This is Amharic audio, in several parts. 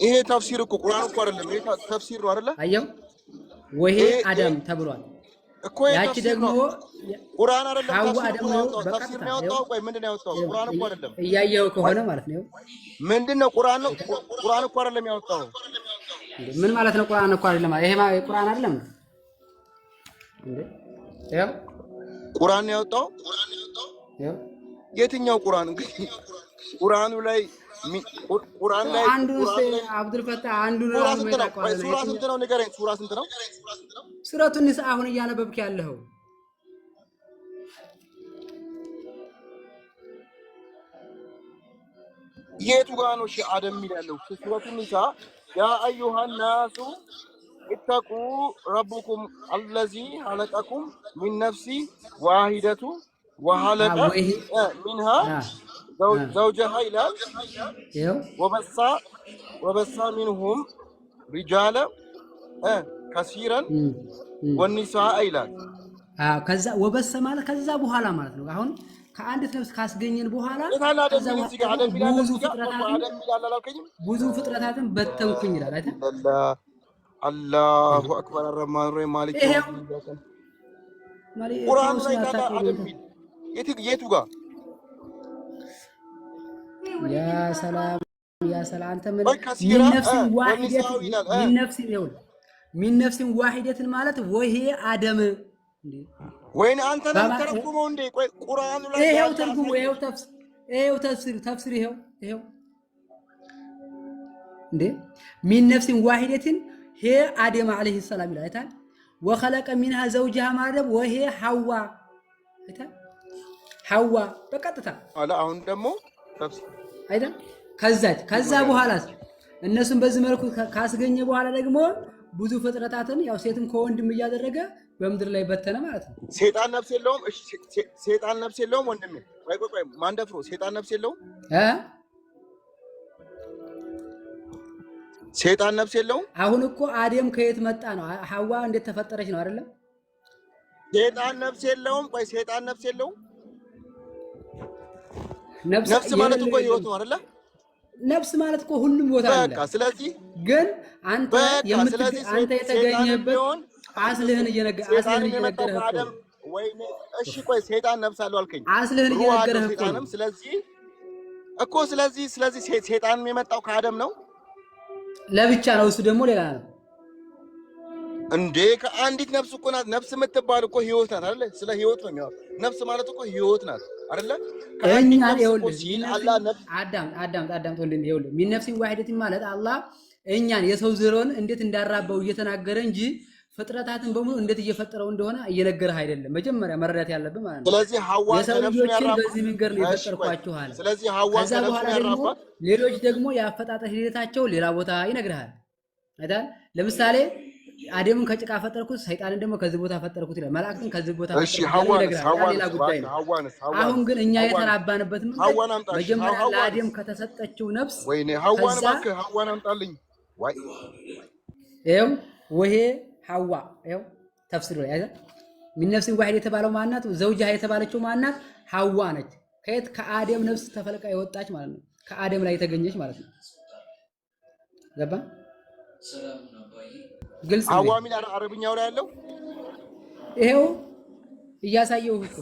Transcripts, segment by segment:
ይሄ ተፍሲር እኮ ቁርአን እኮ አይደለም። ይሄ ተፍሲር ነው አይደለ? አየው ወሄ አደም ተብሏል። እኮ ይሄ ያቺ ተፍሲር ደግሞ ነው። ቁርአን አይደለም። ሐዋ ተፍሲር አደም ነው ነው። ያወጣው። በቀጥታ ተፍሲር ነው ያወጣው። ቆይ ምንድን ነው ያወጣው? ቁርአን እኮ አይደለም። እያየው ከሆነ ማለት ነው። ምንድን ነው ቁርአን ነው? ቁርአን እኮ አይደለም ያወጣው። ምን ማለት ነው? ቁርአን እኮ አይደለም። ይሄ ቁርአን አይደለም እንዴ? ያው ቁርአን ያወጣው የትኛው ቁርአን? እንግዲህ ቁርአኑ ላይ አንዱ አብዱል ፈታህ አንዱ ነው። ሱራ ስንት ነው ንገረኝ። ሱራ ስንት ነው? ሱረቱን ኒሳ አሁን እያነበብክ ያለው የቱ ጋር ነው? እሺ አደም የሚል ያለው ሱረቱን ኒሳ ያ አዩሃ ናሱ ኢተቁ ረቡኩም አለዚ ኸለቀኩም ሚን ነፍሲ ዋሂደቱ ወኸለቀ ሚንሃ ዘውጀሃ ይላል። ወበሳ ሚንሁም ሪጃለ ከሲረን ወኒሳአ ይላል። ከዛ ወበሰ ማለት ከዛ በኋላ ማለት ነው። አሁን ከአንዲት ነፍስ ካስገኘን በኋላ ብዙ ፍጥረታትን በተንኩኝ ይላል። አይደል? አላሁ አክበር አርህማን ረሂም ማሊክ ቁርአን ላይ ታዲያ አደም ሚል የቱ ጋር? ያ ሰላም ያ ሰላም አንተ ምን ሚን ነፍሲን ዋሂደትን ማለት ወሄ አደም እንዴ? ወይኔ አንተ ነህ ተረጉመው እንዴ? ቆይ ቁርአኑ ላይ ይሄው ተርጉሙ፣ ይሄው ተፍሲር ይሄው እንዴ ሚን ነፍሲን ዋሂደትን ሄ አደም አለይሂ ሰላም ይላል። አይታል ወኸለቀ ሚንሃ ዘውጀሃ ማለት ወሄ ሐዋ አይታል ሐዋ በቀጥታ አለ። አሁን ደግሞ ተፍሲር አይደል? ከዛ በኋላስ እነሱን በዚህ መልኩ ካስገኘ በኋላ ደግሞ ብዙ ፍጥረታትን ያው ሴትም ከወንድም እያደረገ በምድር ላይ በተነ ማለት ነው። ሴጣን ነፍስ የለውም? እሺ ሴጣን ነፍስ የለውም ወንድሜ? ቆይ ማን ደፍሮ ሴጣን ነፍስ የለውም? ሴጣን ነፍስ የለውም? አሁን እኮ አደም ከየት መጣ ነው? ሐዋ እንዴት ተፈጠረች ነው አይደለም? ሴጣን ነፍስ የለውም? ቆይ ሴጣን ነፍስ የለውም? ነፍስ ማለት እኮ ህይወት ነው አይደለ? ነፍስ ማለት እኮ ሁሉም ቦታ አለ። በቃ ስለዚህ ግን አንተ የተገኘበት አስልህን እየነገረህ አደም ወይ እሺ ቆይ ሴጣን ነፍስ አለው አልከኝ። አስልህን እየነገረህ እኮ ነው። ስለዚህ ሴጣንም የመጣው ከአደም ነው። ለብቻ ነው፣ እሱ ደግሞ ሌላ ነው እንዴ? ከአንዲት ነፍስ እኮ ናት። ነፍስ የምትባል እኮ ህይወት ናት አይደለ? ስለ ህይወት ነው የሚያወራው። ነፍስ ማለት እኮ ህይወት ናት አይደለ? አዳም ሚን ነፍሲን ዋሂደትን ማለት አላህ እኛን የሰው ዘሮን እንዴት እንዳራባው እየተናገረ እንጂ ፍጥረታትን በሙሉ እንዴት እየፈጠረው እንደሆነ እየነገረህ አይደለም። መጀመሪያ መረዳት ያለብህ ማለት ነው። ስለዚህ ሐዋ ከነፍሱን በዚህ መንገድ ነው የፈጠርኳችሁ አለ። ስለዚህ ሐዋ ከነፍሱን ያራባት፣ ሌሎች ደግሞ የአፈጣጠር ሂደታቸው ሌላ ቦታ ይነግርሃል አይደል? ለምሳሌ አደምን ከጭቃ ፈጠርኩት፣ ሰይጣንን ደግሞ ከዚህ ቦታ ፈጠርኩት ይላል። መላእክትን ከዚህ ቦታ ፈጠርኩት ይላል። ሌላ ጉዳይ ነው። አሁን ግን እኛ የተራባንበት መጀመሪያ ለአደም ከተሰጠችው ነፍስ ወይኔ ሐዋን እባክህ ሐዋን አምጣልኝ። ይኸው ወሄ ሐዋ ይኸው ተፍሲሩ ላይ አይደል? ሚን ነፍሲን ዋሂድ የተባለው ማናት? ዘውጃሃ የተባለችው ማናት? ሐዋ ነች። ከየት? ከአደም ነፍስ ተፈልቃ የወጣች ማለት ነው። ከአደም ላይ የተገኘች ማለት ነው። ገባ? ግልጽ ሐዋ ሚል አረብኛው ላይ ያለው ይሄው እያሳየው እኮ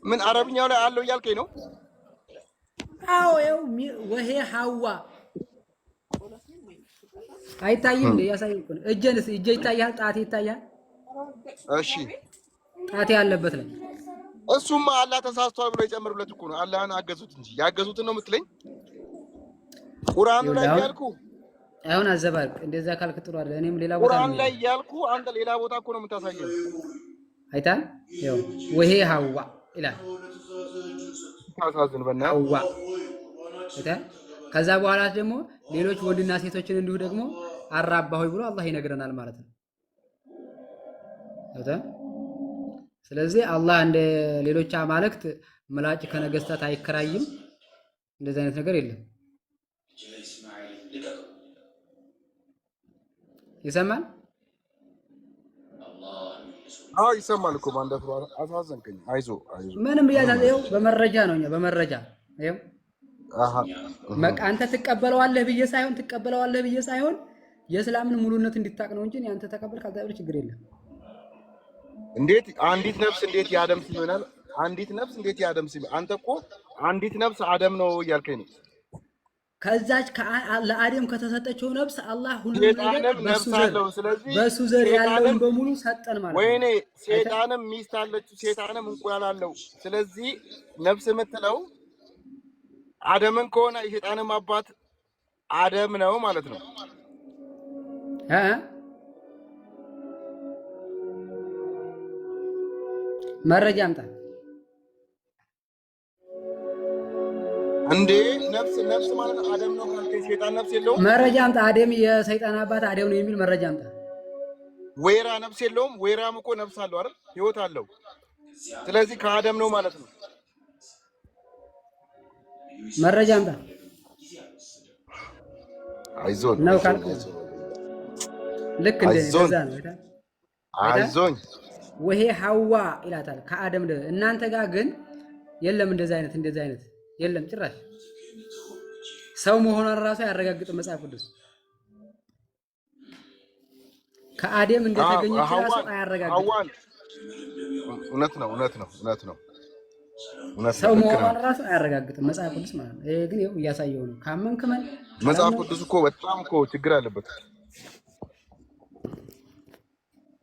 ምን አረብኛው ላይ አለው እያልከኝ ነው? አዎ ይኸው ወሄ ሐዋ አይታይም እንዴ? እያሳየው እኮ ነው። እጄ ይታያል፣ ጣቴ ይታያል። እሺ ጣቴ ያለበት ላይ እሱማ አላህ ተሳስቷል ብሎ የጨመሩለት እኮ ነው። አላህን አገዙት እንጂ ያገዙትን ነው የምትለኝ? ቁርአኑ ላይ ያልኩ አሁን አዘባርቅ እንደዛ ካልክ ጥሩ አይደል? እኔም ሌላ ቦታ ቁርአን ላይ ያልኩ አንተ ሌላ ቦታ እኮ ነው የምታሳየው። አይታል ይኸው ወሄ ሐዋ ይላል። ታሳዝን በእናትህ ሐዋ አይታል። ከዛ በኋላ ደግሞ ሌሎች ወንድና ሴቶችን እንዲሁ ደግሞ አራባሁኝ ብሎ አላህ ይነግረናል ማለት ነው። አይታል። ስለዚህ አላህ እንደ ሌሎች አማልክት ምላጭ ከነገስታት አይከራይም። እንደዚህ አይነት ነገር የለም። ይሰማል? አዎ ይሰማል እኮ ማንደፍሮ አሳዘንከኝ። አይዞህ ምንም ብያታለሁ። በመረጃ ነው፣ በመረጃ ይኸው በቃ አንተ ትቀበለዋለህ ብዬ ሳይሆን የእስላምን ሙሉነት እንድታቅ ነው እንጂ አንተ ተቀበል ካልተቀበል ችግር የለም። እንዴት አንዲት ነፍስ እንዴት ያደም ሲሆናል? አንዲት ነፍስ እንዴት ያደም ሲሆናል? አንተ እኮ አንዲት ነፍስ አደም ነው እያልከኝ ነው። ከዛች ለአደም ከተሰጠችው ነፍስ አላህ ሁሉ ነገር በሱ ዘር ያለውን በሙሉ ሰጠን ማለት ነው። ወይኔ ሴጣንም ሚስት አለችው፣ ሴጣንም እንቁላል አለው። ስለዚህ ነፍስ የምትለው አደምን ከሆነ የሴጣንም አባት አደም ነው ማለት ነው። መረጃ አምጣ እንዴ! ነፍስ ማለት አደም ነው ካልከኝ ሴጣን ነፍስ የለውም? መረጃ አምጣ። አደም የሰይጣን አባት አደም ነው የሚል መረጃ አምጣ። ወይራ ነፍስ የለውም? ወይራም እኮ ነፍስ አለው አይደል? ህይወት አለው። ስለዚህ ከአደም ነው ማለት ነው። መረጃ አምጣ። አይዞን ነው ካልክ ልክ እንደዛ ነው። አይዞኝ ወሄ ሐዋ ይላታል ከአደም። እናንተ ጋር ግን የለም እንደዛ አይነት የለም ጭራሽ። ሰው መሆኗን ራሱ ያረጋግጥ መጽሐፍ ቅዱስ። ከአደም እንደተገኘች ራሱ አያረጋግጥ። እውነት ነው። ሰው መሆኗን ራሱ አያረጋግጥም መጽሐፍ ቅዱስ ማለት ነው። ይሄ ግን ይኸው እያሳየው ነው። ካመንክ ምን መጽሐፍ ቅዱስ እኮ በጣም እኮ ችግር አለበት።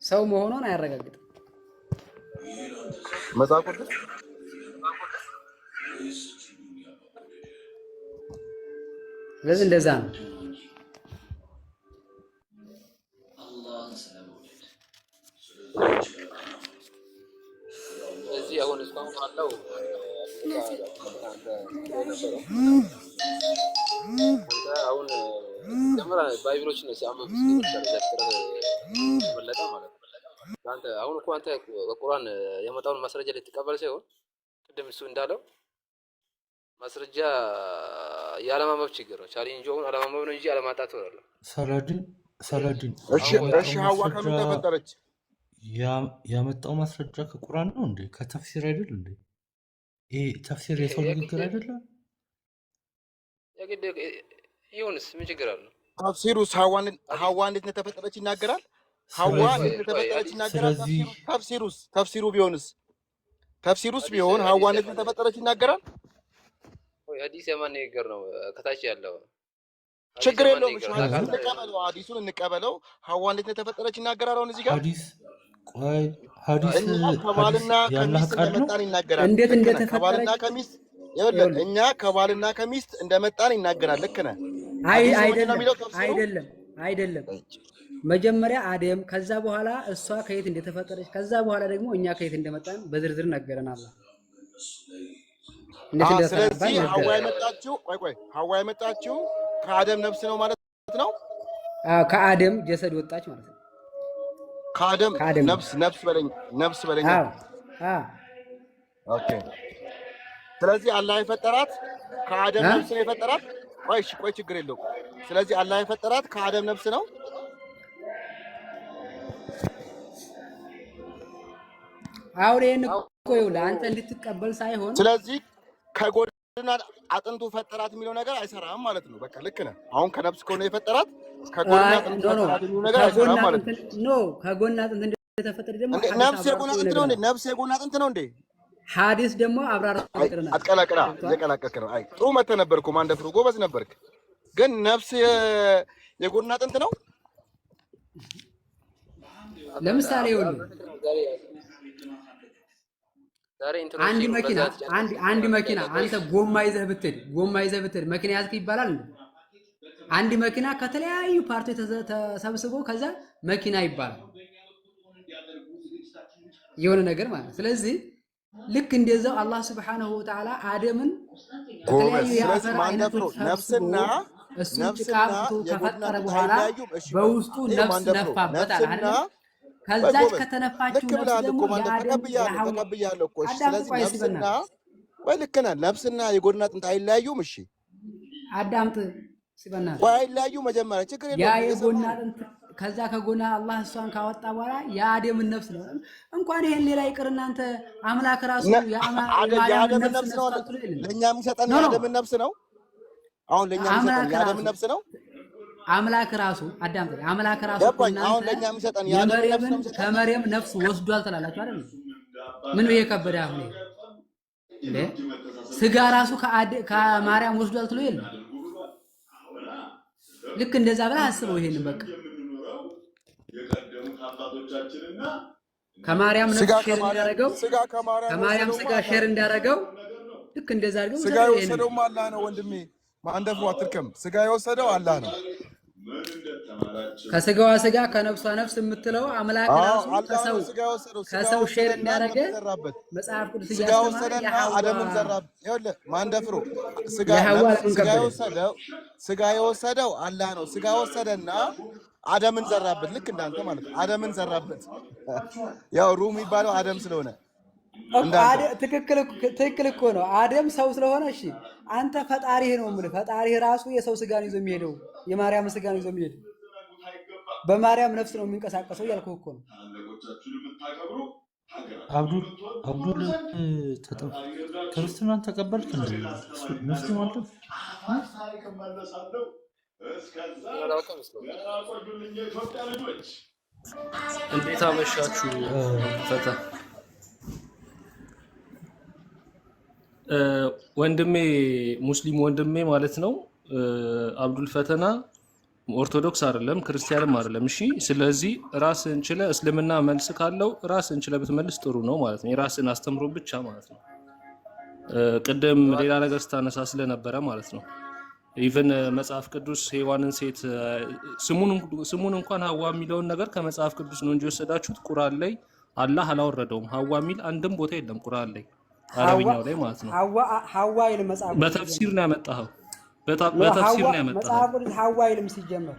ሰው መሆኗን አያረጋግጥም መጽሐፍ ቅዱስ። ስለዚህ እንደዛ ነው። እዚህ አሁን እስካሁን አለው አሁን ጀምራ ባይብሎችን ሲያመብ በለጠ ማለት ነው። አንተ አሁን እኮ አንተ በቁርአን የመጣውን ማስረጃ ልትቀበል ሳይሆን ቅድም እሱ እንዳለው ማስረጃ ያለማመብ ችግር ነው። ቻሌንጁ አሁን አለማመብ ነው እንጂ አለማጣት ነው። ሰላዲን እሺ ሐዋ ከምን ተፈጠረች? ያመጣው ማስረጃ ከቁርአን ነው እንዴ? ከተፍሲር አይደል እንዴ? ይሄ ተፍሲር የሰው ንግግር አይደለም? ይሁንስ ምን ችግር አለው? ተፍሲሩስ ሐዋ እንዴት ተፈጠረች ይናገራል? ሐዋ እንዴት ተፈጠረች ይናገራል? ተፍሲሩስ ቢሆን ሐዋ እንዴት ተፈጠረች ይናገራል? ወይ ሐዲስ የማን ንግግር ነው? ከታች ያለው ችግር የለውም። እንቀበለው፣ ሐዲሱን እንቀበለው። ሐዋ እንዴት ተፈጠረች ይናገራል? አሁን እዚህ ጋር ሐዲስ ከባልና ከሚስት እንደመጣን ይናገራል። እንዴት እንደተፈጠረች እኛ ከባልና ከሚስት እንደመጣን ይናገራል። ልክ ነህ። አይደለም። መጀመሪያ አደም፣ ከዛ በኋላ እሷ ከየት እንደተፈጠረች፣ ከዛ በኋላ ደግሞ እኛ ከየት እንደመጣን በዝርዝር ነገረናል። ስለዚህ ሐዋ የመጣችው ከአደም ነፍስ ነው ማለት ነው። ከአደም ጀሰድ ወጣች ማለት ነው። ከአደም ነፍስ በለኝ። ኦኬ። ስለዚህ አላህ የፈጠራት ከአደም ነፍስ ነው የፈጠራት። ቆይ ችግር የለውም። ስለዚህ አላህ የፈጠራት ከአደም ነፍስ ነው። አሁን ይሄን እኮ ይኸውልህ አንተ እንድትቀበል ሳይሆን፣ ስለዚህ ከጎድና አጥንቱ ፈጠራት የሚለው ነገር አይሰራም ማለት ነው። በቃ ልክ ነህ። አሁን ከነፍስ ከሆነ የፈጠራት ከጎድና አጥንቱ ፈጠራት የሚለው ነገር አይሰራም ማለት ነው። ከጎድና አጥንት እንደተፈጠረ ደግሞ ነፍስ የጎድና አጥንት ነው እንዴ? ነፍስ የጎድና አጥንት ነው እንዴ? ሐዲስ ደግሞ አብራራ ይቀርና እየቀላቀልክ ነው። አይ ጥሩ መተህ ነበርኩ። ማንደፍሩ ጎበዝ ነበርክ። ግን ነፍስ የጎድና አጥንት ነው። ለምሳሌ ይኸውልህ አንድ መኪና አንተ ጎማ ይዘህ ብትሄድ መኪና ያዝክ ይባላል። አንድ መኪና ከተለያዩ ፓርቲዎች ተሰብስቦ ከዛ መኪና ይባላል የሆነ ነገር ማለት። ስለዚህ ልክ እንደዛው አላህ Subhanahu Wa Ta'ala አደምን ከተለያዩ የአፈር አይነቶች ነፍስና እሱን ጭቃብቶ ከፈጠረ በኋላ በውስጡ ነፍስ ነፋበት አይደል? ከዛች ከተነፋችው ነፍስ ደግሞ ተቀብያለሁ እኮ። ስለዚህ ነፍስና ወይ ልክ ነህ። ነፍስና የጎድና አጥንት አይለያዩም። እሺ አዳምጥ ሲበና ወይ አይለያዩ። መጀመሪያ ችግር የለውም። ያ የጎድና አጥንት ከዛ ከጎና አላህ እሷን ካወጣ በኋላ የአደምን ነፍስ ነው። እንኳን ይሄን ሌላ ይቅር እናንተ አምላክ ራሱ የአደምን ነፍስ ነው ለኛ የሚሰጠን የአደምን ነፍስ ነው። አሁን ለኛ የሚሰጠን የአደም ነፍስ ነው። አምላክ ራሱ አዳምጠኝ። አምላክ ራሱ አሁን ለኛ የሚሰጠን የአደም ነፍስ ነው። ከመርየም ነፍስ ወስዷል ትላላችሁ አይደል? ምን ነው የከበደ አሁን እንዴ? ስጋ ራሱ ከማርያም ወስዷል ትሎ የለም። ልክ እንደዛ ብለህ አስበው። ይሄን በቃ ከማርያም ነፍስ ሼር እንዳደረገው ከማርያም ስጋ ሼር እንዳደረገው ልክ እንደዛ አድርገው ስጋ የወሰደው አላህ ነው ወንድሜ። ማንደፉ አትርከም። ስጋ የወሰደው አላህ ነው። ከስጋዋ ስጋ ከነፍሷ ነፍስ የምትለው አምላክ ራሱ ከሰው ሼር እንዳደረገ መጽሐፍ ቅዱስ ያስተማረ አደምን ዘራበት። ይኸውልህ ማንደፍሮ ስጋ የወሰደው አላህ ነው። ስጋ ወሰደና አደምን ዘራበት። ልክ እንዳንተ ማለት ነው። አደምን ዘራበት። ያው ሩህ የሚባለው አደም ስለሆነ ትክክል እኮ ነው። አደም ሰው ስለሆነ እሺ፣ አንተ ፈጣሪህ ነው የምልህ። ፈጣሪህ ራሱ የሰው ስጋን ይዞ የሚሄደው የማርያም ስጋን ይዞ የሚሄደው በማርያም ነፍስ ነው የሚንቀሳቀሰው ያልኩህ እኮ ነው። አብዱል ክርስትናን ተቀበልክ እንዴ? ሙስሊም አለ? እንዴት አመሻችሁ? ፈታ ወንድሜ ሙስሊም ወንድሜ ማለት ነው። አብዱል ፈተና ኦርቶዶክስ አይደለም ክርስቲያንም አይደለም። እሺ፣ ስለዚህ ራስን ችለ እስልምና መልስ ካለው ራስን ችለ ብትመልስ ጥሩ ነው ማለት ነው። የራስን አስተምሮ ብቻ ማለት ነው። ቅድም ሌላ ነገር ስታነሳ ስለነበረ ማለት ነው። ኢቨን መጽሐፍ ቅዱስ ሔዋንን ሴት ስሙን እንኳን ሀዋ የሚለውን ነገር ከመጽሐፍ ቅዱስ ነው እንጂ የወሰዳችሁት ቁርአን ላይ አላህ አላወረደውም። ሀዋ የሚል አንድም ቦታ የለም ቁርአን ላይ አረብኛው ላይ ማለት ነው። ሀዋ ይልም መጽሐፍ በተፍሲር ነው ያመጣኸው። በተፍሲር ነው ያመጣኸው። መጽሐፍ ቅዱስ ሀዋ ይልም ሲጀመር።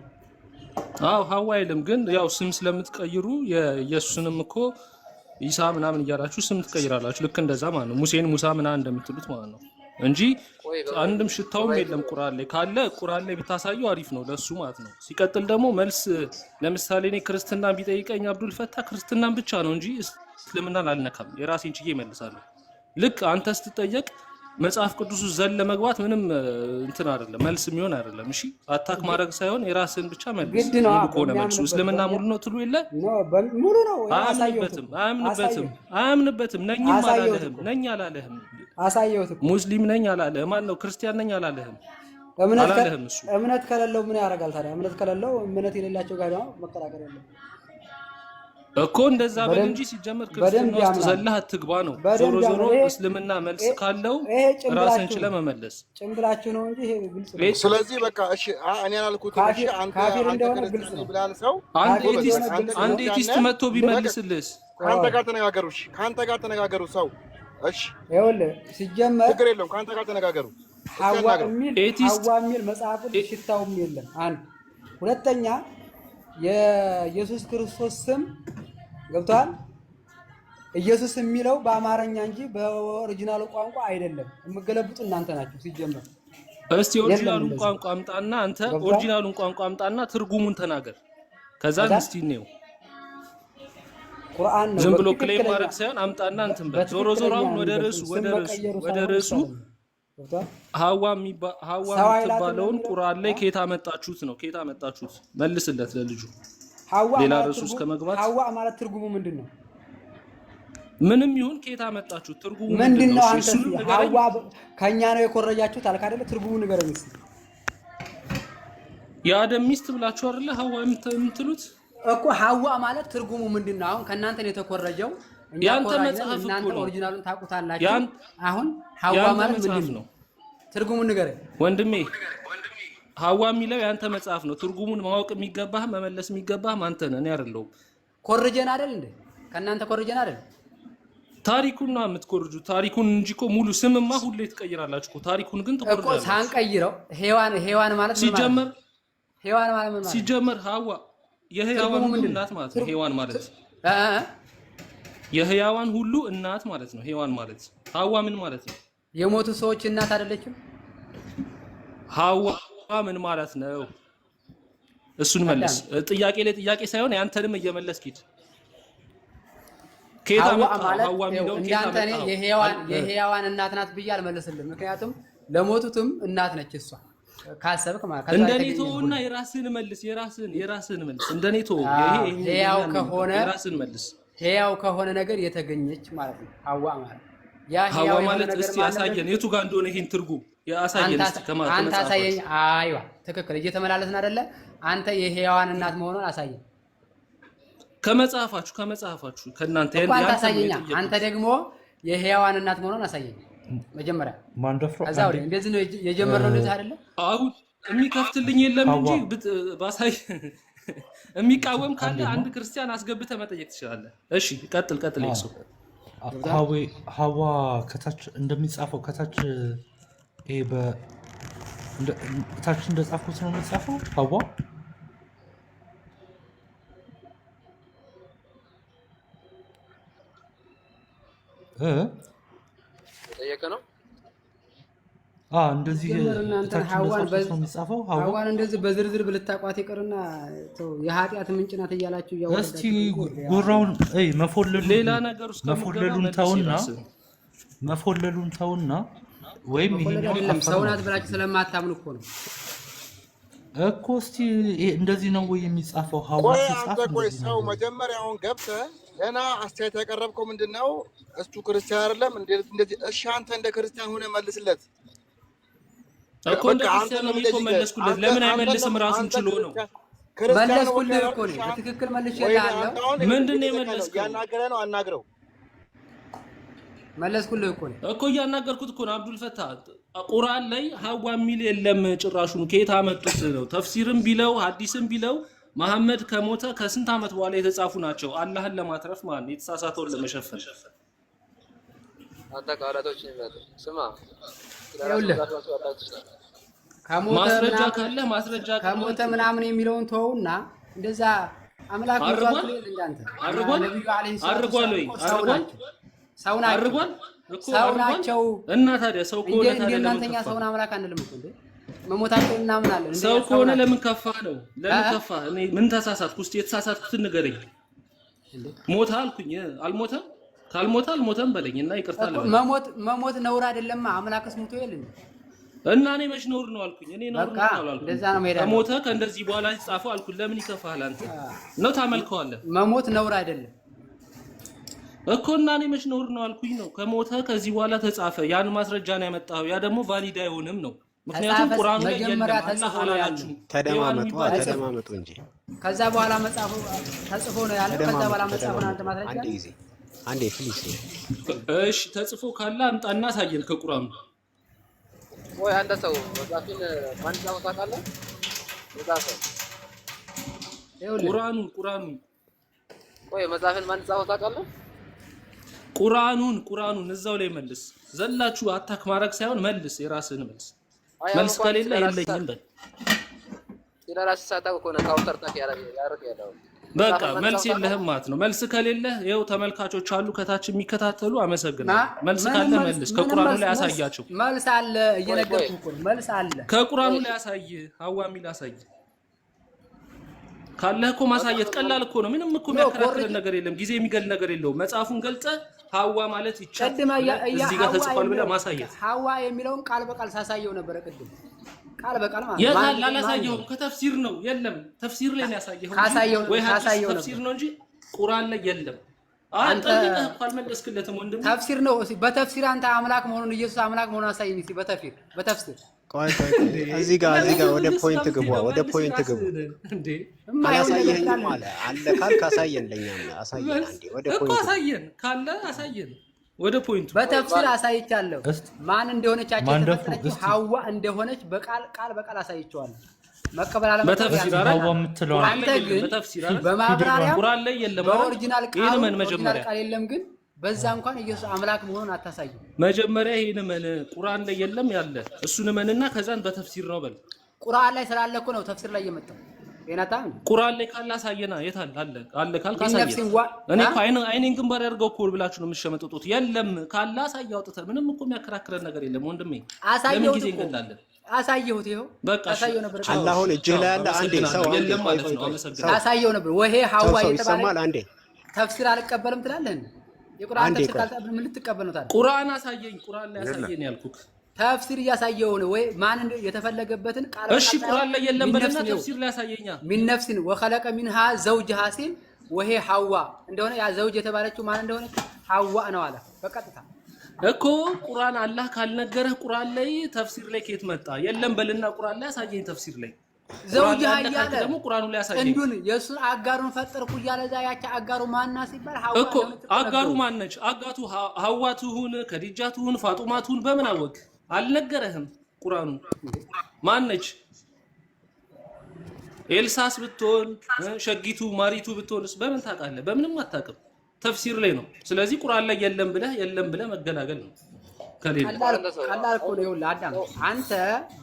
አዎ ሀዋ ይልም፣ ግን ያው ስም ስለምትቀይሩ የኢየሱስንም እኮ ኢሳ ምናምን እያላችሁ ስም ትቀይራላችሁ። ልክ እንደዛ ማለት ነው። ሙሴን ሙሳ ምናምን እንደምትሉት ማለት ነው እንጂ አንድም ሽታውም የለም ቁርአን ላይ። ካለ ቁርአን ላይ ብታሳየው አሪፍ ነው ለሱ ማለት ነው። ሲቀጥል ደግሞ መልስ ለምሳሌ እኔ ክርስትና ቢጠይቀኝ አብዱል ፈታ ክርስትናን ብቻ ነው እንጂ እስልምናን አልነካም። የራሴን ችዬ እመልሳለሁ። ልክ አንተ ስትጠየቅ መጽሐፍ ቅዱስ ዘለ መግባት ምንም እንትን አይደለም፣ መልስ የሚሆን አይደለም። እሺ አታክ ማድረግ ሳይሆን የራስን ብቻ መልስ። ሙሉ ከሆነ መልሱ እስልምና ሙሉ ነው ትሉ የለ ሙሉ ነው። አያምንበትም። ነኝም አላለህም። ነኝ አላለህም። አሳየውት ሙስሊም ነኝ አላለህም። ማን ነው ክርስቲያን ነኝ አላለህም። እምነት ከሌለው ምን ያደርጋል ታዲያ? እምነት ከሌለው እምነት የሌላቸው ጋር ነው መከራከር ያለው እኮ። እንደዛ በል እንጂ ሲጀመር ክርስትና ውስጥ ዘለህ አትግባ ነው። ዞሮ ዞሮ እስልምና መልስ ካለው ራስን ችለህ መመለስ ጭምብላችሁ ነው እንጂ ይሄ ግልጽ ነው። ስለዚህ በቃ እሺ፣ እኔ አላልኩት። እሺ አንተ ክርስቲያን ብላል ሰው አንድ ኤቲስት መጥቶ ቢመልስልስ? ካንተ ጋር ተነጋገሩ። እሺ ካንተ ጋር ተነጋገሩ ሰው። እሺ ይኸውልህ ሲጀመር ችግር የለውም ካንተ ጋር ተነጋገሩ። ሐዋ የሚል መጽሐፍ ሽታውም የለም። አንድ ሁለተኛ የኢየሱስ ክርስቶስ ስም ገብቷል። ኢየሱስ የሚለው በአማርኛ እንጂ በኦሪጂናሉ ቋንቋ አይደለም። የምገለብጡ እናንተ ናችሁ ሲጀመር። እስቲ ኦሪጂናሉን ቋንቋ አምጣና አንተ ኦሪጂናሉን ቋንቋ አምጣና ትርጉሙን ተናገር። ከዛ እስቲ ነው ቁርአን ነው። ዝም ብሎ ክሌም ማድረግ ሳይሆን አምጣና እንትን በል። ዞሮ ዞሮ አሁን ወደ ርዕሱ ሐዋ የምትባለውን ቁርአን ላይ ከየት አመጣችሁት ነው? ከየት አመጣችሁት? መልስለት ለልጁ። ሌላ ርዕሱ እስከ መግባት ሐዋ ማለት ትርጉሙ ምንድነው? ምንም ይሁን ከየት አመጣችሁት? ትርጉሙ ምንድነው? አንተ ሐዋ ከኛ ነው የኮረጃችሁት አልካ አይደለ? ትርጉሙ ንገረኝ እስኪ። የአደም ሚስት ብላችሁ አይደለ ሐዋ የምትሉት እኮ። ሐዋ ማለት ትርጉሙ ምንድነው? አሁን ከእናንተ ነው የተኮረጀው። ያንተ መጽሐፍ እኮ ነው። ኦሪጂናሉን ታውቁታላችሁ። አሁን ሐዋ ማለት ምንድነው? ትርጉሙን ንገረኝ ወንድሜ። ሐዋ የሚለው ያንተ መጽሐፍ ነው። ትርጉሙን ማወቅ የሚገባህ መመለስ የሚገባህ አንተ ነህ፣ እኔ አይደለሁም። ኮርጀን አይደል እንዴ? ከእናንተ ኮርጀን አይደል? ታሪኩን ነው የምትኮርጁት። ታሪኩን እንጂ እኮ ሙሉ ስምማ ሁሌ ትቀይራላችሁ እኮ። ታሪኩን ግን ትኮርጃላችሁ እኮ። ሳንቀይረው ሔዋን ማለት ሲጀመር ሔዋን ማለት ምን ማለት? ሲጀመር ሐዋ የሕያዋን ሁሉ እናት ማለት ነው። ሔዋን ማለት የሕያዋን ሁሉ እናት ማለት ነው። ሔዋን ማለት ሐዋ ምን ማለት ነው? የሞቱ ሰዎች እናት አይደለችም? ሐዋ ምን ማለት ነው? እሱን መልስ። ጥያቄ ላይ ጥያቄ ሳይሆን ያንተንም እየመለስክ ሂድ። ሐዋ የሚለው እንዳንተ የሔዋን እናት ናት ብዬ አልመለስልም። ምክንያቱም ለሞቱትም እናት ነች እሷ። ካሰብክ ማለት እንደኔ ተውና የራስህን መልስ እንደኔ ተው ያው ከሆነ የራስህን መልስ ያው ከሆነ ነገር የተገኘች ማለት ነው ሐዋ ማለት ያ ሐዋ ማለት እስቲ ያሳየን የቱ ጋር እንደሆነ ይሄን ትርጉም ያሳየን እስቲ ከማለት አንተ አሳየኝ አይዋ ትክክል እየተመላለስን አይደለ አንተ የሔዋን እናት መሆኑን አሳየኝ ከመጽሐፋችሁ ከእናንተ ያሳየኛ አንተ ደግሞ የሔዋን እናት መሆኑን አሳየኝ መጀመሪያ ማንደፍሮ አዛው እንደዚህ ነው የጀመረው እንደዚህ አይደለ አሁን የሚከፍትልኝ የለም እንጂ ባሳይ የሚቃወም ካለ አንድ ክርስቲያን አስገብተህ መጠየቅ ትችላለህ እሺ ቀጥል ይሱ ሐዋ ከታች እንደሚጻፈው ከታች ታች እንደጻፍኩት ነው የሚጻፈው ሐዋ ጠየቀ ነው እንደዚህ ሐዋን እንደዚህ በዝርዝር ብልታቋት ይቀርና የኃጢአት ምንጭ ናት እያላችሁ ያወራችሁ እስቲ ጎራውን ሌላ ነገር ውስጥ መፎለሉን ተውና ወይም ይሄን ሰው ናት ብላችሁ ስለማታምኑ እኮ ነው እኮ እስቲ እንደዚህ ነው ወይ የሚጻፈው? ሐዋስ ሲጻፍ ሰው መጀመሪያውን ገብተህ ገና አስተያየት ያቀረብከው ምንድነው? እሱ ክርስቲያን አይደለም እንደዚህ። እሺ አንተ እንደ ክርስቲያን ሆነ መልስለት እኮ እንደ ክርስቲያን ነው እኮ መለስኩለት። ለምን አይመልስም? ራሱን ችሎ ነው መለስኩልህ እኮ ነው። በትክክል መልሼልሃለሁ። ምንድነው የመለስከው? ያናገረ ነው አናግረው። መለስኩልህ እኮ እያናገርኩት እኮ ነው። አብዱል ፈታህ ቁርአን ላይ ሐዋ የሚል የለም ጭራሹን። ከየት አመጡት ነው? ተፍሲርም ቢለው ሐዲስም ቢለው መሐመድ ከሞተ ከስንት ዓመት በኋላ የተጻፉ ናቸው። አላህን ለማትረፍ ማለት የተሳሳተውን ለመሸፈን አጠቃላቶችን ይመጣ ስማ ማስረጃ ካለ ማስረጃ ከሞተ ምናምን የሚለውን ተውና እንደዛ አምላክ ይዟል እንዳንተ ነብዩ አለይሂ ሰላም ሰው ናቸው እና ታዲያ ሰው ከሆነ ታዲያ እናንተኛ ሰውን አምላክ አንልም እኮ እንዴ መሞታቸውን እናምናለን። ሰው ከሆነ ለምን ከፋ ነው? ለምን ከፋ? እኔ ምን ተሳሳትኩ? እስቲ የተሳሳትኩትን ንገረኝ። ሞታ አልኩኝ አልሞተም? ካልሞተ አልሞተም በለኝና ይቅርታ ለምን መሞት ነውር አይደለም? አምላክስ ሞቶ የለ እና እኔ መች ነውር ነው አልኩኝ? እኔ ነውር ነው አልኩኝ። እንደዛ ነው መሄድ ከሞተ ከእንደዚህ በኋላ ይጻፈው አልኩኝ። ለምን ይከፋል? አንተ ነው ታመልከዋለህ። መሞት ነውር አይደለም እኮ እና እኔ መች ነውር ነው አልኩኝ ነው። ከሞተ ከዚህ በኋላ ተጻፈ። ያን ማስረጃ ነው ያመጣው። ያ ደግሞ ቫሊድ አይሆንም ነው። ምክንያቱም ቁርአን ላይ መጀመሪያ ተጽፎ ነው ያለው። ተደማመጡ እንጂ ከዛ በኋላ መጻፉ ተጽፎ ነው ያለው። ከዛ በኋላ መጻፉ ነው አንተ ማስረጃ አንዴ ፕሊስ። እሺ ተጽፎ ካለ አምጣና ሳየን ከቁርአኑ። ወይ አንተ ሰው መጻፍን ማን ጻፈው ታውቃለህ? መጻፈው ቁርአኑን ወይ መጻፍን ማን ጻፈው ታውቃለህ? ቁርአኑን እዛው ላይ መልስ። ዘላችሁ አታክ ማድረግ ሳይሆን መልስ፣ የራስህን መልስ። መልስ ከሌለ የለኝም በል። ስለራስ ሳታውቅ እኮ ነው ካውንተር ታክ ያለው። በቃ መልስ የለህም ማለት ነው። መልስ ከሌለ ይኸው ተመልካቾች አሉ ከታች የሚከታተሉ። አመሰግናለሁ። መልስ ካለ መልስ። ከቁርአኑ ላይ አሳያቸው። መልስ አለ፣ እየነገርኩህ እኮ ነው። መልስ አለ። ከቁርአኑ ላይ አሳይ። ሐዋ የሚል አሳይ ካለህ እኮ ማሳየት ቀላል እኮ ነው። ምንም እኮ የሚያከራክረን ነገር የለም። ጊዜ የሚገል ነገር የለውም። መጽሐፉን ገልጸህ ሐዋ ማለት ይቻላል እዚህ ጋር ተጽፏል ብለህ ማሳየት። ሐዋ የሚለውን ቃል በቃል ሳሳየው ነበር ቅድም። ቃል በቃል ማለት የታል? አላሳየሁም። ከተፍሲር ነው። የለም ተፍሲር ላይ ነው ያሳየኸው ወይ ተፍሲር ነው እንጂ ቁርአን ላይ የለም። አንተ አልመለስክለትም ወንድም። ተፍሲር ነው። በተፍሲር አንተ አምላክ መሆኑን ኢየሱስ አምላክ መሆኑን አሳየኝ እስኪ በተፍሲር ቆይ እዚህ ጋር ወደ ፖይንት ግቡ። እንዴ አላሳየኝም ማለት አለ ካልክ አሳየን። ለኛም አሳየን አንዴ ወደ ፖይንት እኮ አሳየን ካለ አሳየን። ወደ ፖይንቱ በተፍሲር አሳይቻለሁ። ማን እንደሆነች የተፈጠረችው ሐዋ እንደሆነች ቃል በቃል አሳይቻለሁ። መቀበል አለ በተፍሲር ሐዋ የምትለው አንተ ግን በማብራሪያ ቁርአን ላይ የለም። በኦሪጂናል መጀመሪያ ቃል የለም ግን በዛ እንኳን ኢየሱስ አምላክ መሆኑን አታሳዩ። መጀመሪያ ይሄን ምን ቁርአን ላይ የለም ያለ እሱን መንና ከዛን በተፍሲር ነው በል። ቁርአን ላይ ስላለ እኮ ነው ተፍሲር ላይ የመጣው። የናታን ቁርአን ላይ ካለ አሳየና። የት አለ ካልክ አሳየን። እኔ እኮ አይኔን ግንባር ያርገው እኮ ብላችሁ ነው የምትሸመጥጡት። የለም ካለ አሳየው አውጥተህ። ምንም እኮ የሚያከራክረን ነገር የለም ወንድሜ። ለምን ጊዜ እንገላለን? አሳየሁት። ይሄው አሳየው ነበር። አላሁን እጅህ ላይ ያለ አንዴ ሰው የለም ማለት ነው። አመሰግናለሁ። አሳየው ነበር ወይ ሐዋ የተባለ አንዴ ተፍሲር አልቀበልም ትላለህ። የቁርአን ተፍሲር ካልተቀበል ምን ልትቀበል ነው ታዲያ? ቁርአን አሳየኝ። ቁርአን ላይ አሳየኝ ያልኩክ ተፍሲር እያሳየው ነው ወይ ማን የተፈለገበትን ቃል እሺ ቁርአን ላይ የለም በልና ተፍሲር ላይ ያሳየኛ ሚን ነፍሲን ወኸለቀ ሚንሃ ዘውጅሃ ሲል ወሄ ሐዋ እንደሆነ ያ ዘውጅ የተባለችው ማን እንደሆነ ሐዋ ነው አለ በቀጥታ እኮ ቁርአን አላህ ካልነገረህ ቁርአን ላይ ተፍሲር ላይ ከየት መጣ የለም በልና ቁርአን ላይ ያሳየኝ ተፍሲር ላይ ዘውጅሃ እያለ ደግሞ ቁርአኑ ላይ ያሳየኝ እንዱን የሱን አጋሩን ፈጠርኩ እያለ ዛ ያቺ አጋሩ ማንና ሲባል ሐዋ እኮ አጋሩ ማን ነች አጋቱ ሐዋ ትሁን ከዲጃ ትሁን ፋጡማ ትሁን በምን አወቅ አልነገረህም ቁርአኑ ማን ነች ኤልሳስ ብትሆን ሸጊቱ ማሪቱ ብትሆንስ በምን ታውቃለህ በምንም አታውቅም ተፍሲር ላይ ነው ስለዚህ ቁርአን ላይ የለም ብለህ መገላገል ነው ከሌለ ቀላል እኮ ነው ይኸውልህ አዳም አንተ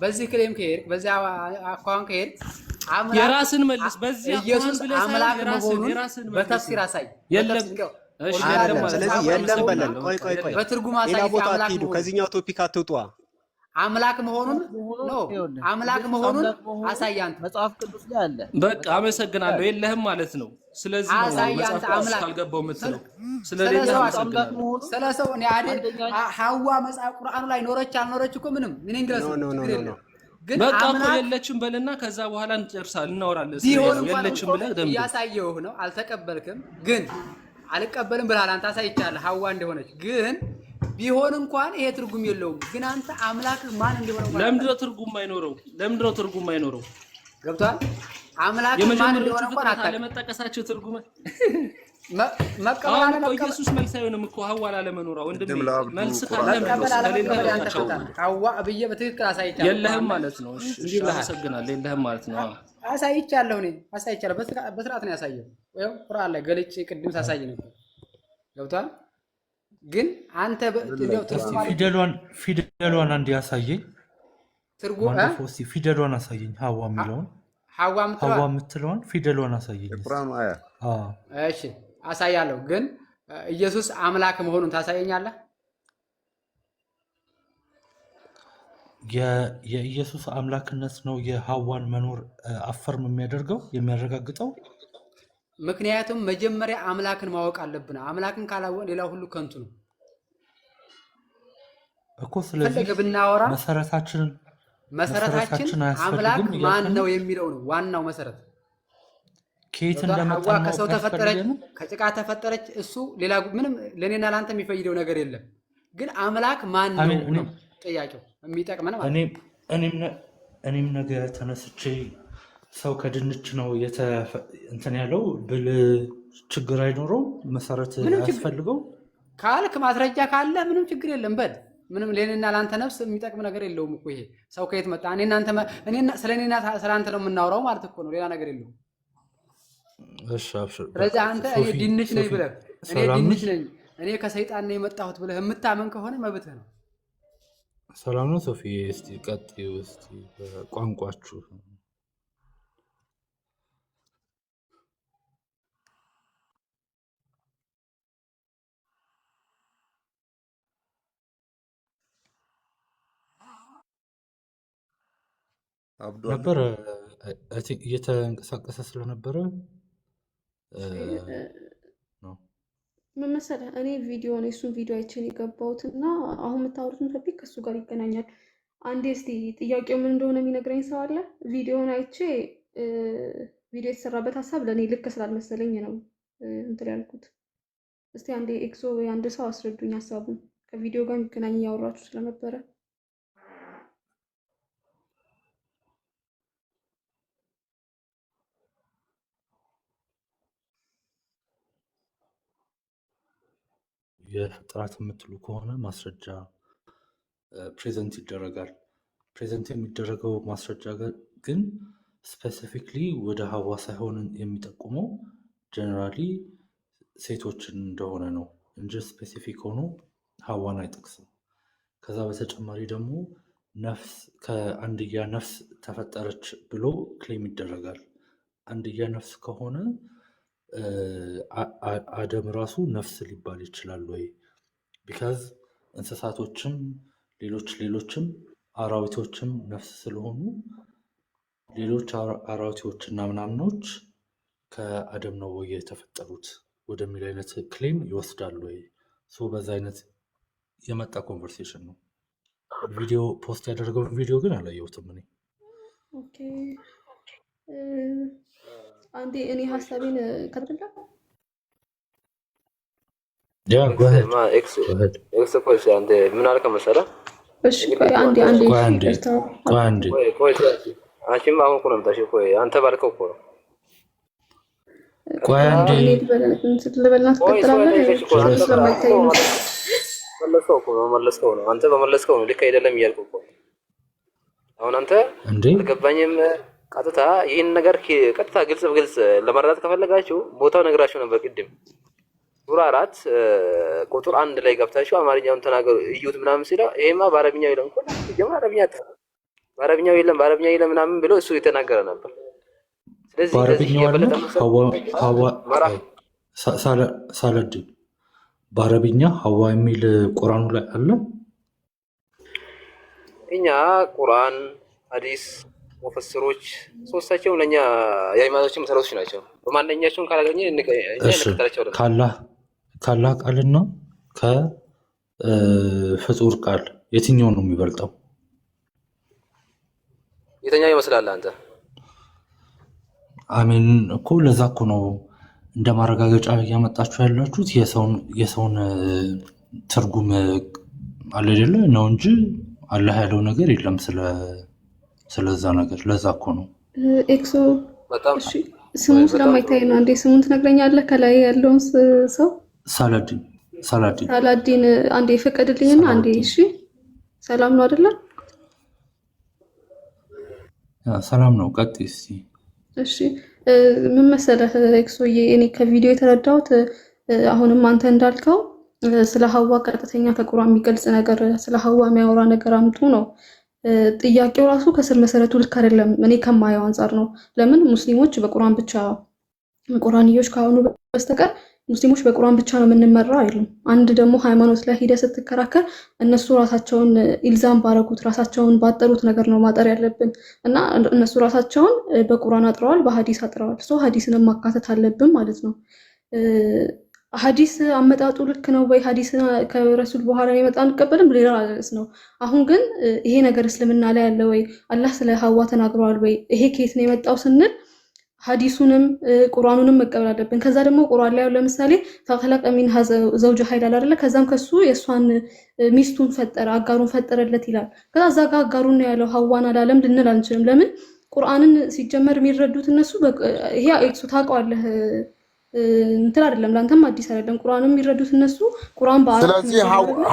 በዚህ ክሌም ከሄድክ በዚህ አኳን ከሄድክ የራስን መልስ በዚህ ኢየሱስ አምላክ መሆኑን በተፍሲር አሳይ የለም እሺ ስለዚህ የለም በለን ቆይ በትርጉም አሳይ ሌላ ቦታ አትሂዱ ከዚህኛው ቶፒክ አትውጡ አምላክ መሆኑን ነው አምላክ መሆኑን አሳያንት መጽሐፍ ቅዱስ ላይ አለ በቃ አመሰግናለሁ የለህም ማለት ነው ስለዚህ ነው መጽሐፍ ቅዱስ ካልገባው የምትለው ስለሌላ አምላክ መሆኑ ስለሰው እኔ አይደል ሐዋ መጽሐፍ ቁርአኑ ላይ ኖረች አልኖረች እኮ ምንም ምን እንግለስ ግን በቃ እኮ የለችም በልና ከዛ በኋላ እንጨርሳለን እናወራለን የለችም ብለህ ደምብ ያሳየው ነው አልተቀበልክም ግን አልቀበልም ብለሃል አንተ አሳይቻለህ ሐዋ እንደሆነች ግን ቢሆን እንኳን ይሄ ትርጉም የለውም ግን አንተ አምላክ ማን እንደሆነ ለምንድነው ትርጉም አይኖረው ገብቷል አምላክ ማን እንደሆነ እንኳን አታውቅም ለመጠቀሳቸው ትርጉም መቀበል አለ ኢየሱስ መልስ አይሆንም እኮ ሐዋ ለመኖሯ ወንድም መልስ ካለ ሐዋ ብዬ በትክክል አሳይቻለሁ የለህም ማለት ነው እሺ አመሰግናለሁ የለህም ማለት ነው አሳይቻለሁ በስርዓት ነው ያሳየው ወይ ቁርአን ላይ ገልጬ ቅድም ሳሳይ ነበር ገብቷል ግን አንተ ፊደሏን አንድ ያሳየኝ ትርጉም ፊደሏን አሳየኝ ሐዋ የሚለውን ሐዋ የምትለውን ፊደሏን አሳየኝ ቁርአኑ አያ እሺ አሳያለሁ ግን ኢየሱስ አምላክ መሆኑን ታሳየኛለህ የኢየሱስ አምላክነት ነው የሐዋን መኖር አፈርም የሚያረጋግጠው ምክንያቱም መጀመሪያ አምላክን ማወቅ አለብን አምላክን ካላወቅን ሌላው ሁሉ ከንቱ ነው እኮ ስለዚህ ብናወራ መሰረታችን አምላክ ማን ነው የሚለው ነው ዋናው መሰረት ከየት እንደመጣ ነው ከሰው ተፈጠረች ከጭቃ ተፈጠረች እሱ ሌላ ምንም ለኔና ላንተ የሚፈይደው ነገር የለም ግን አምላክ ማን ነው ጥያቄው የሚጠቅመን ማለት እኔም ነገ ተነስቼ ሰው ከድንች ነው እንትን ያለው ብል ችግር አይኖረው መሰረት ያስፈልገው ካልክ ማስረጃ ካለ ምንም ችግር የለም በል ምንም ለኔና ላንተ ነፍስ የሚጠቅም ነገር የለውም እኮ ይሄ ሰው ከየት መጣ እኔና ስለኔና ስላንተ ነው የምናወራው ማለት እኮ ነው ሌላ ነገር የለውም እሺ አብሽር ስለዚህ አንተ እኔ ድንች ነኝ ብለህ እኔ ድንች ነኝ እኔ ከሰይጣን ነው የመጣሁት ብለህ የምታመን ከሆነ መብትህ ነው ሰላም ነው ሶፊ እስቲ ቀጥዩ እስቲ በቋንቋችሁ ነበር እየተንቀሳቀሰ ስለነበረ ነው ምን መሰለህ እኔ እሱን ቪዲዮ አይቼን የገባሁትና አሁን የምታወሩትን ቶፒክ ከሱ ጋር ይገናኛል አንዴ እስቲ ጥያቄው ምን እንደሆነ የሚነግረኝ ሰው አለ ቪዲዮውን አይቼ ቪዲዮ የተሰራበት ሀሳብ ለእኔ ልክ ስላልመሰለኝ ነው እንትን ያልኩት እስቲ አንዴ ኤክሶ ወይ አንድ ሰው አስረዱኝ ሀሳቡን ከቪዲዮ ጋር የሚገናኝ እያወራችሁ ስለነበረ የፍጥረት የምትሉ ከሆነ ማስረጃ ፕሬዘንት ይደረጋል ፕሬዘንት የሚደረገው ማስረጃ ግን ስፔሲፊክሊ ወደ ሐዋ ሳይሆን የሚጠቁመው ጀነራሊ ሴቶችን እንደሆነ ነው እንጂ ስፔሲፊክ ሆኖ ሐዋን አይጠቅስም ከዛ በተጨማሪ ደግሞ ነፍስ ከአንድያ ነፍስ ተፈጠረች ብሎ ክሌም ይደረጋል አንድያ ነፍስ ከሆነ አደም ራሱ ነፍስ ሊባል ይችላል ወይ ቢካዝ እንስሳቶችም ሌሎችም አራዊቶችም ነፍስ ስለሆኑ ሌሎች አራዊቶችና ምናምኖች ከአደም ነው ወይ የተፈጠሩት ወደሚል አይነት ክሌም ይወስዳሉ ወይ በዛ አይነት የመጣ ኮንቨርሴሽን ነው ቪዲዮ ፖስት ያደረገው ቪዲዮ ግን አላየሁትም እኔ። ኦኬ አንዴ እኔ ሀሳቤን ከትልላ ያ ጎሄድ ኤክስ ኮርስ አንተ ምን አልከ መሰለህ? እሺ ቆይ አንዴ ቆይ አንቺም አሁን እኮ ነው የምታሽው። ቆይ አንተ ባልከው እኮ ነው። ቆይ አንዴ ልበላት ቀጥላለህ። መለስከው ነው አንተ በመለስከው ነው ልክ አይደለም እያልኩ እኮ አሁን አንተ አልገባኝም። ቀጥታ ይህን ነገር ቀጥታ ግልጽ በግልጽ ለመረዳት ከፈለጋችሁ ቦታው ነግራችሁ ነበር ቅድም ሱራ 4 ቁጥር 1 ላይ ገብታችሁ አማርኛውን ተናገሩ እዩት ምናምን ሲለው ይሄማ በአረብኛው ይለም እኮ ጀማ በአረብኛው የለም ምናምን ብሎ እሱ የተናገረ ነበር። ስለዚህ ሳለድ በአረብኛ ሐዋ የሚል ቁርአኑ ላይ አለ። እኛ ቁርአን ሐዲስ ሙፈስሮች ሶስታቸው ለኛ የሃይማኖታችን መሰረቶች ናቸው። በማንኛቸውም ካላገኘ እንከተላቸው። ካላህ ቃልና ከፍጡር ቃል የትኛው ነው የሚበልጠው? የትኛው ይመስላል አንተ? አሜን እኮ ለዛ እኮ ነው እንደ ማረጋገጫ እያመጣችሁ ያላችሁት የሰውን ትርጉም አለ አይደለ ነው እንጂ አላህ ያለው ነገር የለም ስለዛ ነገር። ለዛ እኮ ነው ኤክሶ እሺ ስሙ ስለማይታይ ነው። አንዴ ስሙን ትነግረኛለህ? ከላይ ያለውን ሰው ሳላዲን አንዴ ፈቀድልኝና አንዴ። እሺ ሰላም ነው አይደለ? ሰላም ነው። ቀጥይ እስቲ። እሺ ምን መሰለህ ኤክሶዬ፣ እኔ ከቪዲዮ የተረዳሁት አሁንም አንተ እንዳልከው ስለ ሐዋ ቀጥተኛ ከቁርአን የሚገልጽ ነገር ስለ ሐዋ የሚያወራ ነገር አምጡ ነው። ጥያቄው ራሱ ከስር መሰረቱ ልክ አይደለም። እኔ ከማየው አንፃር ነው። ለምን ሙስሊሞች በቁርአን ብቻ ቁርአንዮች ካሁኑ በስተቀር ሙስሊሞች በቁርአን ብቻ ነው የምንመራው አይሉም። አንድ ደግሞ ሃይማኖት ላይ ሂደህ ስትከራከር እነሱ ራሳቸውን ኢልዛም ባረጉት ራሳቸውን ባጠሩት ነገር ነው ማጠር ያለብን እና እነሱ ራሳቸውን በቁርአን አጥረዋል፣ በሐዲስ አጥረዋል። ሶ ሐዲስንም ማካተት አለብን ማለት ነው። ሐዲስ አመጣጡ ልክ ነው ወይ? ሐዲስ ከረሱል በኋላ የመጣ አንቀበልም፣ ሌላ ርዕስ ነው። አሁን ግን ይሄ ነገር እስልምና ላይ ያለ ወይ? አላህ ስለ ሐዋ ተናግሯል ወይ? ይሄ ከየት ነው የመጣው ስንል ሐዲሱንም ቁርአኑንም መቀበል አለብን። ከዛ ደግሞ ቁርአን ላይ ለምሳሌ ፈኸለቀ ሚንሃ ዘውጀሃ ይላል አይደለ? ከዛም ከሱ የሷን ሚስቱን ፈጠረ አጋሩን ፈጠረለት ይላል። ከዛ እዛ ጋር አጋሩን ነው ያለው ሐዋን አላለም ልንል አንችልም። ለምን? ቁርአንን ሲጀመር የሚረዱት እነሱ ይሄ ኤክሱ ታውቀዋለህ እንትን አይደለም፣ ላንተም አዲስ አይደለም። ቁርአንም የሚረዱት እነሱ ቁርአን በአራት። ስለዚህ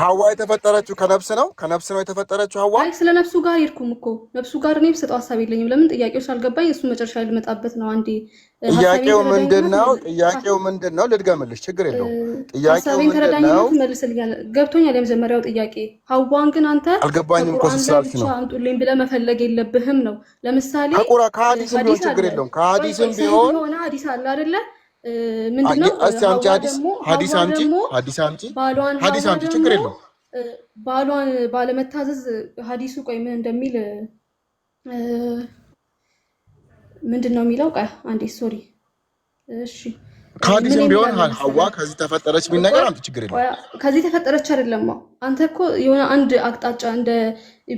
ሐዋ የተፈጠረችው ከነፍስ ነው የተፈጠረችው ሐዋ። አይ ስለ ነፍሱ ጋር ሄድኩም እኮ ነፍሱ ጋር እኔ ብሰጠው ሀሳብ የለኝም። ለምን ጥያቄው ሳልገባኝ እሱ መጨረሻ ልመጣበት ነው። አንዴ ጥያቄው ምንድነው? ልድገምልሽ፣ ችግር የለውም። ጥያቄው ምንድነው? መልስልኛል። ገብቶኛል የመጀመሪያው ጥያቄ። ሐዋን ግን አንተ አልገባኝም እኮ ስላልሽ ነው አምጡልኝ ብለህ መፈለግ የለብህም ነው። ለምሳሌ ከሐዲስም ቢሆን ችግር የለውም። ከሐዲስም ቢሆን ሐዲስ አለ አይደለ? ምንድነው ሐዲስ አምጪ ችግር የለውም። ባሏን ባለመታዘዝ ሐዲሱ ቆይ ምን እንደሚል ምንድነው የሚለው? ቆይ አንዴ ሶሪ። እሺ ከሐዲስም ቢሆን ሐዋ ከዚህ ተፈጠረች ምን ነገር አንተ ችግር የለውም። ከዚህ ተፈጠረች አይደለም። አንተ እኮ የሆነ አንድ አቅጣጫ እንደ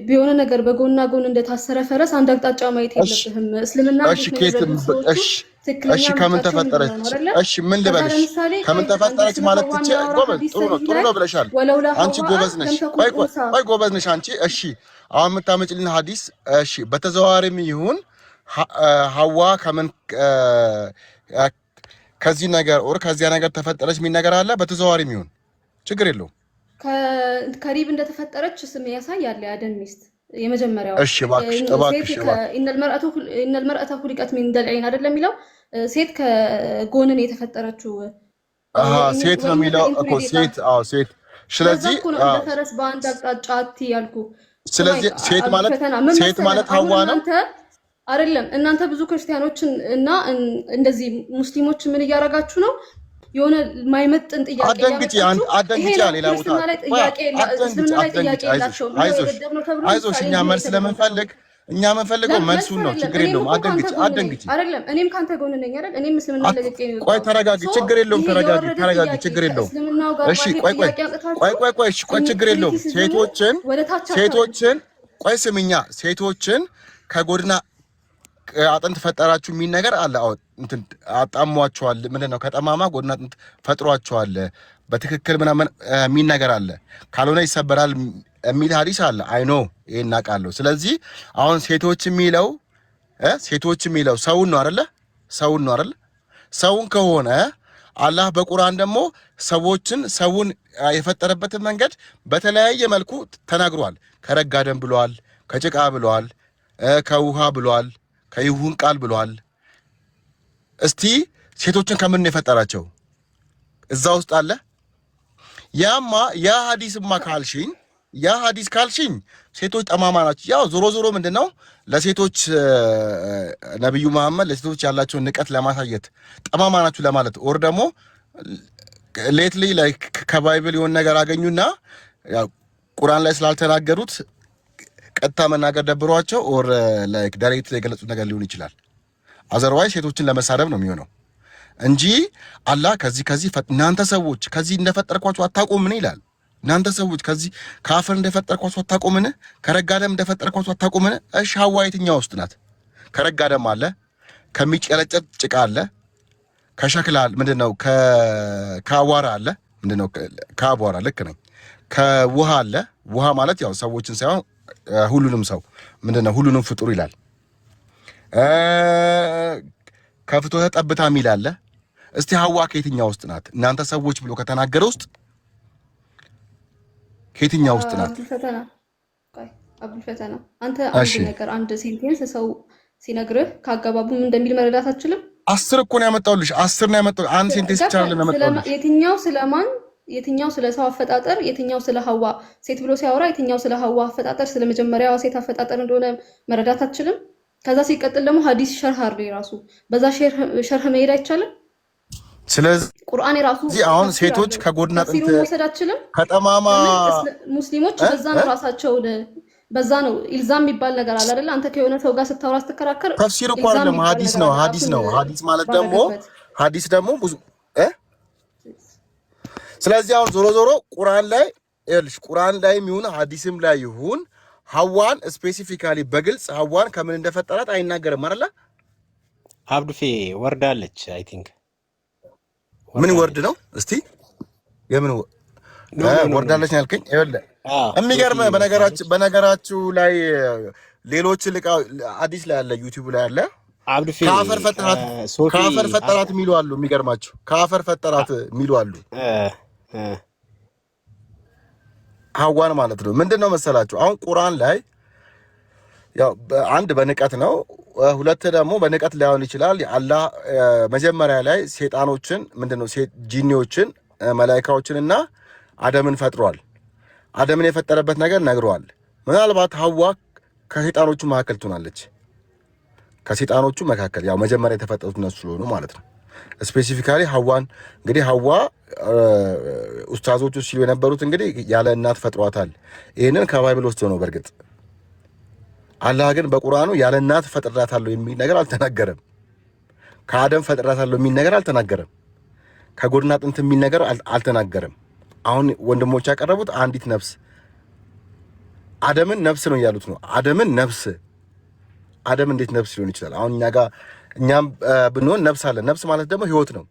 ቢሆነ ነገር በጎና ጎን እንደታሰረ ፈረስ አንድ አቅጣጫ ማየት የለብህም። እስልምና እሺ ከምን ተፈጠረች? እሺ ምን ልበልሽ? ከምን ተፈጠረች ማለት ትቼ ጥሩ ነው ብለሻል። አንቺ ጎበዝ ነሽ። ቆይ ጎበዝ ነሽ አንቺ። እሺ አሁን የምታመጪልን ሐዲስ እሺ በተዘዋዋሪም ይሁን ሐዋ ከምን ከዚህ ነገር ከዚያ ነገር ተፈጠረች የሚል ነገር አለ። በተዘዋዋሪም ይሁን ችግር የለውም። ከሪብ እንደተፈጠረች ስም ያሳያል የአደም ሚስት የመጀመሪያው። እሺ እባክሽ ኢነል መርአተ ኹሊቀት ሚን ደልዒን አይደለም የሚለው ሴት ከጎንን የተፈጠረችው ሴት ነው የሚለው እኮ ሴት። አዎ ሴት። ስለዚህ ፈረስ በአንድ አቅጣጫ ያልኩ። ስለዚህ ሴት ማለት ሐዋ ነው አይደለም። እናንተ ብዙ ክርስቲያኖችን እና እንደዚህ ሙስሊሞች ምን እያደረጋችሁ ነው? የሆነ ማይመጥን ጥያቄ አደንግጪ ሌላ ቦታ አይዞሽ፣ እኛ መልስ ስለምንፈልግ እኛ የምንፈልገው መልሱን ነው። ችግር የለውም። አትደንግጪ። አይደለም እኔም ካንተ ጎን ነኝ አይደል? እኔም እስልምና ለቅቄ ነው። ቆይ ተረጋጊ። ችግር የለውም። ተረጋጊ። ችግር የለውም። እሺ ቆይ ችግር የለውም። ሴቶችን ቆይ ስምኛ፣ ሴቶችን ከጎድና አጥንት ፈጠራችሁ የሚል ነገር አለ። አዎ እንትን አጣሟቸዋል። ምንድነው ከጠማማ ጎድና አጥንት ፈጥሯቸዋል በትክክል ምናምን የሚል ነገር አለ። ካልሆነ ይሰበራል የሚል ሐዲስ አለ። አይኖ ይሄን እናውቃለሁ። ስለዚህ አሁን ሴቶች የሚለው ሰውን ነው አይደለ? ሰውን ከሆነ አላህ በቁርአን ደግሞ ሰውን የፈጠረበትን መንገድ በተለያየ መልኩ ተናግሯል። ከረጋ ደም ብሏል፣ ከጭቃ ብሏል፣ ከውሃ ብሏል፣ ከይሁን ቃል ብሏል። እስቲ ሴቶችን ከምን የፈጠራቸው እዛ ውስጥ አለ? ያ ሐዲስ ካልሽኝ ሴቶች ጠማማ ናቸው። ያው ዞሮ ምንድነው ለሴቶች ነብዩ መሐመድ ለሴቶች ያላቸውን ንቀት ለማሳየት ጠማማ ናችሁ ለማለት ኦር ደግሞ ሌትሊ ላይ ከባይብል የሆነ ነገር አገኙና ያው ቁርአን ላይ ስላልተናገሩት ቀጥታ መናገር ደብሯቸው ኦር ላይክ ዳይሬክት ላይ የገለጹት ነገር ሊሆን ይችላል። አዘርዋይስ ሴቶችን ለመሳደብ ነው የሚሆነው እንጂ አላህ ከዚህ እናንተ ሰዎች ከዚህ እንደፈጠርኳችሁ አታውቁምን ይላል። እናንተ ሰዎች ከዚህ ከአፈር እንደፈጠርኳችሁ አታውቁምን? ከረጋ ደም እንደፈጠርኳችሁ አታውቁምን? እሺ ሐዋ የትኛው ውስጥ ናት? ከረጋ ደም አለ፣ ከሚጨረጨት ጭቃ አለ፣ ከሸክላ ምንድነው ከአቧራ አለ፣ ምንድነው ከአቧራ ልክ ነኝ። ከውሃ አለ። ውሃ ማለት ያው ሰዎችን ሳይሆን ሁሉንም ሰው ምንድነው ሁሉንም ፍጡር ይላል። ከፍትወተ ጠብታ የሚል አለ። እስቲ ሐዋ ከየትኛው ውስጥ ናት? እናንተ ሰዎች ብሎ ከተናገረ ውስጥ ከየትኛው ውስጥ ናት? አብዱልፈተና አንተ አንድ ሴንቴንስ ሰው ሲነግርህ ካገባቡ ምን እንደሚል መረዳት አትችልም? 10 እኮ ነው ያመጣሁልሽ። 10 ነው ያመጣሁ። አንድ ሴንቴንስ ብቻ ነው ያመጣሁልሽ። የትኛው ስለ ሰው አፈጣጠር፣ የትኛው ስለ ሐዋ ሴት ብሎ ሲያወራ የትኛው ስለ ሐዋ አፈጣጠር ስለ መጀመሪያዋ ሴት አፈጣጠር እንደሆነ መረዳት አትችልም? ከዛ ሲቀጥል ደግሞ ሐዲስ ሸርህ አርዴ ራሱ በዛ ሸርህ መሄድ አይቻልም? ስለዚህ ቁርአን የራሱ አሁን ሴቶች ከጎድና ጥንት ወሰዳችልም ከጠማማ ሙስሊሞች በዛ ነው ራሳቸውን በዛ ነው ኢልዛም የሚባል ነገር አለ አይደል? አንተ ከሆነ ሰው ጋር ስታወራ ስትከራከር ተፍሲር እኮ አይደለም ሐዲስ ነው። ሐዲስ ማለት ደግሞ ብዙ ስለዚህ አሁን ዞሮ ቁርአን ላይ የሚሆን ሐዲስም ላይ ይሁን ሐዋን ስፔሲፊካሊ በግልጽ ሐዋን ከምን እንደፈጠራት አይናገርም አይደል? አብዱፌ ወርዳለች። አይ ቲንክ ምን ወርድ ነው? እስቲ የምን ወርዳለች ያልከኝ? ይኸውልህ የሚገርም በነገራችሁ ላይ ሌሎች አዲስ ላይ ያለ ዩቲዩብ ላይ ያለ አብዱፌ ከአፈር ፈጠራት የሚሉ አሉ። የሚገርማችሁ ከአፈር ፈጠራት የሚሉ አሉ። ሐዋን ማለት ነው። ምንድነው መሰላችሁ? አሁን ቁርአን ላይ ያው አንድ በንቀት ነው፣ ሁለት ደግሞ በንቀት ላይሆን ይችላል። አላህ መጀመሪያ ላይ ሴጣኖችን ምንድነው ጂኒዎችን መላእክቶችንና አደምን ፈጥሯል። አደምን የፈጠረበት ነገር ነግሯል። ምናልባት ሐዋ ከሴጣኖቹ መካከል ትሆናለች። ከሴጣኖቹ መካከል ያው መጀመሪያ የተፈጠሩት እነሱ ስለሆኑ ማለት ነው። ስፔሲፊካሊ ሐዋን እንግዲህ ሐዋ ኡስታዞቹ ሲሉ የነበሩት እንግዲህ ያለ እናት ፈጥሯታል። ይህንን ከባይብል ውስጥ ነው። በእርግጥ አላህ ግን በቁርአኑ ያለ እናት ፈጥራታለሁ የሚል ነገር አልተናገረም። ከአደም ፈጥራታለሁ የሚል ነገር አልተናገረም። ከጎድና አጥንት የሚል ነገር አልተናገረም። አሁን ወንድሞች ያቀረቡት አንዲት ነፍስ አደምን ነፍስ ነው እያሉት ነው። አደም እንዴት ነፍስ ሊሆን ይችላል? አሁን እኛም ብንሆን ነፍስ አለ። ነፍስ ማለት ደግሞ ህይወት ነው።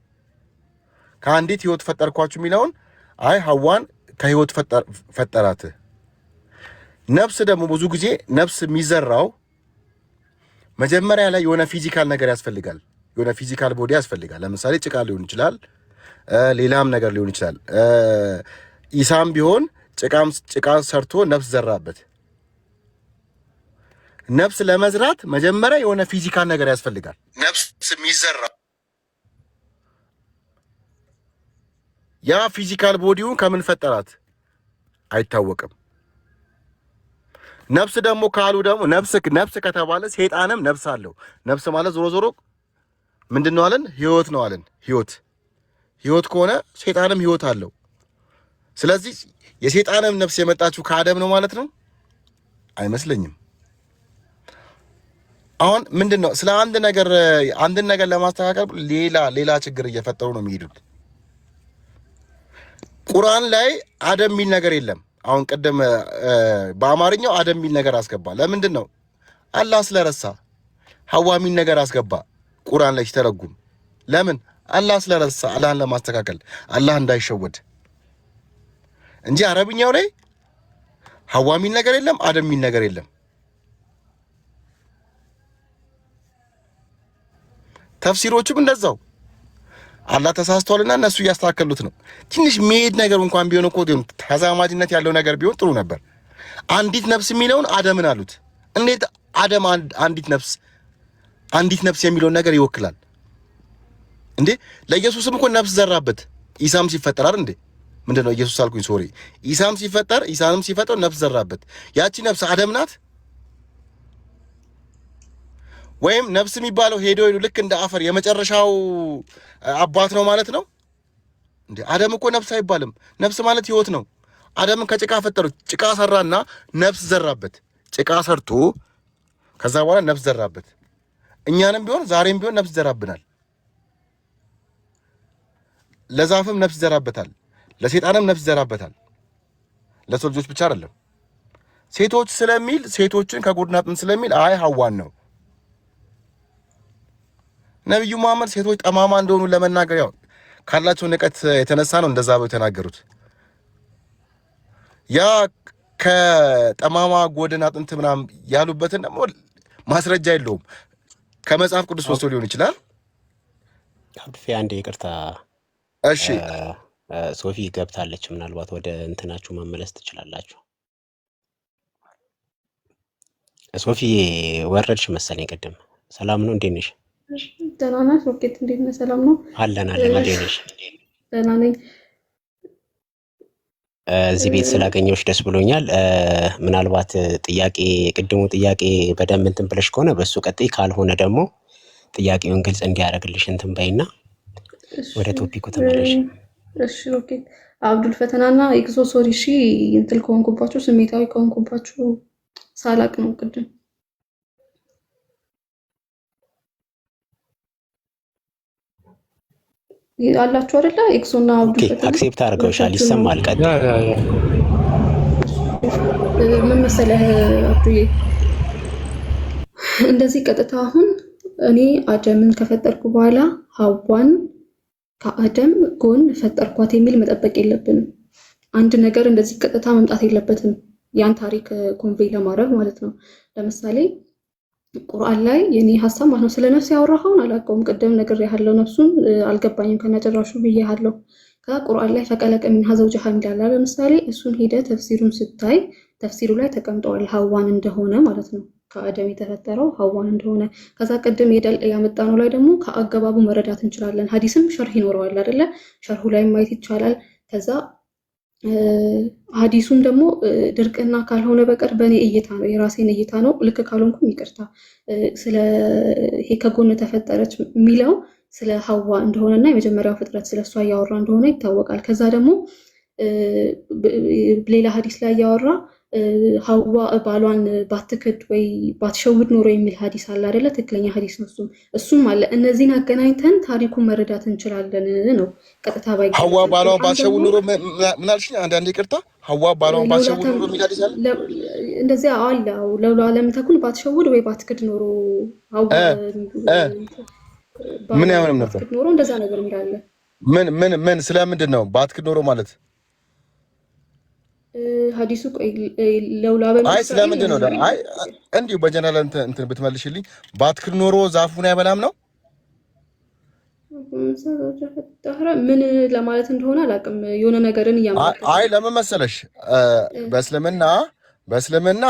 ከአንዲት ህይወት ፈጠርኳችሁ የሚለውን አይ ሐዋን ከህይወት ፈጠራት። ነፍስ ደግሞ ብዙ ጊዜ ነፍስ የሚዘራው መጀመሪያ ላይ የሆነ ፊዚካል ነገር ያስፈልጋል። የሆነ ፊዚካል ቦዲ ያስፈልጋል። ለምሳሌ ጭቃ ሊሆን ይችላል፣ ሌላም ነገር ሊሆን ይችላል። ኢሳም ቢሆን ጭቃ ሰርቶ ነፍስ ዘራበት። ነፍስ ለመዝራት መጀመሪያ የሆነ ፊዚካል ነገር ያስፈልጋል። ነፍስ የሚዘራ ያ ፊዚካል ቦዲውን ከምን ፈጠራት አይታወቅም። ነፍስ ደግሞ ካሉ ደግሞ ነፍስ ከተባለ ሰይጣንም ነፍስ አለው። ነፍስ ማለት ዞሮ ምንድነው አለን? ህይወት ነው አለን። ህይወት ከሆነ ሰይጣንም ህይወት አለው። ስለዚህ የሰይጣንም ነፍስ የመጣችው ከአደም ነው ማለት ነው? አይመስለኝም። አሁን ምንድነው ስለ አንድን ነገር ለማስተካከል ሌላ ችግር እየፈጠሩ ነው የሚሄዱት። ቁርአን ላይ አደም የሚል ነገር የለም። አሁን ቀደም በአማርኛው አደም የሚል ነገር አስገባ። ለምንድን ነው? አላህ ስለረሳ። ሐዋ የሚል ነገር አስገባ ቁርአን ላይ ሲተረጉም። ለምን? አላህ ስለረሳ፣ አላህን ለማስተካከል፣ አላህ እንዳይሸወድ እንጂ አረብኛው ላይ ሐዋ የሚል ነገር የለም፣ አደም የሚል ነገር የለም። ተፍሲሮቹም እንደዛው አላህ ተሳስቷልና እነሱ እያስተካከሉት ነው። ትንሽ መሄድ ነገር እንኳን ቢሆን እኮ ተዛማጅነት ያለው ነገር ቢሆን ጥሩ ነበር። አንዲት ነፍስ የሚለውን አደምን አሉት። እንዴት አደም አንዲት ነፍስ የሚለውን ነገር ይወክላል እንዴ? ለኢየሱስም እኮ ነፍስ ዘራበት ኢሳም ሲፈጠር አይደል እንዴ? ምንድነው ኢየሱስ አልኩኝ፣ ሶሪ። ኢሳም ሲፈጠር ነፍስ ዘራበት። ያቺ ነፍስ አደም ናት? ወይም ነፍስ የሚባለው ሄዶ ልክ እንደ አፈር የመጨረሻው አባት ነው ማለት ነው እንዴ? አደም እኮ ነፍስ አይባልም። ነፍስ ማለት ህይወት ነው። አደምን ከጭቃ ፈጠሩት። ጭቃ ሰራና ነፍስ ዘራበት። ጭቃ ሰርቶ ከዛ በኋላ ነፍስ ዘራበት። እኛንም ቢሆን ዛሬም ቢሆን ነፍስ ዘራብናል። ለዛፍም ነፍስ ዘራበታል፣ ለሴጣንም ነፍስ ዘራበታል። ለሰው ልጆች ብቻ አይደለም። ሴቶች ስለሚል ሴቶችን ከጎድን አጥንት ስለሚል አይ ሐዋን ነው። ነብዩ መሐመድ ሴቶች ጠማማ እንደሆኑ ለመናገር ያው ካላቸው ንቀት የተነሳ ነው እንደዛ ብለው የተናገሩት። ያ ከጠማማ ጎድን አጥንት ምናምን ያሉበትን ደግሞ ማስረጃ የለውም። ከመጽሐፍ ቅዱስ ወስዶ ሊሆን ይችላል። አብዱፌ አንዴ ይቅርታ፣ እሺ ሶፊ ገብታለች። ምናልባት ወደ እንትናችሁ መመለስ ትችላላችሁ። ሶፊ ወረድሽ መሰለኝ ቅድም። ሰላም ነው? እንዴት ነሽ? ደህና ነሽ? ሮኬት እንዴት ነህ? ሰላም ነው? አለን። እንዴት ነሽ? ደህና ነኝ። እዚህ ቤት ስላገኘሁሽ ደስ ብሎኛል። ምናልባት ቅድሙ ጥያቄ በደንብ እንትን ብለሽ ከሆነ በሱ ቀጥይ፣ ካልሆነ ደግሞ ጥያቄውን ግልጽ እንዲያደርግልሽ እንትን በይና ወደ ቶፒኩ ተመለሽ። እሺ ሮኬት። አብዱል ፈተናና ኤክሶ ሶሪ፣ እሺ እንትን ከሆንኩባችሁ ስሜታዊ ከሆንኩባችሁ ሳላቅ ነው ቅድም አላችሁ አይደለ? ኤክሶና አብዱል ፈተና አክሴፕት አድርገውሻል፣ ይሰማል። ቀጥታ ምን መሰለህ አብዱዬ፣ እንደዚህ ቀጥታ አሁን እኔ አደምን ከፈጠርኩ በኋላ ሐዋን ከአደም ጎን ፈጠርኳት የሚል መጠበቅ የለብንም። አንድ ነገር እንደዚህ ቀጥታ መምጣት የለበትም፣ ያን ታሪክ ኮንቬይ ለማድረግ ማለት ነው። ለምሳሌ ቁርአን ላይ የኔ ሐሳብ ማለት ነው። ስለ ነፍስ ያወራኸውን አላውቀውም፣ ቅድም ነግሬሃለሁ። ነፍሱን አልገባኝም ከነጭራሹ ብዬሃለሁ። ከቁርአን ላይ ፈቀለቀ ሚንሃ ዘውጀሃ ይላል። ለምሳሌ እሱን ሄደህ ተፍሲሩን ስታይ ተፍሲሩ ላይ ተቀምጠዋል ሐዋን እንደሆነ ማለት ነው። ከአደም የተፈጠረው ሐዋን እንደሆነ። ከዛ ቅድም ያመጣነው ላይ ደግሞ ከአገባቡ መረዳት እንችላለን። ሐዲስም ሸርህ ይኖረዋል አይደለ? ሸርሁ ላይ ማየት ይቻላል። ከዛ ሐዲሱም ደግሞ ድርቅና ካልሆነ በቀር በእኔ እይታ ነው፣ የራሴን እይታ ነው። ልክ ካልሆንኩም ይቅርታ። ስለ ይሄ ከጎን ተፈጠረች የሚለው ስለ ሐዋ እንደሆነና የመጀመሪያው ፍጥረት ስለሷ እያወራ እንደሆነ ይታወቃል። ከዛ ደግሞ ሌላ ሐዲስ ላይ እያወራ ሐዋ ባሏን ባትክድ ወይ ባትሸውድ ኖሮ የሚል ሐዲስ አለ አይደለ? ትክክለኛ ሐዲስ ነው እሱም አለ። እነዚህን አገናኝተን ታሪኩን መረዳት እንችላለን ነው። ቀጥታ ባይ ሐዋ ባሏን ባትሸውድ ኖሮ ምን አልሽኝ? አንዳንዴ ይቅርታ፣ ሐዋ ባሏን ባትሸውድ ኖሮ የሚል ሐዲስ አለ እንደዚያ አለ። ለውላ ዓለም ተኩን ባትሸውድ ወይ ባትክድ ኖሮ ሐዋ ምን ያምንም ነበር ኖሮ እንደዛ ነገር ይላል። ምን ስለምንድን ነው ባትክድ ኖሮ ማለት? ሐዲሱ ለውላ አይ ስለምንድን ነው? አይ እንዲሁ በጀነራል እንትን ብትመልሽልኝ። ባትክድ ኖሮ ዛፉን አይበላም ነው? ምን ለማለት እንደሆነ አላውቅም። የሆነ ነገርን እያመጣ አይ ለምን መሰለሽ በእስልምና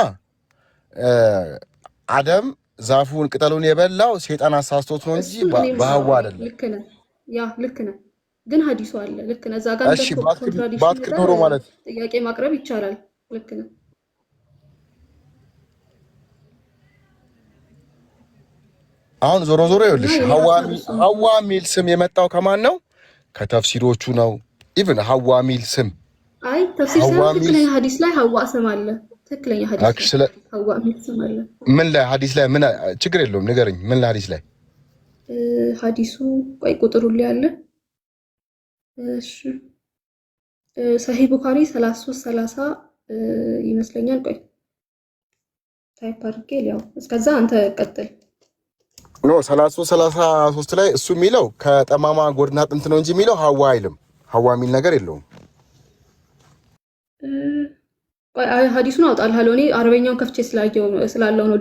አደም ዛፉን ቅጠሉን የበላው ሴጣን አሳስቶት ነው እንጂ በሐዋ አይደለም። ልክ ነህ። ያ ልክ ነህ፣ ግን ሐዲሱ አለ። ልክ ነህ። እዛ ጋር እሺ ባትክድ ኖሮ ማለት ጥያቄ ማቅረብ ይቻላል። ልክ ነህ። አሁን ዞሮ ይኸውልሽ ሐዋ ሚል ስም የመጣው ከማን ነው? ከተፍሲሮቹ ነው። ኢቭን ሐዋ ሚል ስም አይ ተፍሲር ሳይሆን ልክ ነህ። ሐዲስ ላይ ሐዋ ስም አለ። ትክክለኛ ሐዲስ ላይ ሐዋ ምትሰማለ ምን ላይ ሐዲስ ላይ ምን ችግር የለውም ንገረኝ ምን ላይ ሐዲስ ላይ ሐዲሱ ቆይ ቁጥሩ ላይ አለ እሺ ሰሂህ ቡኻሪ 3330 ይመስለኛል ቆይ ታይፕ አድርጌ ያው እስከዛ አንተ ቀጥል ኖ 33 ላይ እሱ የሚለው ከጠማማ ጎድና አጥንት ነው እንጂ የሚለው ሐዋ አይልም ሐዋ የሚል ነገር የለውም ሐዲሱን አውጣልሃለሁ እኔ አረበኛውን ከፍቼ ስላለው ነው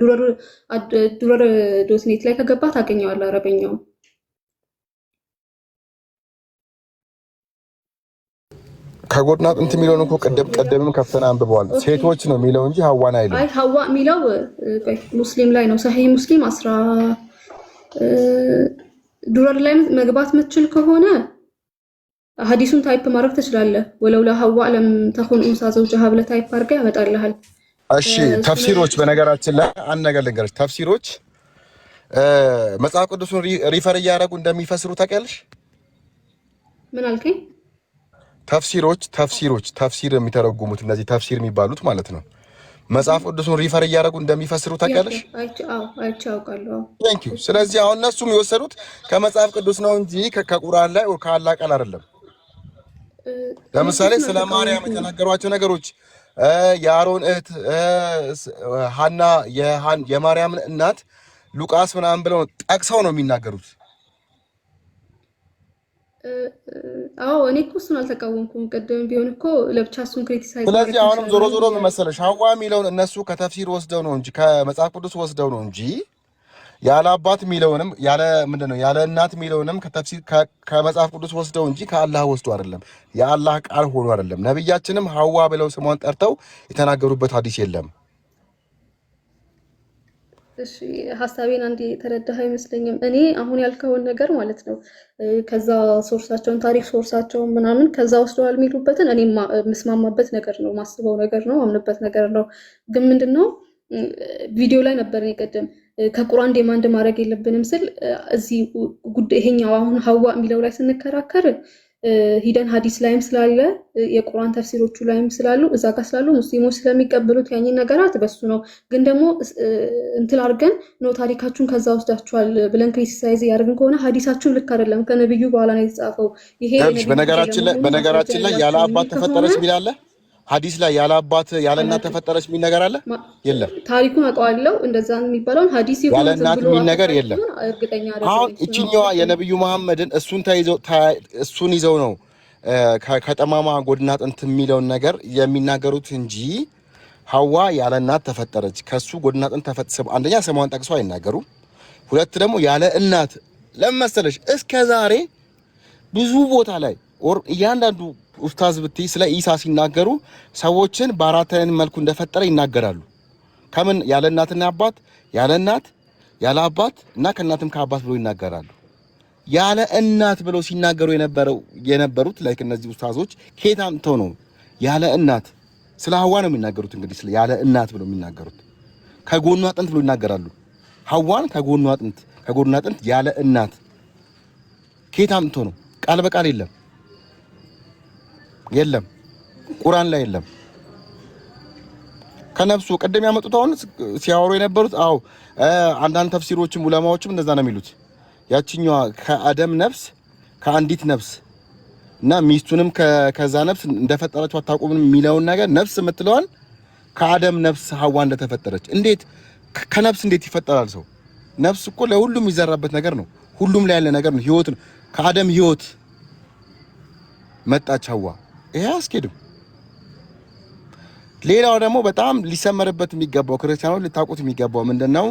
ዱረር ዶትኔት ላይ ከገባ ታገኘዋለህ አረበኛውን ከጎድና አጥንት የሚለውን እኮ ቀደምም ከፍተን አንብበዋል ሴቶች ነው የሚለው እንጂ ሐዋን አይልም አይ ሐዋ የሚለው ሙስሊም ላይ ነው ሰሂህ ሙስሊም 10 ዱረር ላይ መግባት ምትችል ከሆነ ሐዲሱን ታይፕ ማድረግ ትችላለህ ወለውላ ሐዋ ለም ተኹን እንሳ ዘውጀሃ ብለህ ታይፕ አድርገህ ያመጣልሃል እሺ ተፍሲሮች በነገራችን ላይ አንድ ነገር ልንገርሽ ተፍሲሮች መጽሐፍ ቅዱስን ሪፈር እያደረጉ እንደሚፈስሩ ታውቂያለሽ ምን አልከኝ ተፍሲር የሚተረጉሙት እነዚህ ተፍሲር የሚባሉት ማለት ነው መጽሐፍ ቅዱስን ሪፈር እያደረጉ እንደሚፈስሩ ታውቂያለሽ አይቻውቃለሁ ቴንክ ዩ ስለዚህ አሁን እነሱም የወሰዱት ከመጽሐፍ ቅዱስ ነው እንጂ ከቁርአን ላይ ወይ ከአላህ ቃል አይደለም ለምሳሌ ስለ ማርያም የተናገሯቸው ነገሮች የአሮን እህት ሐና የማርያም እናት ሉቃስ ምናምን ብለው ጠቅሰው ነው የሚናገሩት አዎ እኔ እኮ እሱን አልተቃወምኩም ቀደም ቢሆን እኮ ለብቻ እሱን ክሪቲሳይዝ ስለዚህ አሁንም ዞሮ ምን መሰለሽ ሐዋ የሚለውን እነሱ ከተፍሲር ወስደው ነው እንጂ ከመጽሐፍ ቅዱስ ወስደው ነው እንጂ ያለ አባት የሚለውንም ያለ ምንድነው ያለ እናት የሚለውንም ከተፍሲር ከመጽሐፍ ቅዱስ ወስደው እንጂ ከአላህ ወስዶ አይደለም የአላህ ቃል ሆኖ አይደለም ነብያችንም ሐዋ ብለው ስሟን ጠርተው የተናገሩበት ሐዲስ የለም እሺ ሐሳቤን አንዴ ተረዳህ አይመስለኝም እኔ አሁን ያልከውን ነገር ማለት ነው ከዛ ሶርሳቸውን ታሪክ ሶርሳቸውን ምናምን ከዛ ወስደዋል የሚሉበትን እኔ መስማማበት ነገር ነው ማስበው ነገር ነው አምንበት ነገር ነው ግን ምንድነው ቪዲዮ ላይ ነበር ቀደም ከቁርአን ዲማንድ ማድረግ የለብንም ስል እዚህ ጉዳይ ይሄኛው አሁን ሐዋ የሚለው ላይ ስንከራከር ሂደን ሐዲስ ላይም ስላለ የቁርአን ተፍሲሮቹ ላይም ስላሉ እዛ ጋር ስላሉ ሙስሊሞች ስለሚቀበሉት ያኝን ነገራት በሱ ነው ግን ደግሞ እንትን አድርገን ነው ታሪካችሁን ከዛ ወስዳችኋል ብለን ክሪቲሳይዝ ያደርግን ከሆነ ሐዲሳችሁ ልክ አይደለም ከነብዩ በኋላ ነው የተጻፈው ይሄ በነገራችን ላይ ያለ አባት ተፈጠረች ሚላለ ሐዲስ ላይ ያለ አባት ያለ እናት ተፈጠረች ምን ነገር አለ የለም ታሪኩን አውቀዋለሁ እንደዛ የሚባለው ሐዲስ ይሁን ያለ እናት ምን ነገር የለም እርግጠኛ አይደለም አሁን እቺኛዋ የነብዩ መሐመድን እሱን ይዘው ነው ከጠማማ ጎድና አጥንት የሚለውን ነገር የሚናገሩት እንጂ ሐዋ ያለ እናት ተፈጠረች ከሱ ጎድና አጥንት ተፈጠሰ አንደኛ ስሟን ጠቅሰው አይናገሩም ሁለት ደግሞ ያለ እናት ለምሳሌ እስከዛሬ ብዙ ቦታ ላይ እያንዳንዱ ኡስታዝ ብትይ ስለ ኢሳ ሲናገሩ ሰዎችን በአራት አይነት መልኩ እንደፈጠረ ይናገራሉ ከምን ያለ እናትና አባት ያለ እናት ያለ አባት እና ከእናትም ከአባት ብሎ ይናገራሉ ያለ እናት ብለው ሲናገሩ የነበሩት ላይክ እነዚህ ኡስታዞች ከየት አምጥተው ነው ያለ እናት ስለ ሐዋ ነው የሚናገሩት እንግዲህ ስለ ያለ እናት ብለው የሚናገሩት ከጎኑ አጥንት ብሎ ይናገራሉ ሐዋን ከጎኑ አጥንት ያለ እናት ከየት አምጥተው ነው ቃል በቃል የለም ቁርአን ላይ የለም ከነፍሱ ቀደም ያመጡት አሁን ሲያወሩ የነበሩት አንዳንድ ተፍሲሮችም ዑለማዎችም እንደዛ ነው የሚሉት ያቺኛዋ ከአደም ነፍስ ከአንዲት ነፍስ እና ሚስቱንም ከዛ ነፍስ እንደፈጠረችው አታውቁም የሚለውን ነገር ነፍስ የምትለዋን ከአደም ነፍስ ሐዋ እንደተፈጠረች እንዴት ከነፍስ እንዴት ይፈጠራል ሰው ነፍስ እኮ ለሁሉም ይዘራበት ነገር ነው ሁሉም ላይ ያለ ነገር ነው ህይወት ነው ከአደም ህይወት መጣች ሐዋ ይሄ አስኬድም ሌላው ደግሞ በጣም ሊሰመርበት የሚገባው ክርስቲያኖች ልታውቁት የሚገባው ምንድነው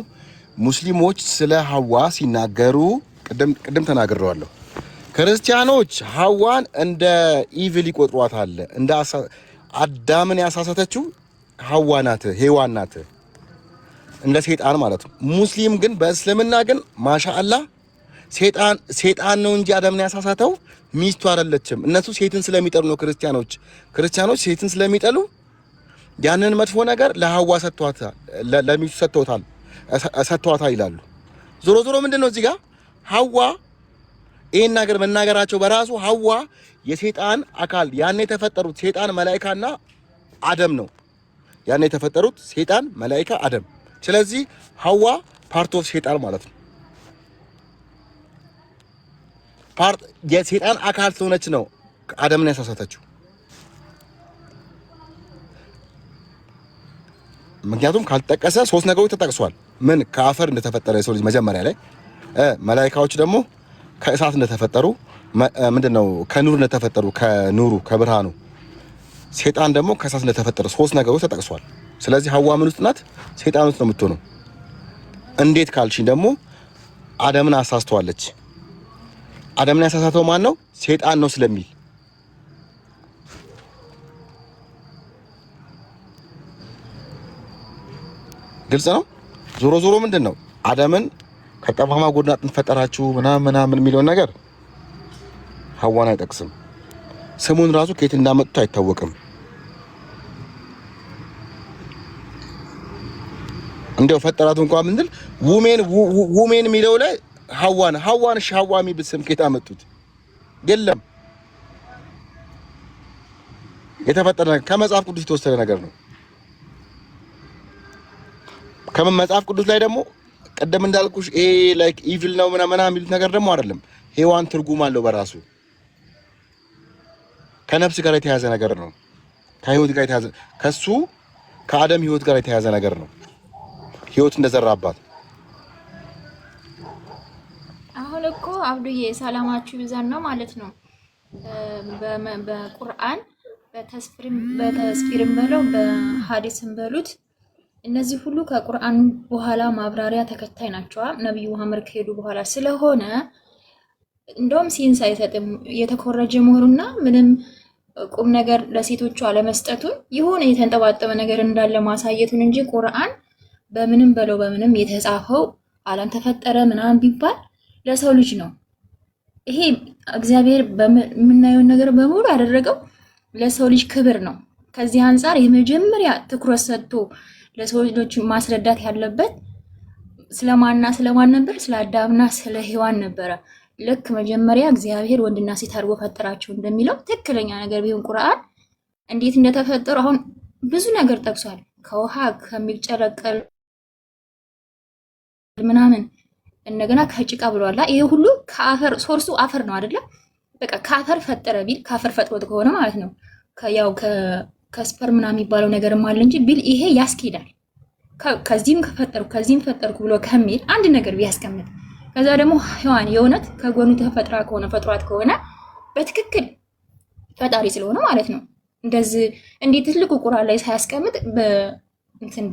ሙስሊሞች ስለ ሐዋ ሲናገሩ ቅድም ተናግረዋለሁ ክርስቲያኖች ሐዋን እንደ ኢቪል ይቆጥሯታል እንደ አዳምን ያሳሳተችው ሐዋ ናት ሔዋን ናት እንደ ሰይጣን ማለት ነው ሙስሊም ግን በእስልምና ግን ማሻአላህ ሰይጣን ነው እንጂ አዳምን ያሳሳተው ሚስቱ አይደለችም እነሱ ሴትን ስለሚጠሉ ነው ክርስቲያኖች ሴትን ስለሚጠሉ ያንን መጥፎ ነገር ለሐዋ ለሚስቱ ሰጥቷታል ይላሉ ዞሮ ምንድነው እዚህ ጋር ሐዋ ይሄን ነገር መናገራቸው በራሱ ሐዋ የሰይጣን አካል ያን የተፈጠሩት ሰይጣን መላእክትና አደም ነው ያን የተፈጠሩት ሰይጣን፣ መላእክት፣ አደም። ስለዚህ ሐዋ ፓርት ኦፍ ሰይጣን ማለት ነው። ፓርት የሰይጣን አካል ስለሆነች ነው አደምን ያሳሳተችው። ምክንያቱም ካልተጠቀሰ 3 ነገሮች ተጠቅሷል። ምን ከአፈር እንደተፈጠረ የሰው ልጅ መጀመሪያ ላይ፣ መላእክቶች ደግሞ ከእሳት እንደተፈጠሩ፣ ምንድነው ከኑር እንደተፈጠሩ ከኑሩ ከብርሃኑ፣ ሰይጣን ደግሞ ከእሳት እንደተፈጠረ 3 ነገሮች ተጠቅሷል። ስለዚህ ሐዋ ምን ውስጥ ናት? ሰይጣን ውስጥ ነው የምትሆነው። እንዴት ካልሽኝ ደግሞ አደምን አሳስተዋለች። አደምን ያሳሳተው ማን ነው? ሰይጣን ነው ስለሚል ግልጽ ነው። ዞሮ ዞሮ ምንድነው አደምን ከጠማማ ጎድን አጥንት ፈጠራችሁ ምናምን የሚለውን ነገር ሐዋን አይጠቅስም። ስሙን ራሱ ከየት እንዳመጡት አይታወቅም። እንደው ፈጠራት እንኳን ምንድን ውሜን የሚለው ላይ ሐዋን ሐዋ የሚል ስም ከየት አመጡት? የለም። የተፈጠረ ከመጽሐፍ ቅዱስ የተወሰደ ነገር ነው። ከመጽሐፍ ቅዱስ ላይ ደግሞ ቀደም እንዳልኩሽ ላይክ ኢቪል ነው ምናምን የሚሉት ነገር ደግሞ አይደለም። ሔዋን ትርጉም አለው በራሱ ከነፍስ ጋር የተያዘ ነገር ነው። ከህይወት ጋር የተያዘ ከሱ ከአደም ህይወት ጋር የተያዘ ነገር ነው። ህይወት እንደዘራባት አሁን እኮ አብዱዬ ሰላማችሁ ይብዛን ነው ማለት ነው። በቁርአን በተስፊርም በለው በሐዲስም በሉት እነዚህ ሁሉ ከቁርአን በኋላ ማብራሪያ ተከታይ ናቸው። ነብዩ መሐመድ ከሄዱ በኋላ ስለሆነ እንደውም ሲንስ አይሰጥም የተኮረጀ መሆኑና ምንም ቁም ነገር ለሴቶቹ አለመስጠቱን የሆነ የተንጠባጠበ ነገር እንዳለ ማሳየቱን እንጂ ቁርአን በምንም በለው በምንም የተጻፈው ዓለም ተፈጠረ ምናምን ቢባል ለሰው ልጅ ነው። ይሄ እግዚአብሔር በምናየው ነገር በሙሉ ያደረገው ለሰው ልጅ ክብር ነው። ከዚህ አንፃር የመጀመሪያ ትኩረት ሰጥቶ ለሰው ልጆች ማስረዳት ያለበት ስለማን ነበር? ስለ አዳምና ስለ ሔዋን ነበረ። ልክ መጀመሪያ እግዚአብሔር ወንድና ሴት አድርጎ ፈጠራቸው እንደሚለው ትክክለኛ ነገር ቢሆን ቁርአን እንዴት እንደተፈጠሩ አሁን ብዙ ነገር ጠቅሷል። ከውሃ ከሚጨረቀል ምናምን እንደገና ከጭቃ ብሏላ። ይሄ ሁሉ ከአፈር ሶርሱ አፈር ነው አይደለ? በቃ ከአፈር ፈጠረ ቢል ከአፈር ፈጥሮት ከሆነ ማለት ነው። ያው ከስፐር ምናምን የሚባለው ነገርም አለ እንጂ ቢል ይሄ ያስኬዳል። ከዚህም ከዚህም ፈጠርኩ ብሎ ከሚል አንድ ነገር ቢያስቀምጥ ከዛ ደግሞ ሔዋን የእውነት ከጎኑ ተፈጥራ ከሆነ ፈጥሯት ከሆነ በትክክል ፈጣሪ ስለሆነ ማለት ነው። እንደዚህ እንዴት ትልቁ ቁርአን ላይ ሳያስቀምጥ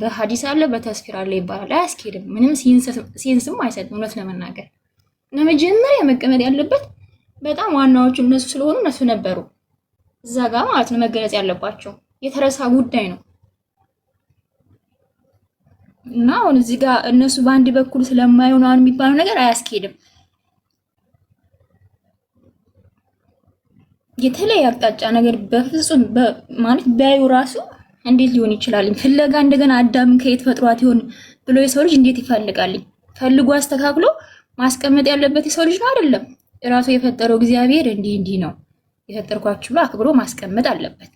በሐዲስ አለ በተስፊር አለ ይባላል። አያስኬድም። ምንም ሲንስም አይሰጥም። እውነት ለመናገር ለመጀመሪያ መቀመጥ ያለበት በጣም ዋናዎቹ እነሱ ስለሆኑ እነሱ ነበሩ እዛ ጋር ማለት ነው መገለጽ ያለባቸው። የተረሳ ጉዳይ ነው እና አሁን እዚህ ጋር እነሱ በአንድ በኩል ስለማይሆኑ አሁን የሚባለው ነገር አያስኬድም። የተለየ አቅጣጫ ነገር በፍጹም ማለት ቢያዩ ራሱ እንዴት ሊሆን ይችላል? ፍለጋ እንደገና አዳምን ከየት ፈጥሯት ይሆን ብሎ የሰው ልጅ እንዴት ይፈልጋል? ፈልጎ አስተካክሎ ማስቀመጥ ያለበት የሰው ልጅ ነው አይደለም? ራሱ የፈጠረው እግዚአብሔር እንዲህ ነው የፈጠርኳችሁ ብሎ አክብሮ ማስቀመጥ አለበት።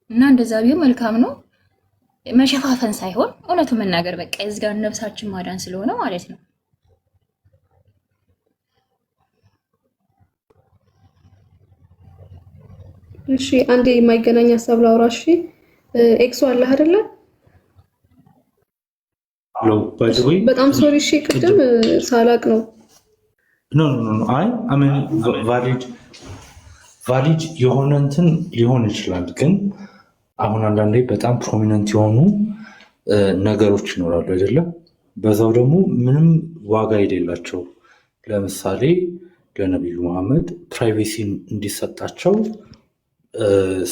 እና እንደዛ ቢሆን መልካም ነው። መሸፋፈን ሳይሆን እውነቱ መናገር በቃ እዚህ ጋር ነፍሳችን ማዳን ስለሆነ ማለት ነው። እሺ አንዴ የማይገናኝ ሀሳብ ላውራ። እሺ ኤክሶ አለ አይደለ? በጣም ሶሪ። እሺ ቅድም ሳላቅ ነው። ኖ አይ አሜን ቫሊድ የሆነ እንትን ሊሆን ይችላል። ግን አሁን አንዳንዴ በጣም ፕሮሚነንት የሆኑ ነገሮች ይኖራሉ አይደለም? በዛው ደግሞ ምንም ዋጋ የሌላቸው ለምሳሌ ለነቢዩ መሐመድ ፕራይቬሲ እንዲሰጣቸው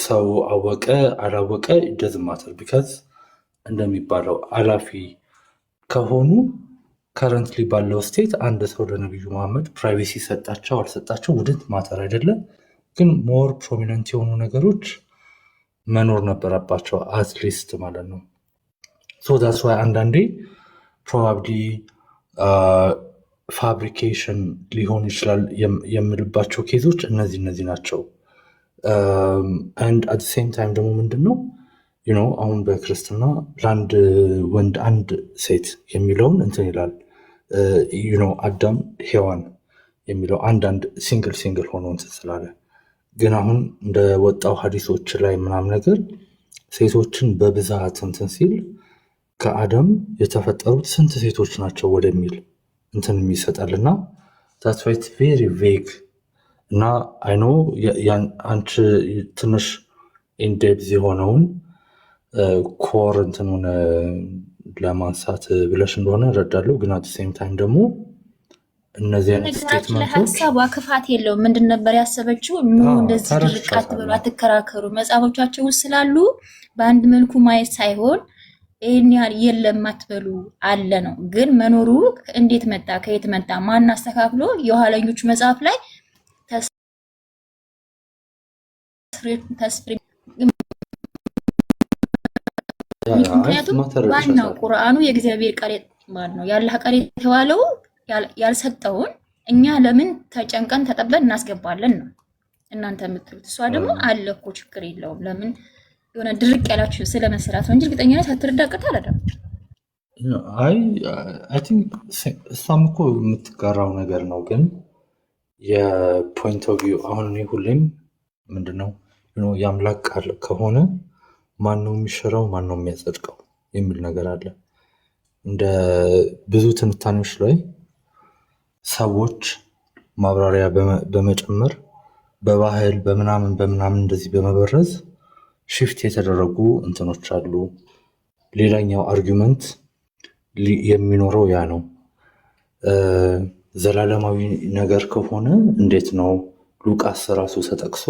ሰው አወቀ አላወቀ ይደዝማታል። ቢካዝ እንደሚባለው አላፊ ከሆኑ ከረንትሊ ባለው ስቴት አንድ ሰው ለነቢዩ መሐመድ ፕራይቬሲ ሰጣቸው አልሰጣቸው ውድት ማተር አይደለም። ግን ሞር ፕሮሚነንት የሆኑ ነገሮች መኖር ነበረባቸው አትሊስት ማለት ነው። ሶ ዳትስ ዋይ አንዳንዴ ፕሮባብሊ ፋብሪኬሽን ሊሆን ይችላል የምልባቸው ኬዞች እነዚህ ናቸው። አንድ አት ሴም ታይም ደግሞ ምንድን ነው አሁን በክርስትና ለአንድ ወንድ አንድ ሴት የሚለውን እንትን ይላል። አዳም ሔዋን የሚለው አንዳንድ ሲንግል ሆኖ እንትን ስላለ ግን አሁን እንደ ወጣው ሐዲሶች ላይ ምናምን ነገር ሴቶችን በብዛት እንትን ሲል ከአዳም የተፈጠሩት ስንት ሴቶች ናቸው ወደሚል እንትን ይሰጣልና that's why it's very vague እና አይኖ አንቺ ትንሽ ኢንዴፕዝ የሆነውን ኮር እንትኑን ለማንሳት ብለሽ እንደሆነ እረዳለሁ። ግን አት ሴም ታይም ደግሞ እነዚህ አይነት ስቴትመንቶች ሀሳቧ ክፋት የለውም። ምንድን ነበር ያሰበችው? እንደዚህ ድርቅ አትበሉ፣ አትከራከሩ፣ መጽሐፎቻቸው ውስጥ ስላሉ በአንድ መልኩ ማየት ሳይሆን ይህን ያህል የለም አትበሉ አለ ነው። ግን መኖሩ እንዴት መጣ፣ ከየት መጣ፣ ማን አስተካክሎ የኋለኞቹ መጽሐፍ ላይ ምክንያቱም ዋናው ቁርአኑ የእግዚአብሔር ቃል ማን ነው ያላህ ቃል የተባለው ያልሰጠውን እኛ ለምን ተጨንቀን ተጠበን እናስገባለን ነው እናንተ የምትሉት። እሷ ደግሞ አለ እኮ ችግር የለውም ለምን የሆነ ድርቅ ያላችሁ ስለመሰራት ነው እንጂ እርግጠኛ ነኝ ሳትረዳቀት አላለም። አይ ቲንክ እሷም እኮ የምትጋራው ነገር ነው። ግን የፖይንት ኦፍ ቪው አሁን እኔ ሁሌም ምንድነው የአምላክ ቃል ከሆነ ማን ነው የሚሽረው ማን ነው የሚያጸድቀው የሚል ነገር አለ። እንደ ብዙ ትንታኔዎች ላይ ሰዎች ማብራሪያ በመጨመር በባህል በምናምን እንደዚህ በመበረዝ ሽፍት የተደረጉ እንትኖች አሉ። ሌላኛው አርጊመንት የሚኖረው ያ ነው። ዘላለማዊ ነገር ከሆነ እንዴት ነው ሉቃስ ራሱ ተጠቅሶ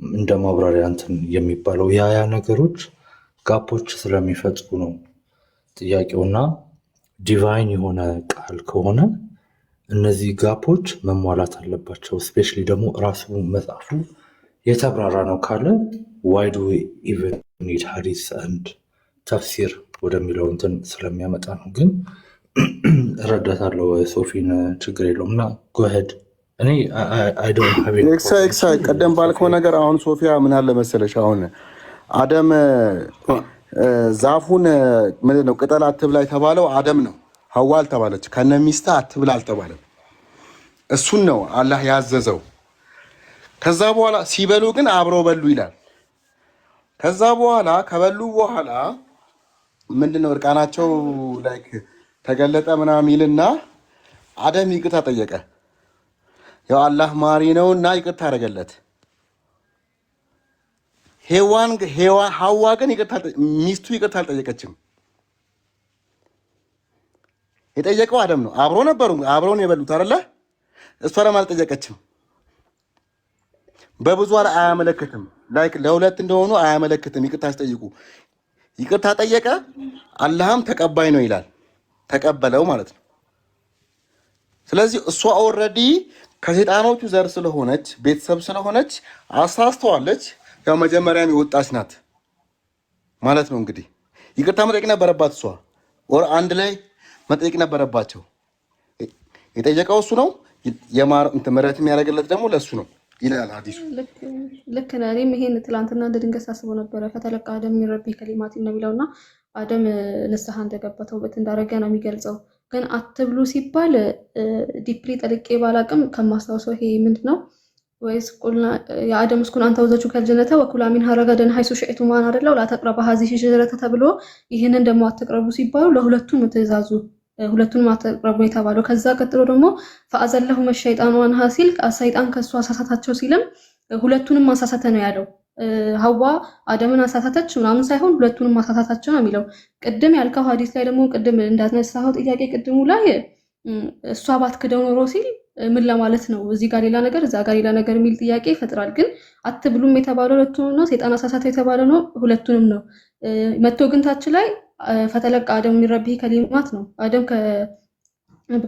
እንደ ማብራሪያ እንትን የሚባለው? ያ ነገሮች ጋፖች ስለሚፈጥሩ ነው ጥያቄውና ዲቫይን የሆነ ቃል ከሆነ እነዚህ ጋፖች መሟላት አለባቸው። ስፔሻሊ ደግሞ ራሱ መጽሐፉ የተብራራ ነው ካለ ዋይ ዱ ዊ ኢቨን ኒድ ሐዲስ አንድ ተፍሲር ወደሚለው እንትን ስለሚያመጣ ነው። ግን እረዳታለሁ ሶፊን፣ ችግር የለውም እና ጎሄድ እኔ ቀደም ባልከው ነገር አሁን ሶፊያ ምን አለ መሰለሽ፣ አሁን አደም ዛፉን ምንድን ነው ቅጠል አትብላ የተባለው አደም ነው። ሐዋ አልተባለች። ከነ ሚስት አትብላ አልተባለም። እሱን ነው አላህ ያዘዘው። ከዛ በኋላ ሲበሉ ግን አብረው በሉ ይላል። ከዛ በኋላ ከበሉ በኋላ ምንድነው እርቃናቸው ላይክ ተገለጠ ምናምን ይልና አደም ይቅርታ ጠየቀ። ያው አላህ ማሪ ነውና ይቅርታ አደረገለት። ሐዋ ግን ሚስቱ ይቅርታ አልጠየቀችም። የጠየቀው አደም ነው። አብሮ ነበሩ፣ አብረውን የበሉት አይደለ? እሷ ለምን አልጠየቀችም? በብዙ አያመለክትም። ላይክ ለሁለት እንደሆኑ አያመለክትም። ይቅርታ ሲጠይቁ ይቅርታ ጠየቀ፣ አላህም ተቀባይ ነው ይላል። ተቀበለው ማለት ነው። ስለዚህ እሷ ኦልሬዲ ከሰይጣኖቹ ዘር ስለሆነች ቤተሰብ ስለሆነች አሳስተዋለች። ያው መጀመሪያም የወጣች ናት ማለት ነው። እንግዲህ ይቅርታ መጠየቅ ነበረባት እሷ፣ ወር አንድ ላይ መጠየቅ ነበረባቸው። የጠየቀው እሱ ነው። ምህረት የሚያደርግለት ደግሞ ለእሱ ነው ይላል ሐዲሱ። ልክ ነህ። እኔም ይሄን ትላንትና እንደ ድንገት ሳስበው ነበረ። ፈተለቃ አደም ሚን ረቢሂ ከሊማቲን ነው የሚለውና አደም ንስሐ እንደገባ ተውበት እንዳረገ ነው የሚገልጸው። ግን አትብሉ ሲባል ዲፕሊ ጠልቄ ባላቅም ከማስታውሰው ይሄ ምንድን ነው ወይስ ቁልና የአደም እስኩን አንተ ወዘቹ ከልጀነተ ወኩላ ሚንሃ ረገደን ሀይሱ ሽዕቱማን አይደለው ላተቅረባ ሀዚህ ሸጀረተ ተብሎ ይህንን ደግሞ አትቅረቡ ሲባሉ ለሁለቱም ትእዛዙ ሁለቱንም አትቅረቡ የተባለው። ከዛ ቀጥሎ ደግሞ ፈአዘለሁ መሸይጣኑ አንሃ ሲል ሰይጣን ከሱ አሳሳታቸው ሲልም ሁለቱንም ማሳሳተ ነው ያለው። ሐዋ አደምን አሳሳተች ምናምን ሳይሆን ሁለቱንም ማሳሳታቸው ነው የሚለው። ቅድም ያልከው ሐዲስ ላይ ደግሞ ቅድም እንዳነሳኸው ጥያቄ ቅድሙ ላይ እሷ ባትክደው ኖሮ ሲል ምን ለማለት ነው? እዚህ ጋር ሌላ ነገር እዛ ጋር ሌላ ነገር የሚል ጥያቄ ይፈጥራል። ግን አትብሉም የተባለው ሁለቱንም ነው፣ ሰይጣን አሳሳተ የተባለው ነው ሁለቱንም ነው። መቶ ግን ታች ላይ ፈተለቃ አደም ሚን ረቢሂ ከሊማት ነው። አደም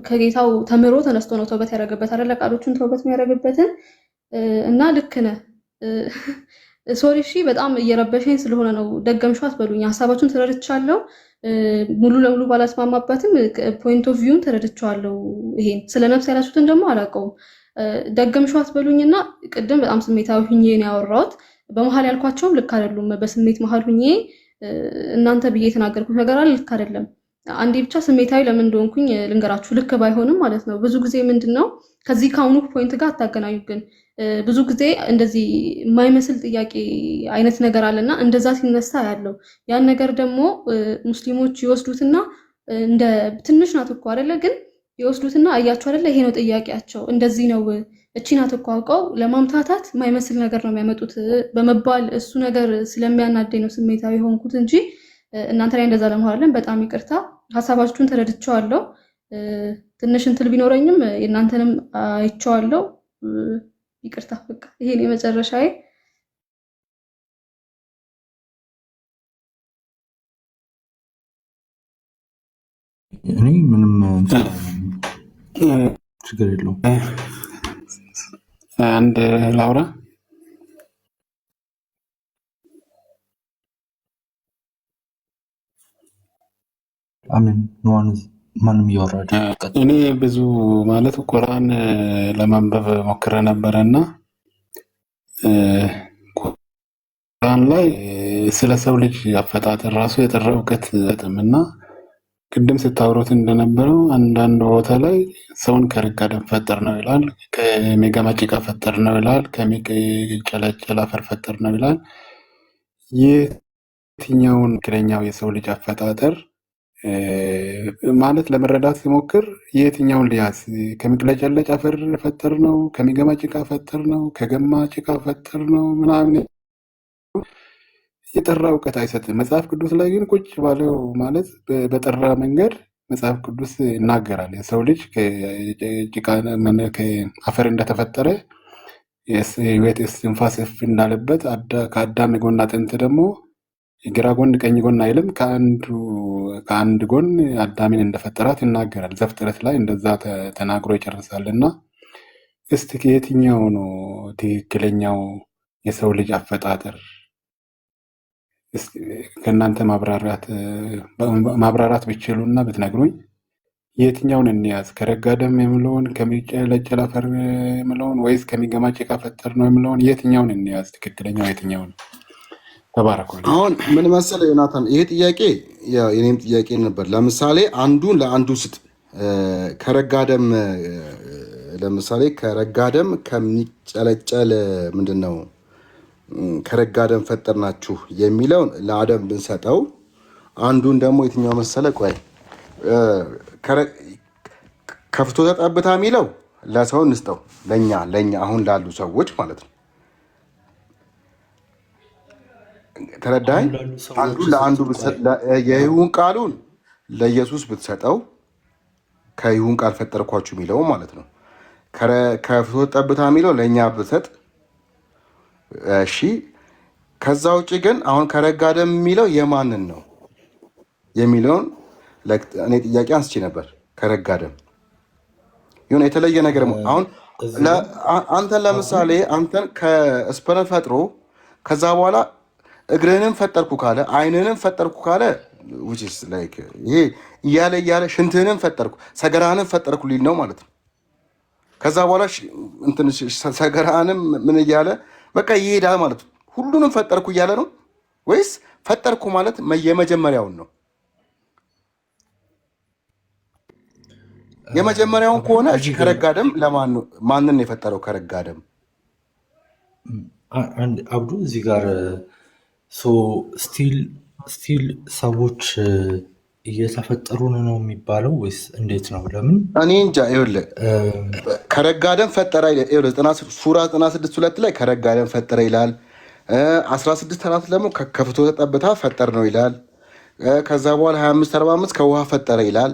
ከጌታው ተምሮ ተነስቶ ነው ተውበት ያደረገበት አይደለ? ቃሎቹን ተውበት የሚያደርግበትን እና ልክ ነህ። ሶሪ እሺ፣ በጣም እየረበሸኝ ስለሆነ ነው። ደገምሽው አትበሉኝ። ሀሳባችሁን ተረድቻለሁ። ሙሉ ለሙሉ ባላስማማበትም ፖይንት ኦፍ ቪውን ተረድቻለሁ። ይሄን ስለ ነፍስ ያላችሁትን ደግሞ አላውቀውም። ደገምሽው አትበሉኝና ቅድም በጣም ስሜታዊ ሆኜ ነው ያወራሁት። በመሀል ያልኳቸውም ልክ አይደሉም። በስሜት መሀል ሁኜ እናንተ ብዬ የተናገርኩት ነገር አለ፣ ልክ አይደለም። አንዴ ብቻ ስሜታዊ ለምን እንደሆንኩኝ ልንገራችሁ፣ ልክ ባይሆንም ማለት ነው። ብዙ ጊዜ ምንድነው ከዚህ ከአሁኑ ፖይንት ጋር አታገናኙ። ግን ብዙ ጊዜ እንደዚህ የማይመስል ጥያቄ አይነት ነገር አለና እንደዛ ሲነሳ ያለው ያን ነገር ደግሞ ሙስሊሞች ይወስዱትና እንደ ትንሽ ናት እኮ አይደለ? ግን ይወስዱትና አያችሁ አይደለ? ይሄ ነው ጥያቄያቸው፣ እንደዚህ ነው፣ እቺ ናት እኮ አውቀው ለማምታታት የማይመስል ነገር ነው የሚያመጡት በመባል እሱ ነገር ስለሚያናደኝ ነው ስሜታዊ ሆንኩት እንጂ እናንተ ላይ እንደዛ ለመሆን በጣም ይቅርታ። ሀሳባችሁን ተረድቼዋለሁ። ትንሽ እንትን ቢኖረኝም የእናንተንም አይቼዋለሁ። ይቅርታ። በቃ ይሄ ነው የመጨረሻዬ። እኔ ምንም ችግር የለውም። አንድ ላውራ። አሜን። ማንም እያወራደ እኔ ብዙ ማለት ቁርአን ለማንበብ ሞክረ ነበረ እና ቁርአን ላይ ስለ ሰው ልጅ አፈጣጠር ራሱ የጠራ እውቀት እና ቅድም ስታወሩት እንደነበረው አንዳንድ ቦታ ላይ ሰውን ከርጋ ደም ፈጠር ነው ይላል፣ ከሜጋማ ጭቃ ፈጠር ነው ይላል፣ ከሚጨለጨል አፈር ፈጠር ነው ይላል። የትኛውን ትክክለኛው የሰው ልጅ አፈጣጠር ማለት ለመረዳት ሲሞክር የትኛውን ሊያዝ? ከሚቅለጨለጭ አፈር ፈጠር ነው፣ ከሚገማ ጭቃ ፈጠር ነው፣ ከገማ ጭቃ ፈጠር ነው ምናምን የጠራ እውቀት አይሰጥም። መጽሐፍ ቅዱስ ላይ ግን ቁጭ ባለው ማለት በጠራ መንገድ መጽሐፍ ቅዱስ ይናገራል። የሰው ልጅ ከአፈር እንደተፈጠረ የህይወት እስትንፋስ እፍ እንዳለበት ከአዳም የጎን አጥንት ደግሞ የግራ ጎን ቀኝ ጎን አይልም፣ ከአንድ ጎን አዳምን እንደፈጠራት ይናገራል። ዘፍጥረት ላይ እንደዛ ተናግሮ ይጨርሳል። እና እስቲ የትኛው ነው ትክክለኛው የሰው ልጅ አፈጣጠር? ከእናንተ ማብራራት ብችሉና ብትነግሩኝ የትኛውን እንያዝ? ከረጋ ደም የምለውን፣ ከሚጨለጨል አፈር የምለውን ወይስ ከሚገማ ጭቃ ፈጠር ነው የምለውን? የትኛውን እንያዝ? ትክክለኛው የትኛው ነው? ተባረኩ። አሁን ምን መሰለህ ዮናታን፣ ይሄ ጥያቄ የኔም ጥያቄ ነበር። ለምሳሌ አንዱን ለአንዱ ስጥ። ከረጋ ደም ለምሳሌ ከረጋ ደም ከሚጨለጨል ምንድን ነው ከረጋ ደም ፈጠርናችሁ የሚለውን ለአደም ብንሰጠው፣ አንዱን ደግሞ የትኛው መሰለ? ቆይ ከፍቶ ተጠብታ የሚለው ለሰው እንስጠው፣ ለኛ አሁን ላሉ ሰዎች ማለት ነው። ተረዳኝ? አንዱ ለአንዱ የይሁን ቃሉን ለኢየሱስ ብትሰጠው፣ ከይሁን ቃል ፈጠርኳችሁ የሚለው ማለት ነው። ከፍቶ ጠብታ የሚለው ለእኛ ብትሰጥ እሺ። ከዛ ውጭ ግን አሁን ከረጋ ደም የሚለው የማንን ነው የሚለውን እኔ ጥያቄ አንስቼ ነበር። ከረጋ ደም ይሁን የተለየ ነገር አሁን አንተን ለምሳሌ አንተን ከስፐረም ፈጥሮ ከዛ በኋላ እግርህንም ፈጠርኩ ካለ አይንህንም ፈጠርኩ ካለ ይሄ እያለ ሽንትህንም ፈጠርኩ ሰገራህንም ፈጠርኩ ሊል ነው ማለት ነው። ከዛ በኋላ ሰገራህንም ምን እያለ በቃ ይሄዳል ማለት ነው። ሁሉንም ፈጠርኩ እያለ ነው ወይስ ፈጠርኩ ማለት የመጀመሪያውን ነው? የመጀመሪያውን ከሆነ ከረጋ ደም ማንን ነው የፈጠረው? ከረጋ ደም አብዱ እዚህ ጋር ስቲል ሰዎች እየተፈጠሩ ነው የሚባለው ወይስ እንዴት ነው? ለምን እኔ እንጃ። ይኸውልህ ከረጋ ደም ፈጠረ ይላል። ሱራ 96:2 ላይ ከረጋ ደም ፈጠረ ይላል። 16:4 ደግሞ ከፍቶ ተጠብታ ፈጠር ነው ይላል። ከዛ በኋላ 25:45 ከውሃ ፈጠረ ይላል።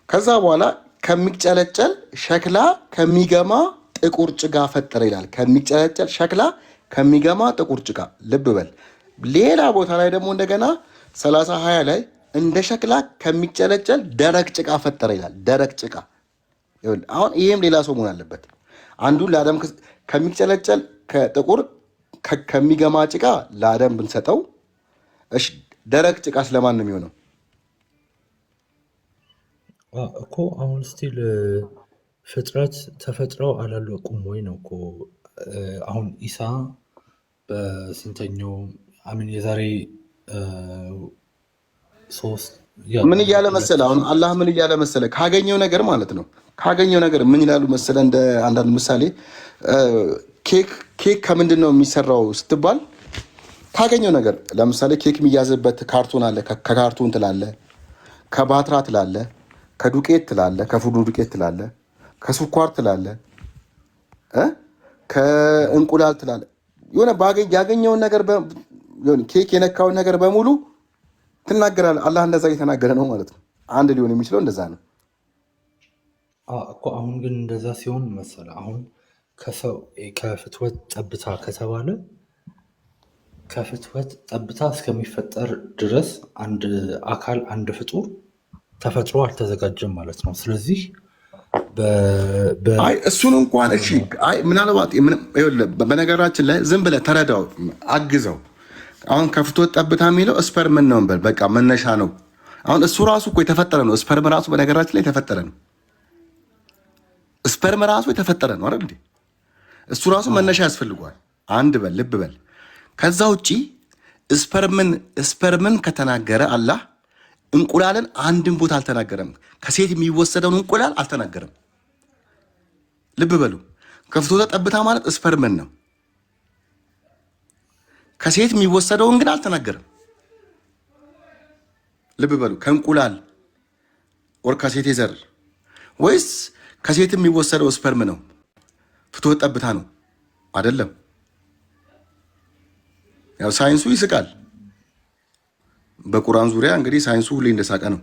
ከዛ በኋላ ከሚጨለጨል ሸክላ ከሚገማ ጥቁር ጭቃ ፈጠረ ይላል። ከሚጨለጨል ሸክላ ከሚገማ ጥቁር ጭቃ። ልብ በል። ሌላ ቦታ ላይ ደግሞ እንደገና 30:20 ላይ እንደ ሸክላ ከሚጨለጨል ደረቅ ጭቃ ፈጠረ ይላል። ደረቅ ጭቃ። አሁን ይህም ሌላ ሰው መሆን አለበት። አንዱን ለአደም ከሚጨለጨል ከጥቁር ከሚገማ ጭቃ ለአደም ብንሰጠው፣ እሺ ደረቅ ጭቃ ስለማን ነው የሚሆነው እኮ? አሁን ስቲል ፍጥረት ተፈጥረው አላለቁም ወይ ነው እኮ። አሁን ኢሳ በስንተኛው አሚን የዛሬ ሶስት ምን እያለ መሰለ አሁን አላህ ምን እያለ መሰለ ካገኘው ነገር ማለት ነው ካገኘው ነገር ምን ይላሉ መሰለ እንደ አንዳንድ ምሳሌ ኬክ ከምንድን ነው የሚሰራው ስትባል ካገኘው ነገር ለምሳሌ ኬክ የሚያዝበት ካርቶን አለ ከካርቶን ትላለ ከባትራ ትላለ ከዱቄት ትላለ ከፉዱ ዱቄት ትላለ ከስኳር ትላለ ከእንቁላል ትላለ የሆነ ያገኘውን ነገር ኬክ የነካውን ነገር በሙሉ ትናገራለህ አላህ እንደዛ እየተናገረ ነው ማለት ነው አንድ ሊሆን የሚችለው እንደዛ ነው እኮ አሁን ግን እንደዛ ሲሆን መሰለ አሁን ከሰው ከፍትወት ጠብታ ከተባለ ከፍትወት ጠብታ እስከሚፈጠር ድረስ አንድ አካል አንድ ፍጡር ተፈጥሮ አልተዘጋጀም ማለት ነው ስለዚህ አይ እሱን እንኳን እሺ አይ ምናልባት በነገራችን ላይ ዝም ብለህ ተረዳው አግዘው አሁን ከፍትወት ጠብታ የሚለው ስፐርም ነው እንበል በቃ መነሻ ነው አሁን እሱ ራሱ እኮ የተፈጠረ ነው ስፐርም ራሱ በነገራችን ላይ የተፈጠረ ነው ስፐርም ራሱ የተፈጠረ ነው አይደል እንዴ እሱ ራሱ መነሻ ያስፈልገዋል አንድ በል ልብ በል ከዛ ውጪ ስፐርምን ከተናገረ አላህ እንቁላልን አንድን ቦታ አልተናገረም ከሴት የሚወሰደውን እንቁላል አልተናገረም ልብ በሉ ከፍትወት ጠብታ ማለት ስፐርምን ነው ከሴት የሚወሰደውን ግን አልተናገረም ልብ በሉ ከእንቁላል ወር ከሴት ዘር ወይስ ከሴት የሚወሰደው ስፐርም ነው ፍትወት ጠብታ ነው አይደለም ያው ሳይንሱ ይስቃል በቁርአን ዙሪያ እንግዲህ ሳይንሱ ሁሌ እንደሳቀ ነው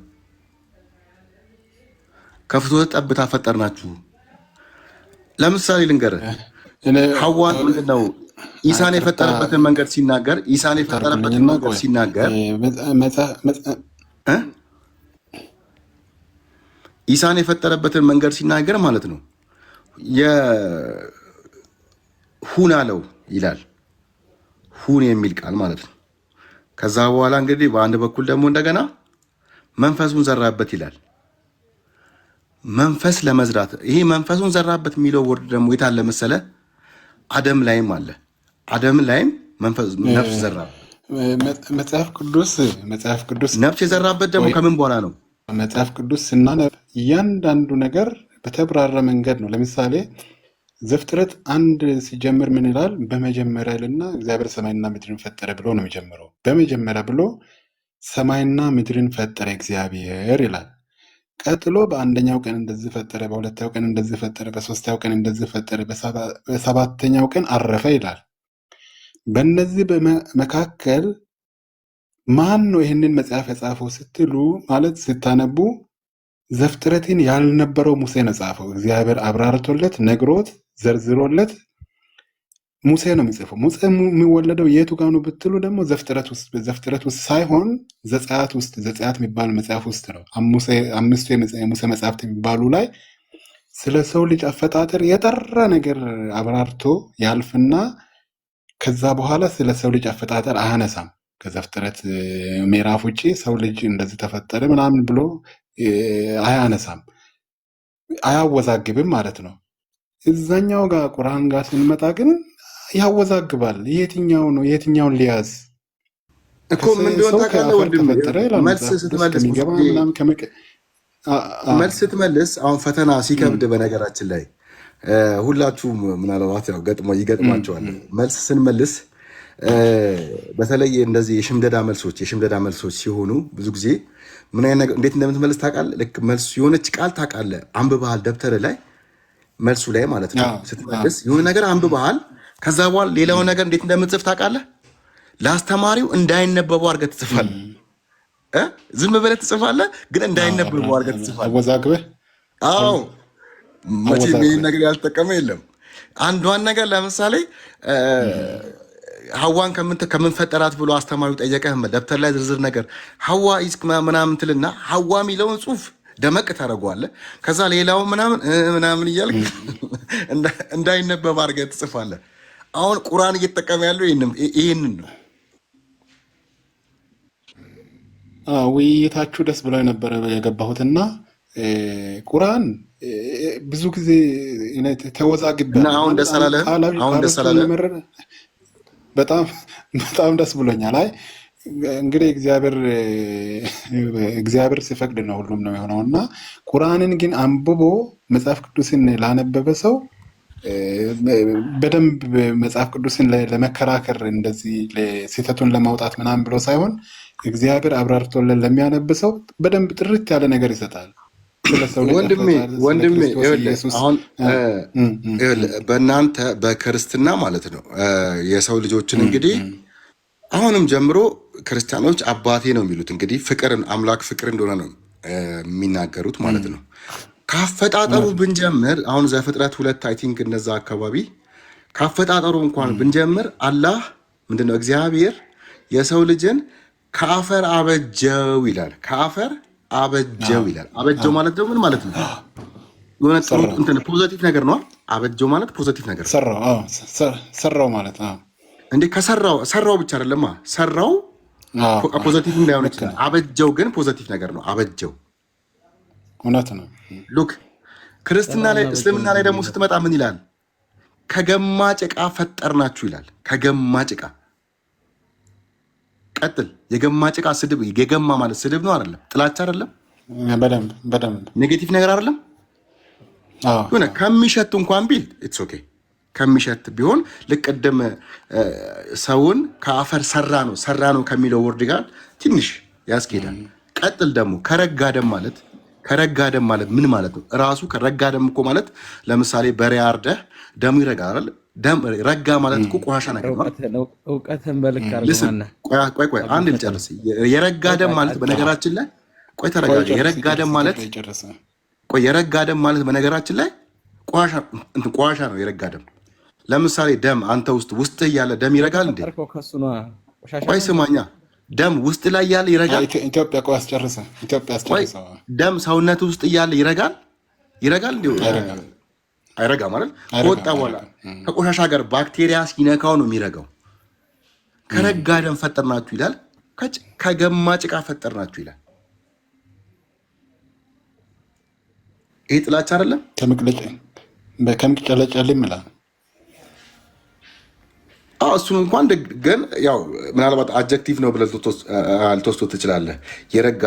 ከፍትወት ጠብታ ፈጠርናችሁ ለምሳሌ ልንገርህ ሐዋን ምንድነው ኢሳን የፈጠረበትን መንገድ ሲናገር ኢሳን የፈጠረበትን መንገድ ሲናገር ማለት ነው ሁን አለው ይላል ሁን የሚል ቃል ማለት ነው ከዛ በኋላ እንግዲህ በአንድ በኩል ደግሞ እንደገና መንፈሱን ዘራበት ይላል መንፈስ ለመዝራት ይሄ መንፈሱን ዘራበት የሚለው ወርድ ደግሞ የታለ መሰለ አደም ላይም አለ አደም ላይም መንፈስ ነፍስ ዘራበት መጽሐፍ ቅዱስ ነፍስ የዘራበት ደግሞ ከምን በኋላ ነው መጽሐፍ ቅዱስ ስናነብ እያንዳንዱ ነገር በተብራራ መንገድ ነው ለምሳሌ ዘፍጥረት አንድ ሲጀምር ምን ይላል በመጀመሪያ ልና እግዚአብሔር ሰማይና ምድርን ፈጠረ ብሎ ነው የሚጀምረው በመጀመሪያ ብሎ ሰማይና ምድርን ፈጠረ እግዚአብሔር ይላል ቀጥሎ በአንደኛው ቀን እንደዚህ ፈጠረ በሁለተኛው ቀን እንደዚህ ፈጠረ በሶስተኛው ቀን እንደዚህ ፈጠረ በሰባተኛው ቀን አረፈ ይላል በእነዚህ መካከል ማን ነው ይህንን መጽሐፍ የጻፈው ስትሉ ማለት ስታነቡ ዘፍጥረትን ያልነበረው ሙሴ ነው ጻፈው እግዚአብሔር አብራርቶለት ነግሮት ዘርዝሮለት ሙሴ ነው የሚጽፈው ሙሴ የሚወለደው የቱ ጋር ነው ብትሉ ደግሞ ዘፍጥረት ውስጥ ሳይሆን ዘጸአት የሚባል መጽሐፍ ውስጥ ነው አምስቱ የሙሴ መጽሐፍት የሚባሉ ላይ ስለ ሰው ልጅ አፈጣጠር የጠራ ነገር አብራርቶ ያልፍና ከዛ በኋላ ስለ ሰው ልጅ አፈጣጠር አያነሳም ከዘፍጥረት ምዕራፍ ውጪ ሰው ልጅ እንደዚህ ተፈጠረ ምናምን ብሎ አያነሳም አያወዛግብም ማለት ነው እዛኛው ጋር ቁርአን ጋር ስንመጣ ግን ያወዛግባል የትኛውን ሊያዝ እኮ ምን እንደሆነ ታውቃለህ ወንድም መልስ ስትመልስ አሁን ፈተና ሲከብድ በነገራችን ላይ ሁላችሁም ምናልባት ያው ይገጥማቸዋል መልስ ስንመልስ በተለይ እንደዚህ የሽምደዳ መልሶች ሲሆኑ ብዙ ጊዜ ምን አይነት እንዴት እንደምትመልስ ታውቃለህ ልክ መልስ የሆነች ቃል ታውቃለህ አንብበሃል ደብተር ላይ መልሱ ላይ ማለት ነው ስትመልስ የሆነ ነገር አንብበሃል ከዛ በኋላ ሌላው ነገር እንዴት እንደምትጽፍ ታውቃለህ ለአስተማሪው እንዳይነበበው አድርገህ ትጽፋለህ ዝም ብለህ ትጽፋለህ ግን እንዳይነበበው አድርገህ ትጽፋለህ አወዛግበህ አዎ መቼም ይሄን ነገር ያልተጠቀመ የለም አንዷን ነገር ለምሳሌ ሐዋን ከምን ፈጠራት ብሎ አስተማሪው ጠየቀህ ደብተር ላይ ዝርዝር ነገር ሐዋ ኢስክ ምናምን ትልና ሐዋ የሚለውን ጽሁፍ ደመቅ ታደርገዋለህ ከዛ ሌላው ምናምን እያልክ እንዳይነበብ አድርገህ ትጽፋለህ አሁን ቁርአን እየተጠቀመ ያለው ይሄንን ነው ውይይታችሁ ደስ ብሎ የነበረ የገባሁትና ቁርአን ብዙ ጊዜ ተወዛግበ አሁን ደስ አላለህ በጣም ደስ ብሎኛል። አይ እንግዲህ እግዚአብሔር ሲፈቅድ ነው ሁሉም ነው የሆነው እና ቁርአንን ግን አንብቦ መጽሐፍ ቅዱስን ላነበበ ሰው በደንብ መጽሐፍ ቅዱስን ለመከራከር እንደዚህ ስህተቱን ለማውጣት ምናምን ብሎ ሳይሆን እግዚአብሔር አብራርቶልን ለሚያነብ ሰው በደንብ ጥርት ያለ ነገር ይሰጣል። ወንድሜ አሁን በእናንተ በክርስትና ማለት ነው የሰው ልጆችን እንግዲህ አሁንም ጀምሮ ክርስቲያኖች አባቴ ነው የሚሉት እንግዲህ ፍቅርን አምላክ ፍቅር እንደሆነ ነው የሚናገሩት ማለት ነው። ካፈጣጠሩ ብንጀምር አሁን ዘፍጥረት 2 አይ ቲንክ እነዛ አካባቢ ካፈጣጠሩ እንኳን ብንጀምር አላህ ምንድነው እግዚአብሔር የሰው ልጅን ከአፈር አበጀው ይላል። ከአፈር አበጀው ይላል። አበጀው ማለት ደግሞ ምን ማለት ነው? የሆነ ጥሩ እንትን ፖዚቲቭ ነገር ነው። አበጀው ማለት ፖዚቲቭ ነገር ሰራው ማለት ነው እንዴ? ሰራው ብቻ አይደለም ሰራው ፖዚቲቭ እንዳይሆን ይችላል። አበጀው ግን ፖዚቲቭ ነገር ነው። አበጀው እውነት ነው። ሉክ ክርስትና ላይ እስልምና ላይ ደግሞ ስትመጣ ምን ይላል? ከገማ ጭቃ ፈጠርናችሁ ይላል። ከገማ ጭቃ ቀጥል። የገማ ጭቃ ስድብ፣ የገማ ማለት ስድብ ነው አይደለም? ጥላቻ አይደለም? በደንብ ኔጌቲቭ ነገር አይደለም? ሆነ ከሚሸት እንኳን ቢል ኢትስ ኦኬ። ከሚሸት ቢሆን ልቀደም ሰውን ከአፈር ሰራ ነው ከሚለው ወርድ ጋር ትንሽ ያስኬዳል። ቀጥል ደግሞ ከረጋ ደም ማለት ምን ማለት ነው? ራሱ ከረጋ ደም እኮ ማለት ለምሳሌ በሬ አርደህ ደሙ ይረጋል። ደም ረጋ ማለት እኮ ቆሻሻ ነገር ነው። እውቀትን በልክ አርገማና ቆይ አንድ ልጨርስ። የረጋ ደም ማለት በነገራችን ላይ ተረጋጋ። የረጋ ደም ማለት በነገራችን ላይ ቆሻሻ ነው። የረጋ ደም ለምሳሌ ደም አንተ ውስጥ ያለ ደም ይረጋል እንዴ? ቆይ ስማኛ፣ ደም ውስጥ ላይ ያለ ይረጋል? ኢትዮጵያ አስጨርሰ ደም ሰውነት ውስጥ ያለ ይረጋል እንዴ? አይረጋ ማለት ከወጣ በኋላ ከቆሻሻ ጋር ባክቴሪያ ሲነካው ነው የሚረጋው። ከረጋ ደም ፈጠርናችሁ ይላል። ከገማ ጭቃ ፈጠርናችሁ ይላል። ይሄ ጥላቻ አይደለም? ከምቅጨለጨልም ይላል። እሱን እንኳን ግን ያው ምናልባት አጀክቲቭ ነው ብለህ ልትወስዶ ትችላለህ። የረጋ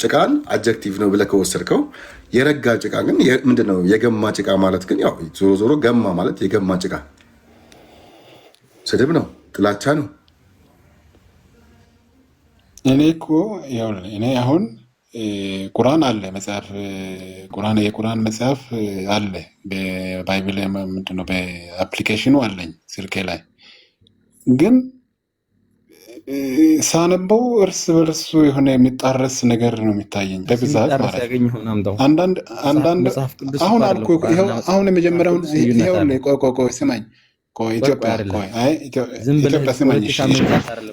ጭቃን አጀክቲቭ ነው ብለህ ከወሰድከው፣ የረጋ ጭቃ ግን ምንድነው? የገማ ጭቃ ማለት ግን ያው ዞሮ ገማ ማለት የገማ ጭቃ ስድብ ነው፣ ጥላቻ ነው። እኔ አሁን ቁርአን አለ መጽሐፍ የቁርአን መጽሐፍ አለ በባይብል ምንድነው በአፕሊኬሽኑ አለኝ ስልኬ ላይ ግን ሳነበው እርስ በርሱ የሆነ የሚጣረስ ነገር ነው የሚታየኝ በብዛት ማለት አንዳንድ አሁን አልኩህ። አሁን የመጀመሪያውን ቆይ ስማኝ፣ ኢትዮጵያ ስማኝ፣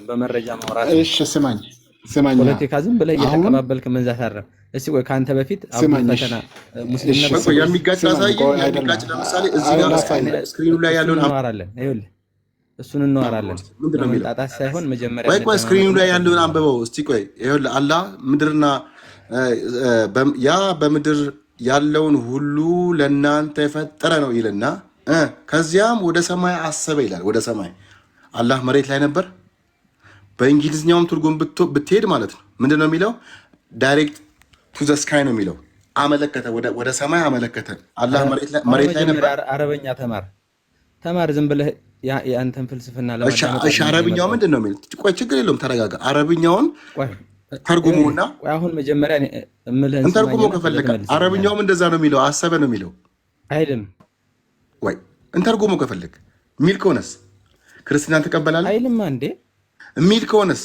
በመረጃ ማውራት እሺ ስማኝ ፖለቲካ ዝም ብለህ እየተቀባበልክ መንዛት አይደለም። እስቲ ቆይ ከአንተ በፊት ፈተና ሙስሊም ነበር የሚጋጭ ለምሳሌ እዚህ ጋር ስክሪኑ ላይ ያለውን እናወራለን። ይኸውልህ እሱን እናወራለን። መጣጣት ሳይሆን መጀመሪያ ቆይ ስክሪኑ ላይ ያለውን አንብበው እስቲ። ቆይ ይኸውልህ አላህ ምድርና ያ በምድር ያለውን ሁሉ ለእናንተ የፈጠረ ነው ይልና ከዚያም ወደ ሰማይ አሰበ ይላል። ወደ ሰማይ አላህ መሬት ላይ ነበር። በእንግሊዝኛውም ትርጉም ብትሄድ ማለት ነው ምንድን ነው የሚለው? ዳይሬክት ቱ ዘ ስካይ ነው የሚለው። አመለከተ፣ ወደ ሰማይ አመለከተ። አላህ መሬት ላይ ነበር። አረበኛ ተማር ዝም ብለህ የአንተን ፍልስፍና እሺ አረብኛው ምንድን ነው የሚለው? ቆይ ችግር የለውም ተረጋጋ። አረብኛውን ተርጉሙና አሁን መጀመሪያ እምልህን እንተርጉሙ ከፈለከ። አረብኛውም እንደዛ ነው የሚለው፣ አሰበ ነው የሚለው አይልም ወይ? እንተርጉሙ ከፈለክ ሚል ከሆነስ ክርስትናን ተቀበላለህ አይልም እንዴ? ሚል ከሆነስ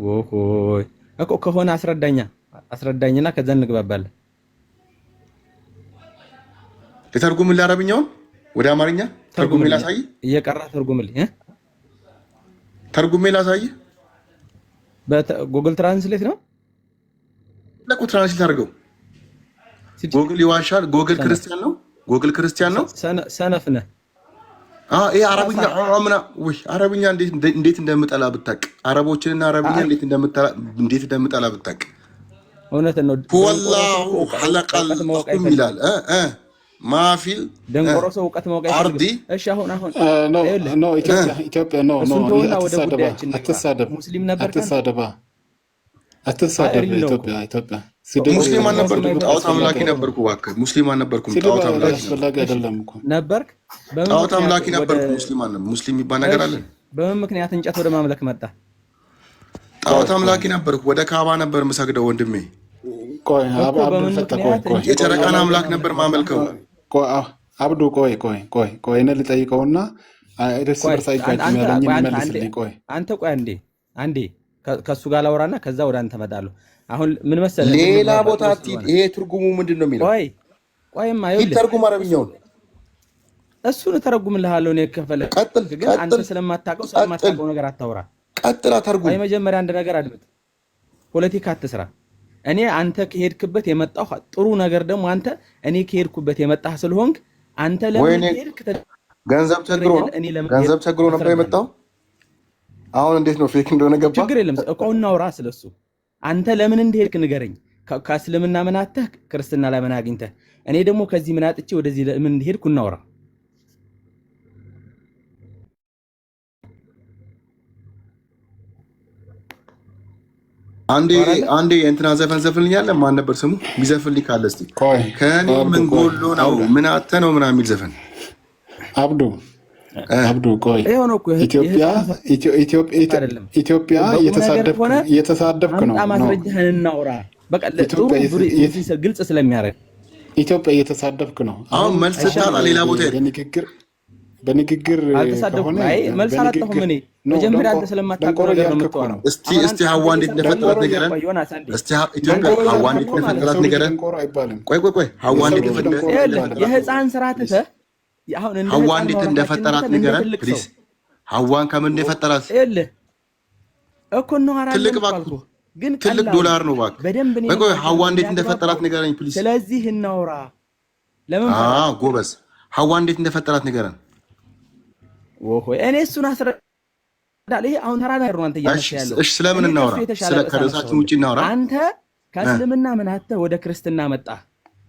ወሆይ እኮ ከሆነ አስረዳኝና ከዛ እንግባባለን። ለተርጉምልህ አረብኛውን ወደ አማርኛ ተርጉሜ ላሳይ። እየቀራ ተርጉምልኝ ተርጉሜ ላሳይ። በጉግል ትራንስሌት ነው ለቁ ትራንስሌት አድርገው። ጉግል ይዋሻል። ጉግል ክርስቲያን ነው። ሰነፍ ነህ። ይሄ አረብኛ አረብኛ እንዴት እንደምጠላ ብታቅ። አረቦችንና አረብኛ እንዴት እንደምጠላ ብታቅ። እውነት ነው። ወላሁ ኸለቀል ለኩም ይላል። ማፊል ደንቆሮ ሰው እውቀት ማወቅ አርዲ አይፈልግም። እሺ አሁን ኖ ኢትዮጵያ ኖ አትሳደብ ሙስሊም ነበር አትሳደብ ኢትዮጵያ ሙስሊም አልነበርኩም ጣዖት አምላኪ ነበርኩ እባክህ ሙስሊም አልነበርኩም ጣዖት አምላኪ አስፈላጊ አይደለም እኮ ነበርክ ጣዖት አምላኪ ነበርኩ ሙስሊም የሚባል ነገር አለ በምን ምክንያት እንጨት ወደ ማምለክ መጣ ጣዖት አምላኪ ነበርኩ ወደ ካባ ነበር የምሰግደው ወንድሜ ቆይ አብዱ ፈታ ቆይ የጨረቃን አምላክ ነበር ማመልከው አብዱ ቆይ እኔ ልጠይቀውና እርስ በርስ አይጋጭም ያለኝ መልስልኝ ቆይ ቆይ አንዴ ከሱ ጋር ላውራና ከዛ ወደ አንተ መጣለሁ አሁን ምን መሰለህ ሌላ ቦታ ይሄ ትርጉሙ ምንድነው የሚለው ቆይማ ይኸውልህ ትርጉም አረብኛው እሱን ተረጉምልሃለሁ እኔ ከፈለ ግን አንተ ስለማታውቀው ነገር አታውራ ቀጥላ ተርጉም ቆይ መጀመሪያ አንድ ነገር አድምጥ ፖለቲካ አትስራ እኔ አንተ ከሄድክበት የመጣው ጥሩ ነገር ደግሞ አንተ እኔ ከሄድኩበት የመጣህ ስለሆንክ አንተ ለምን ሄድክ ገንዘብ ቸግሮ ነበር የመጣው አሁን እንዴት ነው ፌክ እንደሆነ ገባ ችግር የለም እኮ እናውራ ስለሱ አንተ ለምን እንደሄድክ ንገረኝ ከእስልምና ምን አተህ ክርስትና ላይ ምን አግኝተህ እኔ ደግሞ ከዚህ ምን አጥቼ ወደዚህ ለምን እንደሄድኩ እናውራ አንዴ እንትና ዘፈንልኛል ማን ነበር ስሙ ቢዘፍልኝ ካለ እስቲ ከኔ ምን ጎሎ ነው ምን አተ ነው ምናምን የሚል ዘፈን አብዱ ቆይ ኢትዮጵያ እየተሳደብክ ነው ማስረጃህን እናውራ በቃ ጥሩ ግልጽ ስለሚያደርግ ኢትዮጵያ እየተሳደብክ ነው አሁን መልስ ታላ ሌላ ቦታ በንግግር ከሆነ መልስ አላጣሁም እኔ መጀመሪያ አንተ ስለማታውቀው ነገር ነው የምትሆነው እስቲ ሐዋ እንዴት እንደፈጠራት ንገረን እስቲ ኢትዮጵያ ሐዋ እንዴት እንደፈጠራት ንገረን ቆይ ሐዋ እንዴት እንደፈጠራት የህፃን ስራ ትተህ አሁን ሐዋ እንዴት እንደፈጠራት ንገረን ፕሊዝ ሐዋን ከምን እንደፈጠራት እኮ ነው አራለ ግን ትልቅ ዶላር ነው እባክህ ቆይ ሐዋ እንዴት እንደፈጠራት ንገረን ፕሊዝ ስለዚህ እናውራ ለምን ጎበዝ ሐዋ እንዴት እንደፈጠራት ንገረን እኔ እሱን አስረዳለሁ ይሄ አሁን ተራ ነገር ነው አንተ እያነሳ ያለው እሺ ስለምን እናውራ ስለ ከርዕሳችን ውጪ እናውራ አንተ ከእስልምና ምን አተህ ወደ ክርስትና መጣ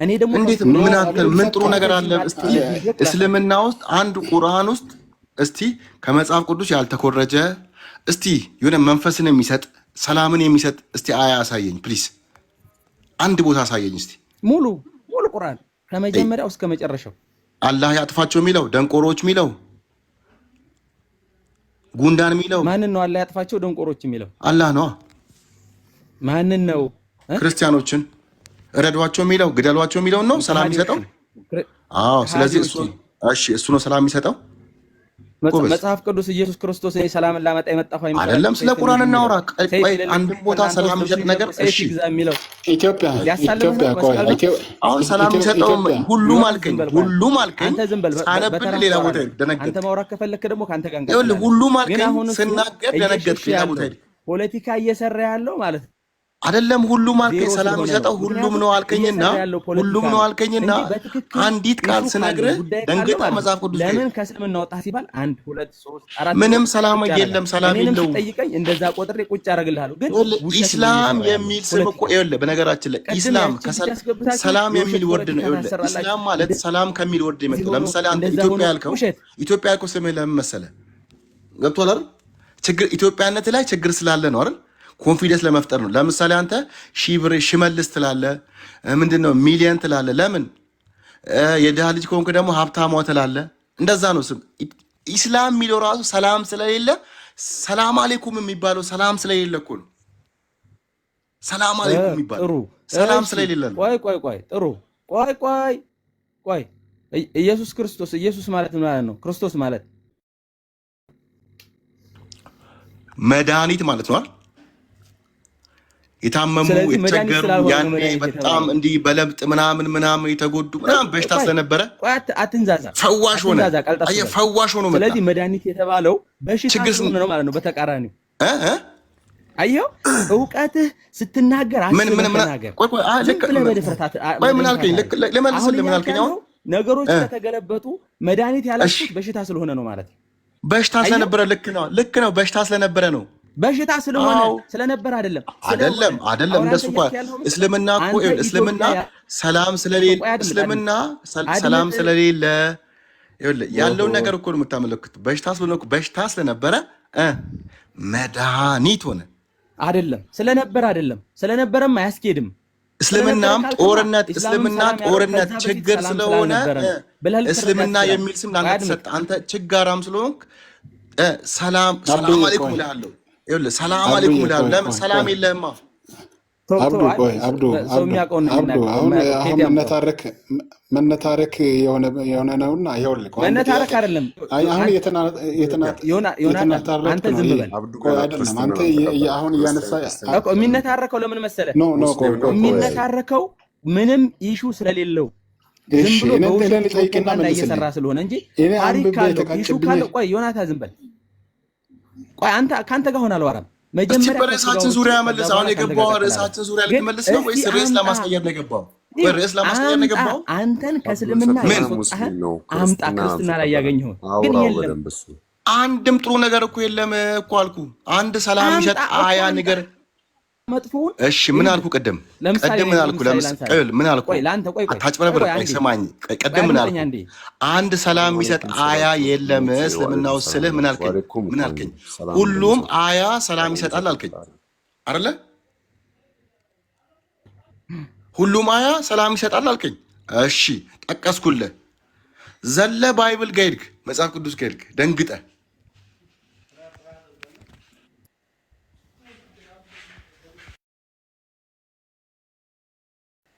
እኔ ደግሞ እንዴት ምን አተህ ምን ጥሩ ነገር አለ እስቲ እስልምና ውስጥ አንድ ቁርአን ውስጥ እስቲ ከመጽሐፍ ቅዱስ ያልተኮረጀ እስቲ የሆነ መንፈስን የሚሰጥ ሰላምን የሚሰጥ እስቲ አያ አሳየኝ ፕሊዝ አንድ ቦታ አሳየኝ እስቲ ሙሉ ቁርአን ከመጀመሪያው እስከ መጨረሻው አላህ ያጥፋቸው የሚለው ደንቆሮች የሚለው ጉንዳን የሚለው ማንን ነው አላህ ያጥፋቸው ደንቆሮች የሚለው አላህ ነው ማንን ነው ክርስቲያኖችን ረዷቸው የሚለው ግደሏቸው የሚለው ነው ሰላም የሚሰጠው ስለዚህ እሱ ነው ሰላም የሚሰጠው መጽሐፍ ቅዱስ ኢየሱስ ክርስቶስ ሰላምን ላመጣ የመጣው አይደለም ስለ ቁርአን እናውራ ቆይ አንድ ቦታ ሰላም የሚሰጥ ነገር ኢትዮጵያ አሁን ሰላም የሚሰጠው ሁሉም አልከኝ ሳነብል ሌላ ቦታ ደነገጥ አንተ ማውራት ከፈለክ ደግሞ ካንተ ጋር ይኸውልህ ሁሉም አልከኝ ስናገር ደነገጥክ ሌላ ቦታ ፖለቲካ እየሰራ ያለው ማለት አይደለም ሁሉም አልከኝ ሰላም የሚሰጠው ሁሉም ነው አልከኝና አንዲት ቃል ስነግርህ ደንግጣ መጽሐፍ ቅዱስ ለምን ከእስልምና ወጣህ ሲባል 1 2 3 4 ምንም ሰላም የለም ሰላም የለውም ጠይቀኝ እንደዛ ቆጥሬ ቁጭ አደርግልሃለሁ ግን ኢስላም የሚል ስም እኮ ይኸውልህ በነገራችን ላይ ኢስላም ሰላም የሚል ወርድ ነው ይኸውልህ ኢስላም ማለት ሰላም ከሚል ወርድ የመጣው ለምሳሌ አንተ ኢትዮጵያ ያልከው ስምህ ለምን መሰለህ ገብቶሃል አይደል ችግር ኢትዮጵያነት ላይ ችግር ስላለ ነው አይደል ኮንፊደንስ ለመፍጠር ነው ለምሳሌ አንተ ሺብር ሽመልስ ትላለህ ምንድነው ሚሊየን ትላለህ ለምን የድሃ ልጅ ከሆንክ ደግሞ ሀብታሟ ትላለህ እንደዛ ነው ስም ኢስላም የሚለው ራሱ ሰላም ስለሌለ ሰላም አለይኩም የሚባለው ሰላም ስለሌለ እኮ ነው ሰላም አለይኩም የሚባለው ሰላም ስለሌለ ነው ቆይ ጥሩ ቆይ ኢየሱስ ማለት ምን ማለት ነው ክርስቶስ ማለት መድኃኒት ማለት ነው የታመሙ የተቸገሩ ያኔ በጣም እንዲህ በለብጥ ምናምን የተጎዱ በሽታ ስለነበረ አትንዛዛ ፈዋሽ ሆኖ መጣ ስለዚህ መድኃኒት የተባለው በሽታ ነው ማለት ነው በተቃራኒው አየው እውቀትህ ስትናገር አትናገር ምን አልከኝ ለምን አልከኝ አሁን ነገሮች ከተገለበጡ መድኃኒት ያላችሁት በሽታ ስለሆነ ነው ማለት በሽታ ስለነበረ ልክ ነው በሽታ ስለነበረ ነው በሽታ ስለሆነ ስለነበር አይደለም እንደሱ እኮ እስልምና እኮ እስልምና ሰላም ስለሌለ ያለውን ነገር እኮ ነው የምታመለክቱ። በሽታ ስለነበረ መድኃኒት ሆነ አይደለም ስለነበረም አያስኬድም። እስልምናም ጦርነት ችግር ስለሆነ እስልምና የሚል ስም ላንተ ተሰጠ። አንተ ችጋራም ስለሆንክ ሰላም አለይኩም እልሃለሁ። ይኸውልህ ሰላም አለይኩም እልሃለሁ። ለምን ሰላም የለህማ? አብዱ አሁን መነታረክ የሆነ ነውና ይኸውልህ መነታረክ አይደለም። አሁን አንተ ዝም በል አይደለም። አንተ አሁን እያነሳ እኮ የሚነታረከው ለምን መሰለህ? የሚነታረከው ምንም ኢሹ ስለሌለው ዝም ብሎ በውስጥ እየሰራ ስለሆነ እንጂ ታሪክ ካለው ኢሹ ካለው ቆይ ዮናታን ዝም በል ቆይ አንተ ጋር ሆነ አልዋራም። መጀመሪያ በርዕሳችን ዙሪያ መልስ። አሁን የገባው ርዕሳችን ዙሪያ ልትመልስ ነው ወይስ ርዕስ ለማስቀየር ነው የገባው? ርዕስ ለማስቀየር ነው የገባው? አንተን ከእስልምና ያስወጣህ አምጣ ክርስትና ላይ ያገኘው ግን የለም። አንድም ጥሩ ነገር እኮ የለም እኮ አልኩ። አንድ ሰላም ይሸጥ አያ ነገር መጥፎውን እሺ ምን አልኩ? ቅድም ምን አልኩ? ምን አልኩ? አታጭበረብር። ሰማኝ። ቅድም ምን አልኩ? አንድ ሰላም የሚሰጥ አያ የለም እስልምና ውስጥ ስልህ ምን አልከኝ? ሁሉም አያ ሰላም ይሰጣል አልከኝ አይደለ? ሁሉም አያ ሰላም ይሰጣል አልከኝ። እሺ ጠቀስኩልህ። ዘለ ባይብል ጋር ሄድክ፣ መጽሐፍ ቅዱስ ጋር ሄድክ፣ ደንግጠህ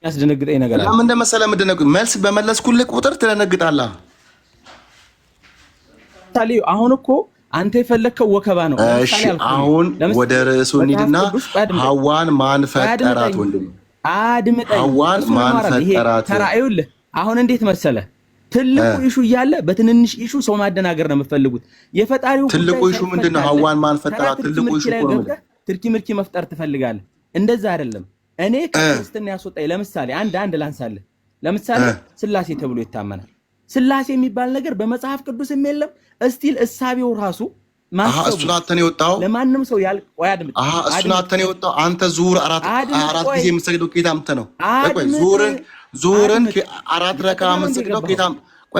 ያስደነግጠኝ ነገር አለ። ለምን እንደመሰለህ የምትደነግጥ መልስ በመለስኩልህ ቁጥር ትደነግጣለህ። ታዲያ አሁን እኮ አንተ የፈለከው ወከባ ነው። እሺ አሁን ወደ ርዕሱ እንሂድና ሐዋን ማን ፈጠራት? ወንድም አድምጠኝ። ሐዋን ማን ፈጠራት? ተራዩልህ አሁን እንዴት መሰለህ? ትልቁ ኢሹ እያለ በትንንሽ ኢሹ ሰው ማደናገር ነው የምትፈልጉት። የፈጣሪው ትልቁ ኢሹ ምንድነው? ሐዋን ማን ፈጠራት? ትልቁ ኢሹ እኮ ነው። ትርኪ ምርኪ መፍጠር ትፈልጋለህ። እንደዛ አይደለም። እኔ ክርስትና ያስወጣኝ ለምሳሌ አንድ ላንሳለህ። ለምሳሌ ስላሴ ተብሎ ይታመናል። ስላሴ የሚባል ነገር በመጽሐፍ ቅዱስም የለም። እስቲል እሳቤው ራሱ እሱን አተን የወጣው ለማንም ሰው ያልቆያድም እሱን አተን የወጣው አንተ ዙር አራት ጊዜ የምትሰግደው ጌታ አንተ ነው። ቆይ ዙርን አራት ረካ የምትሰግደው ጌታ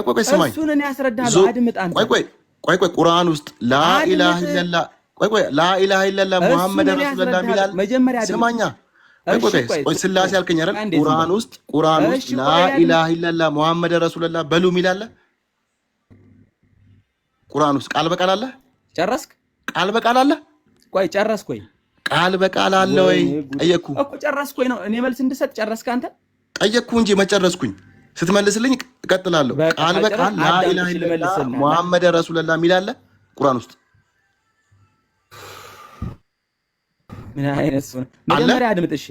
ቆይ ስማኝ። እሱን እኔ ያስረዳለሁ። አድምጥ አንተ ቆይ ቁርአን ውስጥ ላኢላሃ ኢለላህ ላኢላሃ ኢለላህ ሙሐመድ ረሱሉላህ ሚላል መጀመሪያ ስማኛ። ቆይ ስላሴ አልከኝ አይደል? ቁርአን ውስጥ ላኢላሃ ኢለላህ ሙሐመድ ረሱሉላህ በሉ ሚላል ቁርአን ውስጥ ቃል በቃል አለ። ጨረስክ? ቃል በቃል አለ። ቆይ ጨረስክ ወይ? ቃል በቃል አለ ወይ? ጠየቅኩ እኮ ጨረስክ ወይ ነው እኔ መልስ እንድሰጥ ጨረስክ አንተ? ጠየቅኩ እንጂ መጨረስኩኝ። ስትመልስልኝ እቀጥላለሁ። ቃል በቃል ላኢላሃ ኢለላህ ሙሐመድ ረሱሉላህ ሚላል ቁርአን ውስጥ ምን አይነት ነው? መጀመሪያ አድምጥ እሺ።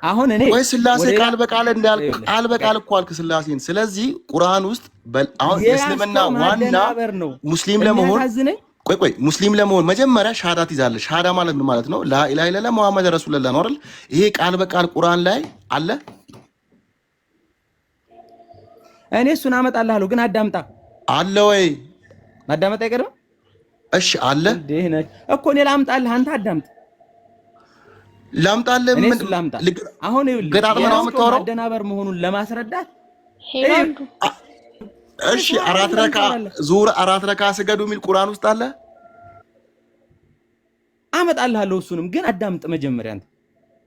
አሁን እኔ ወይ ስላሴ ቃል በቃል እንዳልክ ቃል በቃል እኮ አልክ ስላሴን። ስለዚህ ቁርአን ውስጥ አሁን እስልምና ዋና ሙስሊም ለመሆን ቆይ ሙስሊም ለመሆን መጀመሪያ ሻሃዳ ትይዛለህ። ሻሃዳ ማለት ምን ማለት ነው? ላኢላሃ ኢለላህ ሙሐመድ ረሱሉላህ ነው አይደል? ይሄ ቃል በቃል ቁርአን ላይ አለ። እኔ እሱን አመጣልሃለሁ፣ ግን አዳምጣ። አለ ወይ? ማዳመጥ አይቀርም። እሺ አለ እኮ እኔ ላምጣልህ፣ አንተ አዳምጥ። ላምጣልህ ምን አሁን ገጣጥመህ ነው የምታወራው? ማደናበር መሆኑን ለማስረዳት እሺ አራት ረካ ዙር አራት ረካ ስገዱ የሚል ቁርአን ውስጥ አለ። አመጣልሃለሁ፣ እሱንም ግን አዳምጥ መጀመሪያ አንተ።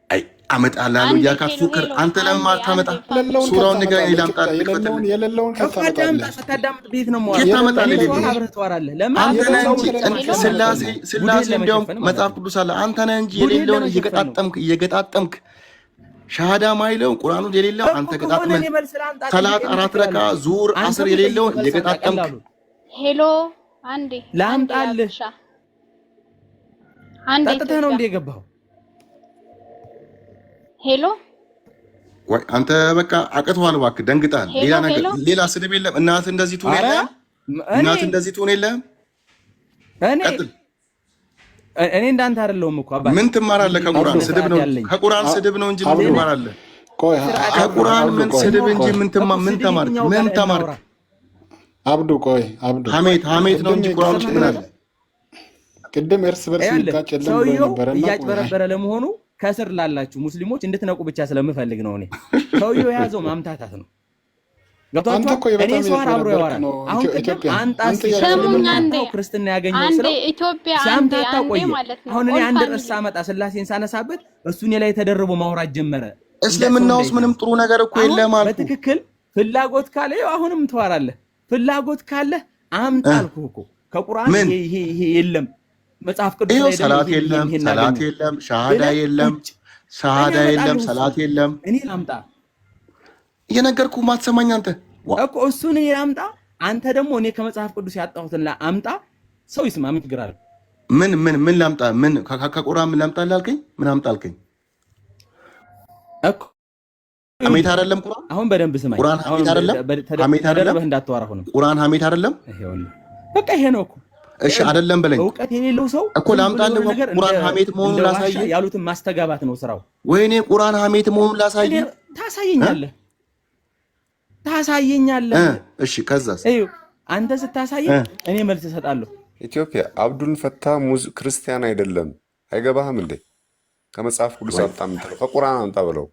አይ አመጣልሃለሁ እያልክ ፍቅር አንተ ለምን አታመጣ? ሱራውን ንገረኝ። ላምጣልህ የሌለውን ከታዳምጥ ቤት ነው ማለት ታመጣልህ። አብረህ ትዋራለህ። ለምን አንተ ነህ እንጂ ስላሴ እንዲያውም መጽሐፍ ቅዱስ አለ። አንተ ነህ እንጂ የሌለውን እየገጣጠምክ ሻሃዳ ማይለውን ቁርአኑ የሌለው አንተ ገጣጥመህ ሰላት አራት ረካ ዙር አስር የሌለውን እየገጣጠምክ ሄሎ አንዴ ላምጣልህ። አንዴ ጠጥተህ ነው እንደ የገባኸው? ሄሎ ወይ አንተ በቃ አቅቶሃል፣ እባክህ ደንግጠሃል። ሌላ ነገር ሌላ ስድብ የለም። እናትህ እንደዚህ ትሆን የለም። እናትህ እንደዚህ ትሆን የለም። እኔ እንዳንተ አይደለሁም እኮ አባቴ። ምን ትማራለህ? ከቁርአን ስድብ ነው፣ ከቁርአን ስድብ ነው እንጂ ምን ትማራለህ? ከቁርአን ምን ስድብ እንጂ ምን ተማርክ? ምን ተማርክ? አብዱ ቆይ አብዱ ሐሜት ነው እንጂ ቁርአን ውስጥ ምን አለ? ቅድም እርስ በርስ ይጋጨልን ብሎ ነበርና እያጭበረበረ ለመሆኑ ከስር ላላችሁ ሙስሊሞች እንድትነቁ ብቻ ስለምፈልግ ነው። እኔ ሰውየው የያዘው ማምታታት ነው። ገብቷችሁ እኔ ሰዋር አብሮ ያወራል። አሁን ቅድም አንጣ ሲሰሙኛው ክርስትና ያገኘው ስለ ኢትዮጵያ ማለት ነው። አሁን እኔ አንድ ርዕስ ሳመጣ ስላሴን ሳነሳበት እሱን ላይ ተደርቦ ማውራት ጀመረ። እስልምናውስ ምንም ጥሩ ነገር እኮ የለም ማለት በትክክል ፍላጎት ካለ አሁንም ተዋራለህ። ፍላጎት ካለ አምጣልኩ እኮ ከቁርአን ይሄ የለም መጽሐፍ ቅዱስ ላይ ሰላት የለም፣ ሰላት የለም፣ ሻሃዳ የለም፣ ሻሃዳ የለም፣ ሰላት የለም። እኔ ላምጣ እየነገርኩህ ማትሰማኝ አንተ እኮ እሱን እኔ ላምጣ። አንተ ደግሞ እኔ ከመጽሐፍ ቅዱስ ያጣሁትን አምጣ። ሰው ይስማ። ምን ችግር አለ? ምን ላምጣ? ምን ከቁርአን ምን ላምጣ አልከኝ? ምን አምጣ አልከኝ እኮ? ሐሜት አይደለም ቁርአን። አሁን በደንብ ስማኝ። ቁርአን ሐሜት አይደለም፣ ሐሜት አይደለም። እንዳትወራ ሆነ ቁርአን ሐሜት አይደለም። በቃ ይሄ ነው እኮ። እሺ አይደለም በለኝ። እውቀት የሌለው ሰው እኮ ላምጣልህ። ቁርአን ሐሜት መሆኑን ላሳየህ። ያሉትን ማስተጋባት ነው ስራው። ወይኔ ቁርአን ሐሜት መሆኑን ላሳየህ። ታሳየኛለህ። እሺ ከዛስ? አንተ ስታሳየኝ እኔ መልስ እሰጣለሁ። ኢትዮጵያ አብዱል ፈታህ ክርስቲያን አይደለም። አይገባህም እንዴ? ከመጽሐፍ ቅዱስ አምጣ የምትለው ከቁርአን አምጣ ብለው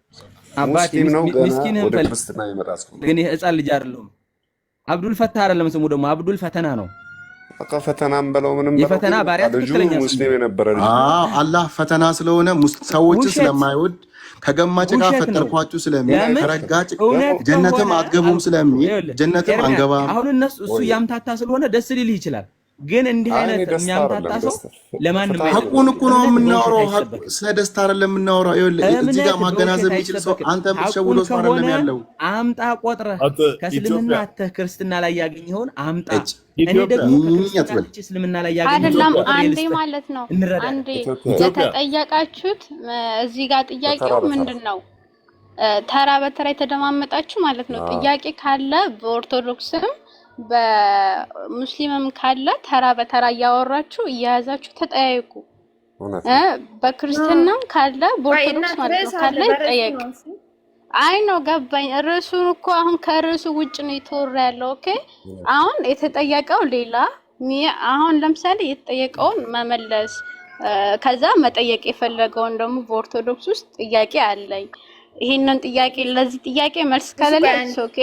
ሙስሊም ነው። ገና ወደ ክርስትና ይመጣስ ግን ህፃን ልጅ አይደለም። አብዱል ፈታህ አይደለም ስሙ፣ ደግሞ አብዱል ፈተና ነው። በቃ ፈተናም በለው ምንም በለው የፈተና ባሪያ ትክክለኛ ሙስሊም የነበረ ልጅ። አላህ ፈተና ስለሆነ ሰዎች ስለማይወድ ከገማጭ ጋር ፈጠርኳችሁ ስለሚል ከረጋጭ ጀነትም አትገቡም ስለሚል ጀነትም አንገባም። አሁን እሱ ያምታታ ስለሆነ ደስ ሊልህ ይችላል። ግን እንዲህ አይነት የሚያምታታ ሰው ለማንም ሐቁን እኮ ነው የምናወራው። ስለ ደስታ አይደለም የምናወራው። እዚህ ጋር ማገናዘብ የሚችል ሰው አንተ ብትሸውለው ሰው አይደለም ያለው። አምጣ ቆጥረህ ከእስልምና አተህ ክርስትና ላይ ያገኘኸውን አምጣ። እኔ ደግሞ እስልምና ላይ አይደለም አንዴ ማለት ነው። አንዴ የተጠየቃችሁት እዚህ ጋር ጥያቄው ምንድነው? ተራ በተራ የተደማመጣችሁ ማለት ነው። ጥያቄ ካለ በኦርቶዶክስም በሙስሊምም ካለ ተራ በተራ እያወራችሁ እያያዛችሁ ተጠያይቁ። በክርስትናም ካለ በኦርቶዶክስ ማለት ነው ካለ ይጠየቅ። አይ ነው ገባኝ። ርዕሱን እኮ አሁን ከርዕሱ ውጭ ነው የተወራ ያለው። ኦኬ አሁን የተጠየቀው ሌላ አሁን ለምሳሌ የተጠየቀውን መመለስ ከዛ መጠየቅ የፈለገውን ደግሞ በኦርቶዶክስ ውስጥ ጥያቄ አለኝ ይሄንን ጥያቄ ለዚህ ጥያቄ መልስ ካለለ ኦኬ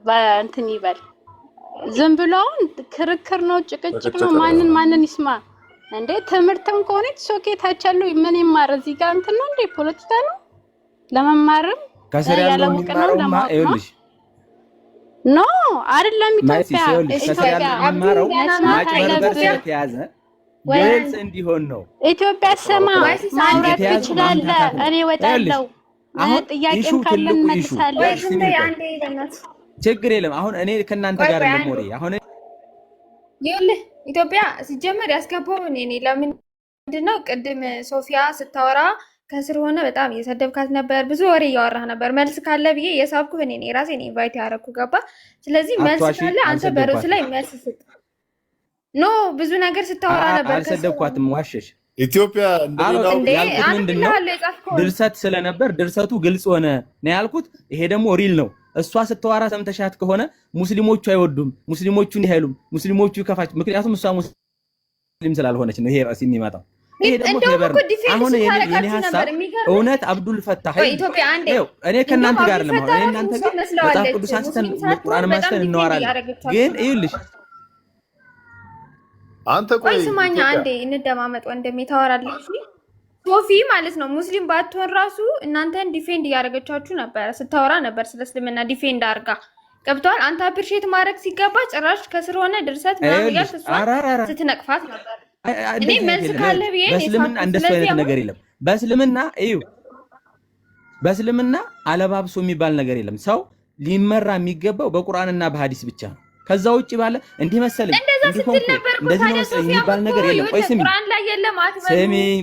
በእንትን ይበል። ዝም ብሎውን ክርክር ነው ጭቅጭቅ ነው ማንን ይስማ እንዴ? ትምህርትም ከሆነ ኦኬ ታቻሉ ምን ይማር እዚህ ጋር እንትን ነው እንዴ? ፖለቲካ ነው ለመማርም ከሰር ያለው የሚማረውማ ይኸውልሽ ኖ አይደለም። ኢትዮጵያ የሚማረው ማጭበርበር ስለተያዘ ግልጽ እንዲሆን ነው። ኢትዮጵያ ስማ ማውራት ትችላለህ። እኔ ወጣለሁ አሁን ጥያቄም ካለ መልሳለሁ። ችግር የለም። አሁን እኔ ከእናንተ ጋር ለሞሪ አሁን ይኸውልህ ኢትዮጵያ ሲጀመር ያስገባው እኔ ለምንድን ነው ቅድም ሶፊያ ስታወራ ከስር ሆነ በጣም እየሰደብካት ነበር፣ ብዙ ወሬ እያወራህ ነበር። መልስ ካለ ብዬ የሳብኩህ እኔ ራሴ ነኝ ኢንቫይት ያደረኩ ገባ። ስለዚህ መልስ ካለ አንተ በርዕሱ ላይ መልስ ስጥ። ኖ ብዙ ነገር ስታወራ ነበር። አልሰደብኳትም፣ ዋሸሽ። ኢትዮጵያ ያልኩት ምንድነው ድርሰት ስለነበር ድርሰቱ ግልጽ ሆነ ነው ያልኩት። ይሄ ደግሞ ሪል ነው። እሷ ስትዋራ ሰምተሻት ከሆነ ሙስሊሞቹ አይወዱም፣ ሙስሊሞቹ እንዲህ አይሉም፣ ሙስሊሞቹ ይከፋች። ምክንያቱም እሷ ሙስሊም ስላልሆነች ነው ይሄ ራስ የሚመጣው። ይሄ ደግሞ ፌቨር አሁን የኔ ሀሳብ እውነት አብዱል ፈታህ እኔ ከእናንተ ጋር ለማለት እኔ እናንተ ጋር መጽሐፍ ቅዱስ አንስተን ቁርአን ማስተን እናወራለን። ግን ይኸውልሽ አንተ ቆይ ስማኛ አንዴ እንደማመጥ ወንድሜ ታወራለች። ሶፊ ማለት ነው ሙስሊም ባትሆን ራሱ እናንተን ዲፌንድ እያደረገቻችሁ ነበር፣ ስታወራ ነበር ስለ እስልምና ዲፌንድ አድርጋ ገብቷል። አንተ አፕሪሺየት ማድረግ ሲገባ ጭራሽ ከስር ሆነ ድርሰት ምናምን እያልክ እሷን ስትነቅፋት ነበር። እኔ መልስ ካለ ብዬ በእስልምና እንደሱ አይነት ነገር የለም። በእስልምና በእስልምና አለባብሶ የሚባል ነገር የለም። ሰው ሊመራ የሚገባው በቁርአንና በሐዲስ ብቻ ነው። ከዛ ውጪ ባለ እንዲህ መሰለኝ እንዲህ ሆንኩ እንደዚህ ነው መሰለኝ የሚባል ነገር የለም። ቆይ ስሚኝ፣ ቁርአን ላይ የለም አትበሉ። ስሚኝ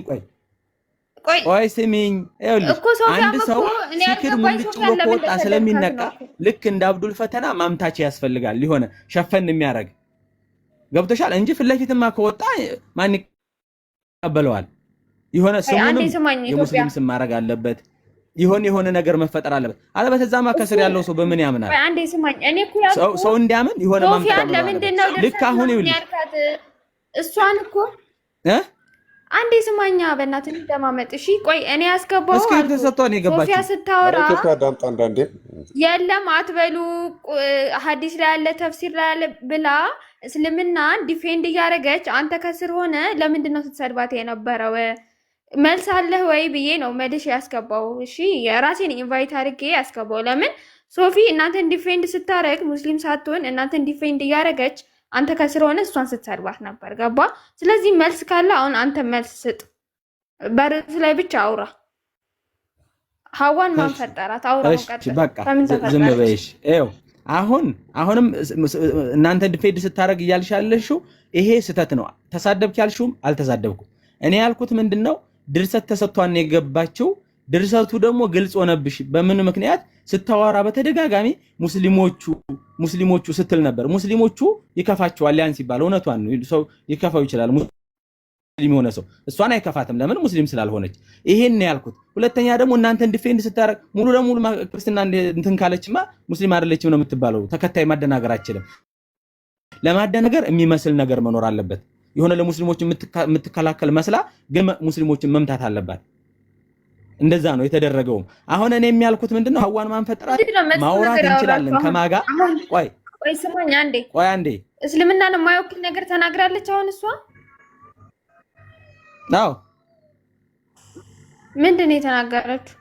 ቆይ ስሚኝ፣ ይኸውልሽ አንድ ሰው ሲክር ሙልጭ ብሎ ከወጣ ስለሚነቃ ልክ እንደ አብዱል ፈተና ማምታች ያስፈልጋል፣ ሊሆነ ሸፈን የሚያደርግ ገብቶሻል እንጂ ፊት ለፊትማ ከወጣ ማን ይቀበለዋል? የሆነ ስሙንም የሙስሊም ስም ማድረግ አለበት፣ የሆነ ነገር መፈጠር አለበት። አለበለዚያማ ከስር ያለው ሰው በምን ያምናል? አንዴ ስማኝ፣ እኔ እኮ ያልኩት ሰው እንዲያምን የሆነ ማምጣት ነው። ልክ አሁን ይኸውልሽ እሷን እኮ አንዴ ስማኛ በእናትህ እንደማመጥ። እሺ ቆይ እኔ ያስገባው እስኪ ተሰጥቷን የገባችው ሶፊያ ስታወራ ኢትዮጵያ ዳምጣ አንዳንዴ የለም አትበሉ ሐዲስ ላይ ያለ ተፍሲር ላይ ያለ ብላ እስልምናን ዲፌንድ እያደረገች አንተ ከስር ሆነ ለምንድን ነው ስትሰድባት የነበረው? መልስ አለህ ወይ ብዬ ነው መልሽ ያስገባው። እሺ የራሴን ኢንቫይት አድርጌ ያስገባው። ለምን ሶፊ እናንተን ዲፌንድ ስታረግ ሙስሊም ሳትሆን እናንተን ዲፌንድ እያደረገች አንተ ከስር ሆነ እሷን ስትሰድባት ነበር። ገባ? ስለዚህ መልስ ካለ አሁን አንተ መልስ ስጥ። በርዕስ ላይ ብቻ አውራ። ሐዋን ማን ፈጠራት? አውራ ቀጥታ። በቃ ዝም በይሽ። ይኸው አሁንም እናንተ ዲፌንድ ስታረግ እያልሽ ያለሽው ይሄ ስህተት ነው። ተሳደብክ ያልሽውም አልተሳደብኩም። እኔ ያልኩት ምንድነው ድርሰት ተሰጥቷን የገባችው ድርሰቱ ደግሞ ግልጽ ሆነብሽ። በምን ምክንያት ስታወራ በተደጋጋሚ ሙስሊሞቹ ስትል ነበር። ሙስሊሞቹ ይከፋቸዋል ያን ሲባል እውነቷን ነው። ሰው ይከፋው ይችላል ሙስሊም ሆነ ሰው፣ እሷን አይከፋትም። ለምን ሙስሊም ስላልሆነች። ይሄን ያልኩት። ሁለተኛ ደግሞ እናንተን ዲፌንድ ስታረግ ሙሉ ለሙሉ ክርስትና እንትን ካለችማ ሙስሊም አይደለችም ነው የምትባለው። ተከታይ ማደናገር አይችልም። ለማደናገር የሚመስል ነገር መኖር አለበት። የሆነ ለሙስሊሞች የምትከላከል መስላ ግን ሙስሊሞችን መምታት አለባት። እንደዛ ነው የተደረገው። አሁን እኔ የሚያልኩት ምንድነው ሐዋን ማን ፈጠራት ማውራት እንችላለን ከማጋ። ቆይ ስማኝ አንዴ፣ ቆይ አንዴ። እስልምናን የማይወክል ነገር ተናግራለች አሁን እሷ። አዎ ምንድነው የተናገረችው?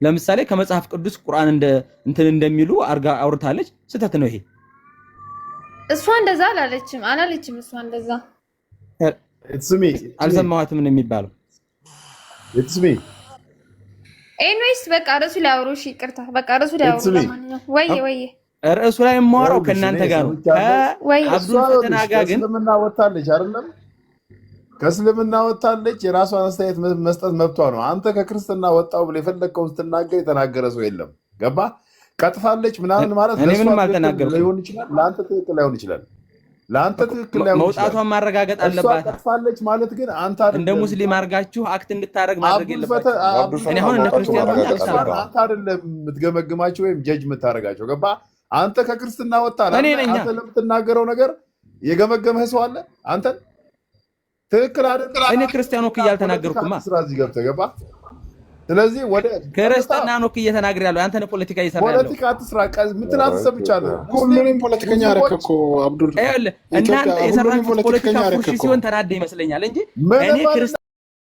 ለምሳሌ ከመጽሐፍ ቅዱስ ቁርአን እንትን እንደሚሉ አርጋ አውርታለች። ስህተት ነው ይሄ። እሷ እንደዛ አላለችም። እሷ እንደዛ አልሰማኋትም ነው የሚባለው። ኤኒዌይስ በቃ ርዕሱ ላይ አውሩ። እሺ ይቅርታ፣ በቃ ርዕሱ ላይ አውሩ። ለማንኛውም ወይ ርዕሱ ላይ የማወራው ከእናንተ ጋር ነው። ከአብዱል ፈተና ጋር ግን እስልምና ወጣለች አይደለም? ከእስልምና ወጣለች፣ የራሷን አስተያየት መስጠት መብቷ ነው። አንተ ከክርስትና ወጣው ብለህ የፈለግከውን ስትናገር የተናገረ ሰው የለም። ገባ? ቀጥፋለች ምናምን ማለት እኔ ምንም አልተናገርኩም። ሊሆን ይችላል፣ ለአንተ ትክክል ላይሆን ይችላል። ለአንተ ትክክል ላይሆን ይችላል። መውጣቷን ማረጋገጥ አለባት። ቀጥፋለች ማለት ግን አንተ እንደ ሙስሊም አድርጋችሁ አክት እንድታረግ ማድረግ የለባችሁም። እኔ አሁን እንደ ክርስቲያን አንተ አይደለም የምትገመግማቸው ወይም ጀጅ የምታረጋቸው። ገባ? አንተ ከክርስትና ወጣ አንተ ለምትናገረው ነገር የገመገመህ ሰው አለ አንተን ትክክል አይደል? እኔ ክርስቲያን ወክ እያልተናገርኩማ ስራ እዚህ ገብተህ ገባ? ስለዚህ ወደ ክርስትና ነው እየተናገር አንተ ነው ፖለቲካ እየሰራ ያለው። ፖለቲካ አትስራ። ምትላት ሰብቻለሁ። ሁሉንም ፖለቲከኛ አደረክ እኮ አብዱል። እናንተ የሰራችሁት ፖለቲካ ፉርሽ ሲሆን ተናደ ይመስለኛል እንጂ እኔ ክርስቲያን